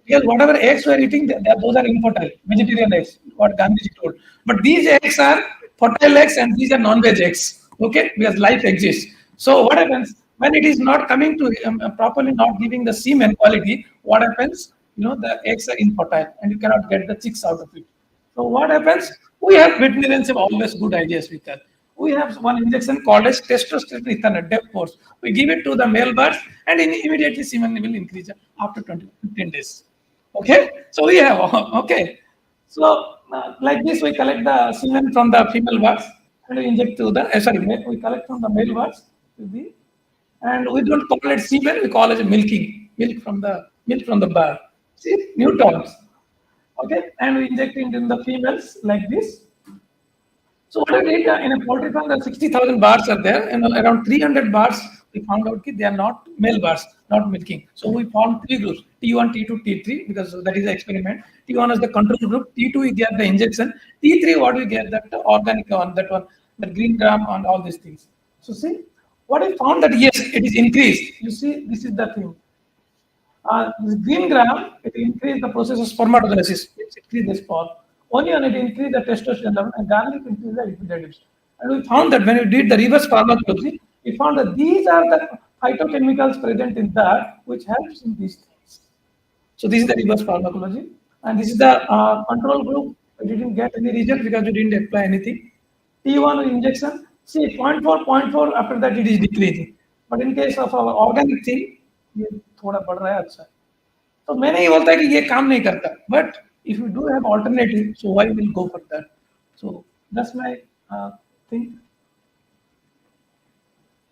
Because whatever eggs we are eating, those are infertile, vegetarian eggs, what Gandhiji told. But these eggs are fertile eggs and these are non-veg eggs, okay? Because life exists. So what happens when it is not coming to properly, not giving the semen quality, what happens? You know, the eggs are infertile and you cannot get the chicks out of it. So what happens? We have veterinarians have always good ideas with that. We have one injection called as testosterone ethanol, depth force. We give it to the male birds and immediately semen will increase after 15 days. Okay, so we have, okay. So like this, we collect the semen from the female birds and we inject to the, we collect from the male birds and we don't call it semen, we call it milking, milk from the bird. See, new terms. Okay, and we inject it in the females like this. So what we did in a poultry farm, there are 60,000 birds are there, and around 300 birds we found out that they are not male birds, not milking. So we found 3 groups: T1, T2, T3, because that is the experiment. T1 is the control group. T2 we get the injection. T3 what we get that organic one, that one, the green gram and all these things. So see, what I found that yes, it is increased. You see, this is the thing. This green gram, it increased the process of spermatogenesis. It increased the sperm. Onion, it increased the testosterone level, and garlic increased the epidermis. And we found that when we did the reverse pharmacology, we found that these are the phytochemicals present in that which helps in these things. So this is the reverse pharmacology, and this is the control group. We didn't get any result because we didn't apply anything. T1 injection, see 0.4, after that it is decreasing. But in case of our organic thing, ये थोड़ा बढ़ रहा है अच्छा. तो मैंने ये बोलता है कि ये काम नहीं करता. But if you do have alternative, so why will go for that? So that's my thing.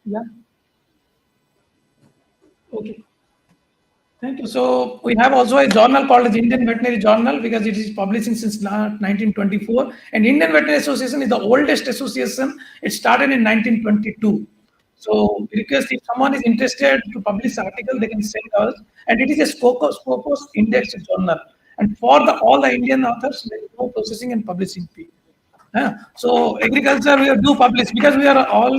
Yeah. Okay. Thank you. So we have also a journal called the Indian Veterinary Journal because it is publishing since 1924. And Indian Veterinary Association is the oldest association. It started in 1922. So request if someone is interested to publish article, they can send us. And it is a Scopus indexed journal. And for all the Indian authors, there is no processing and publishing fee. So agriculture we do publish because we are all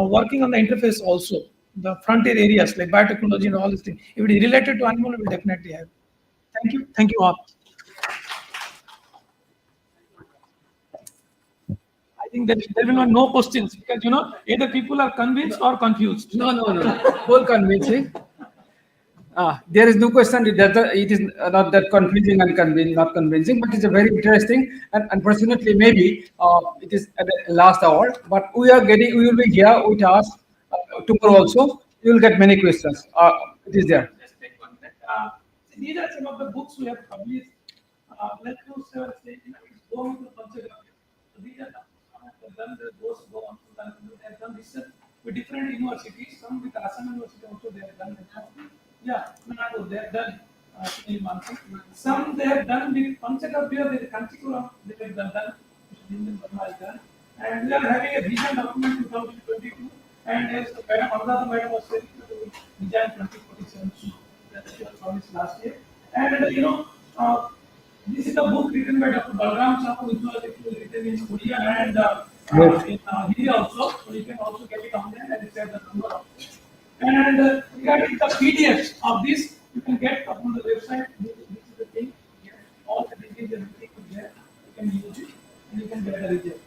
working on the interface also. The frontier areas like biotechnology and all these things. If it is related to animal, we will definitely have. Thank you. Thank you all. I think that there will be no questions because either people are convinced or confused. No. Whole convincing. There is no question. It is not that confusing and not convincing, but it's a very interesting. And unfortunately, maybe it is at the last hour. But we will be here with us tomorrow also. You will get many questions. It is there. Just take 1 minute. These are some of the books we have published. Let's say, going to Panchagam. So these are done have done research with different universities. Some with Assam University also they have done. Yeah, Manado, they have done. Some they have done with Panchagabya, the Kanchikuram, they have done. And we are having a vision document 2022. And as Madam Anuradha Madam was saying, Vision 2047. That was promised last year. And this is a book written by Dr. Balram Sahu, which was written in Korea and in Hindi also. So you can also get it on there and it's at the number of. And regarding the PDFs of this, you can get on the website. This is the thing. All the details and everything is there. You can use it and you can get the result.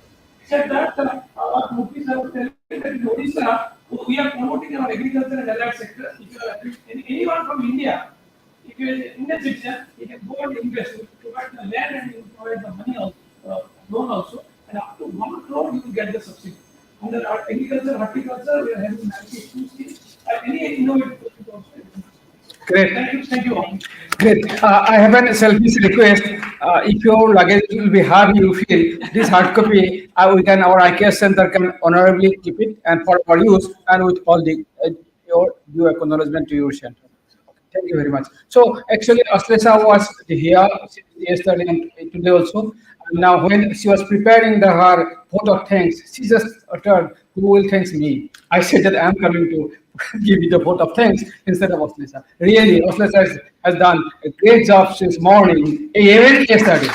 said that Mukti sir was telling that in Odisha, we are promoting our agriculture and allied sector. If you are anyone from India, if you are an Indian citizen, you can go and invest. You provide the land and you provide the money also, loan also, and up to 1 crore you will get the subsidy. Under our agriculture, horticulture, we are having 92 schemes. Any innovative project also. Great. Thank you all. Great. I have a selfish request. If your luggage will be heavy, you feel this hard copy, our IKS center can honorably keep it and for our use and with all the your due acknowledgement to your center. Thank you very much. So actually, Aslesa was here yesterday and today also. And now, when she was preparing her vote of thanks, she just uttered, "Who will thank me?" I said that I am coming to give you the vote of thanks instead of Aslesa. Really, Aslesa has done a great job since morning, even yesterday.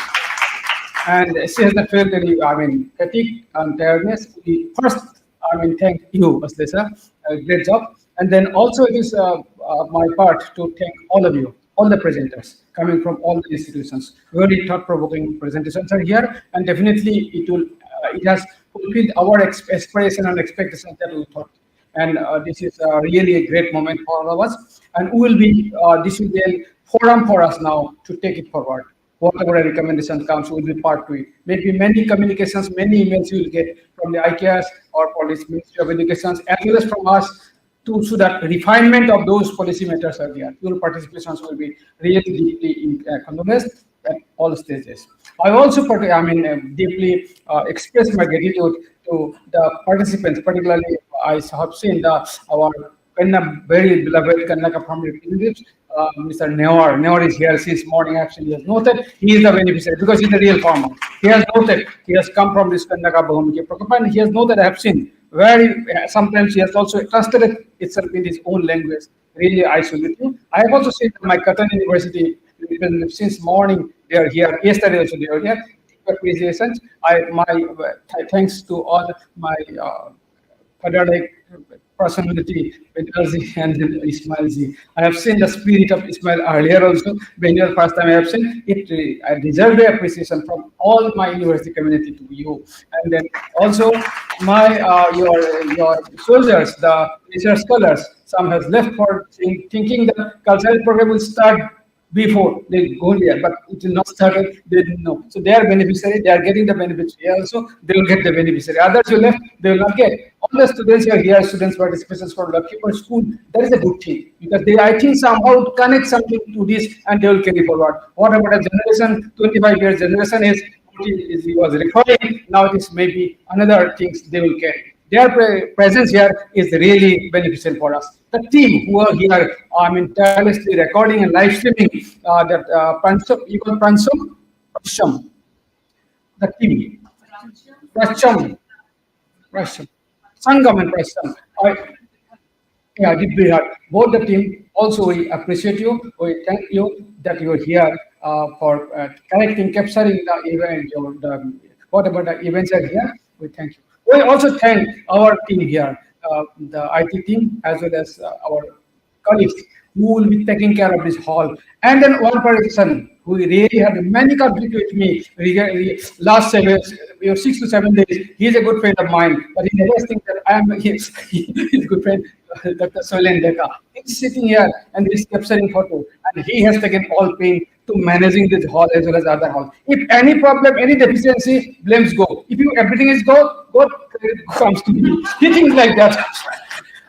And she has not felt any, fatigue and tiredness. We first, thank you, Aslesa. Great job. And then also it is my part to thank all of you, all the presenters coming from all the institutions. Very thought-provoking presentations are here, and definitely it has fulfilled our aspiration and expectations that we thought. And this is really a great moment for all of us. And we will be this will be a forum for us now to take it forward. Whatever a recommendation comes, we'll be part to it. Maybe many communications, many emails you will get from the IKS or Police Ministry of Education, as well as from us, so that refinement of those policy matters are there. Your participations will be really deeply acknowledged at all stages. I also, deeply express my gratitude to the participants, particularly I have seen our very beloved Kannaka farm representatives, Mr. Newar. Newar is here since morning. Actually, he has noted he is the beneficiary because he's a real farmer. He has noted he has come from this Kannaka Bahumiki Prokop, and he has noted I have seen very sometimes he has also translated itself in his own language. Really, I salute you. I have also seen my Cotton University representatives since morning. They are here. Yesterday also they were here. Appreciations. Thanks to all my patriotic personality, Bengalji and then Ismailji. I have seen the spirit of Ismail earlier also. When you first time I have seen it, I deserve the appreciation from all my university community to you. And then also my your soldiers, the research scholars. Some has left for thinking the cultural program will start before they go there, but it will not started, they didn't know. So they are beneficiary, they are getting the benefits here also, they will get the beneficiary. Others who left, they will not get. All the students are here, students participations for Luckkeeper School, that is a good thing, because they, I think, somehow connect something to this and they will carry forward. What about a generation, 25 years generation is, he was recording, now it is maybe another things they will carry. Their presence here is really beneficial for us. The team who are here, tirelessly recording and live streaming that Pransham, you call Pransham, the team, Prasham, Sangam and Prasham. Yeah, did we have both the team. Also, we appreciate you. We thank you that you are here for connecting, capturing the event. Whatever the events are here, we thank you. We also thank our team here, the IT team, as well as our colleagues who will be taking care of this hall. And then one person who really had many conflicts with me last 6 to 7 days. He is a good friend of mine, but he never thinks that I am his good friend, Dr. Solen Deka. He's sitting here and he's capturing photo, and he has taken all pain to managing this hall as well as other hall. If any problem, any deficiency, blames go. If everything is God credit comes to me. He thinks like that.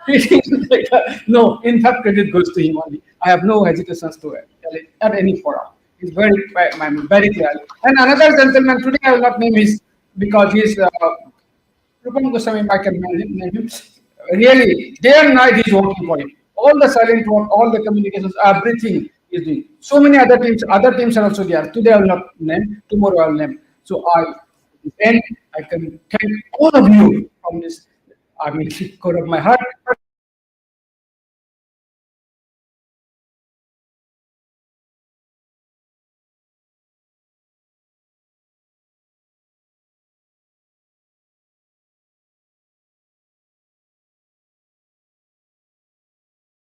He thinks like that. No, in fact, credit goes to him only. I have no hesitations to tell it at any forum. He's very clear. And another gentleman, today I will not name his because he's Rupam Goswami, I can name him. Really, day and night he's working for him. All the silent work, all the communications, everything is doing. So many other teams are also there. Today I will not name, tomorrow I will name. So I can thank all of you from this, core of my heart.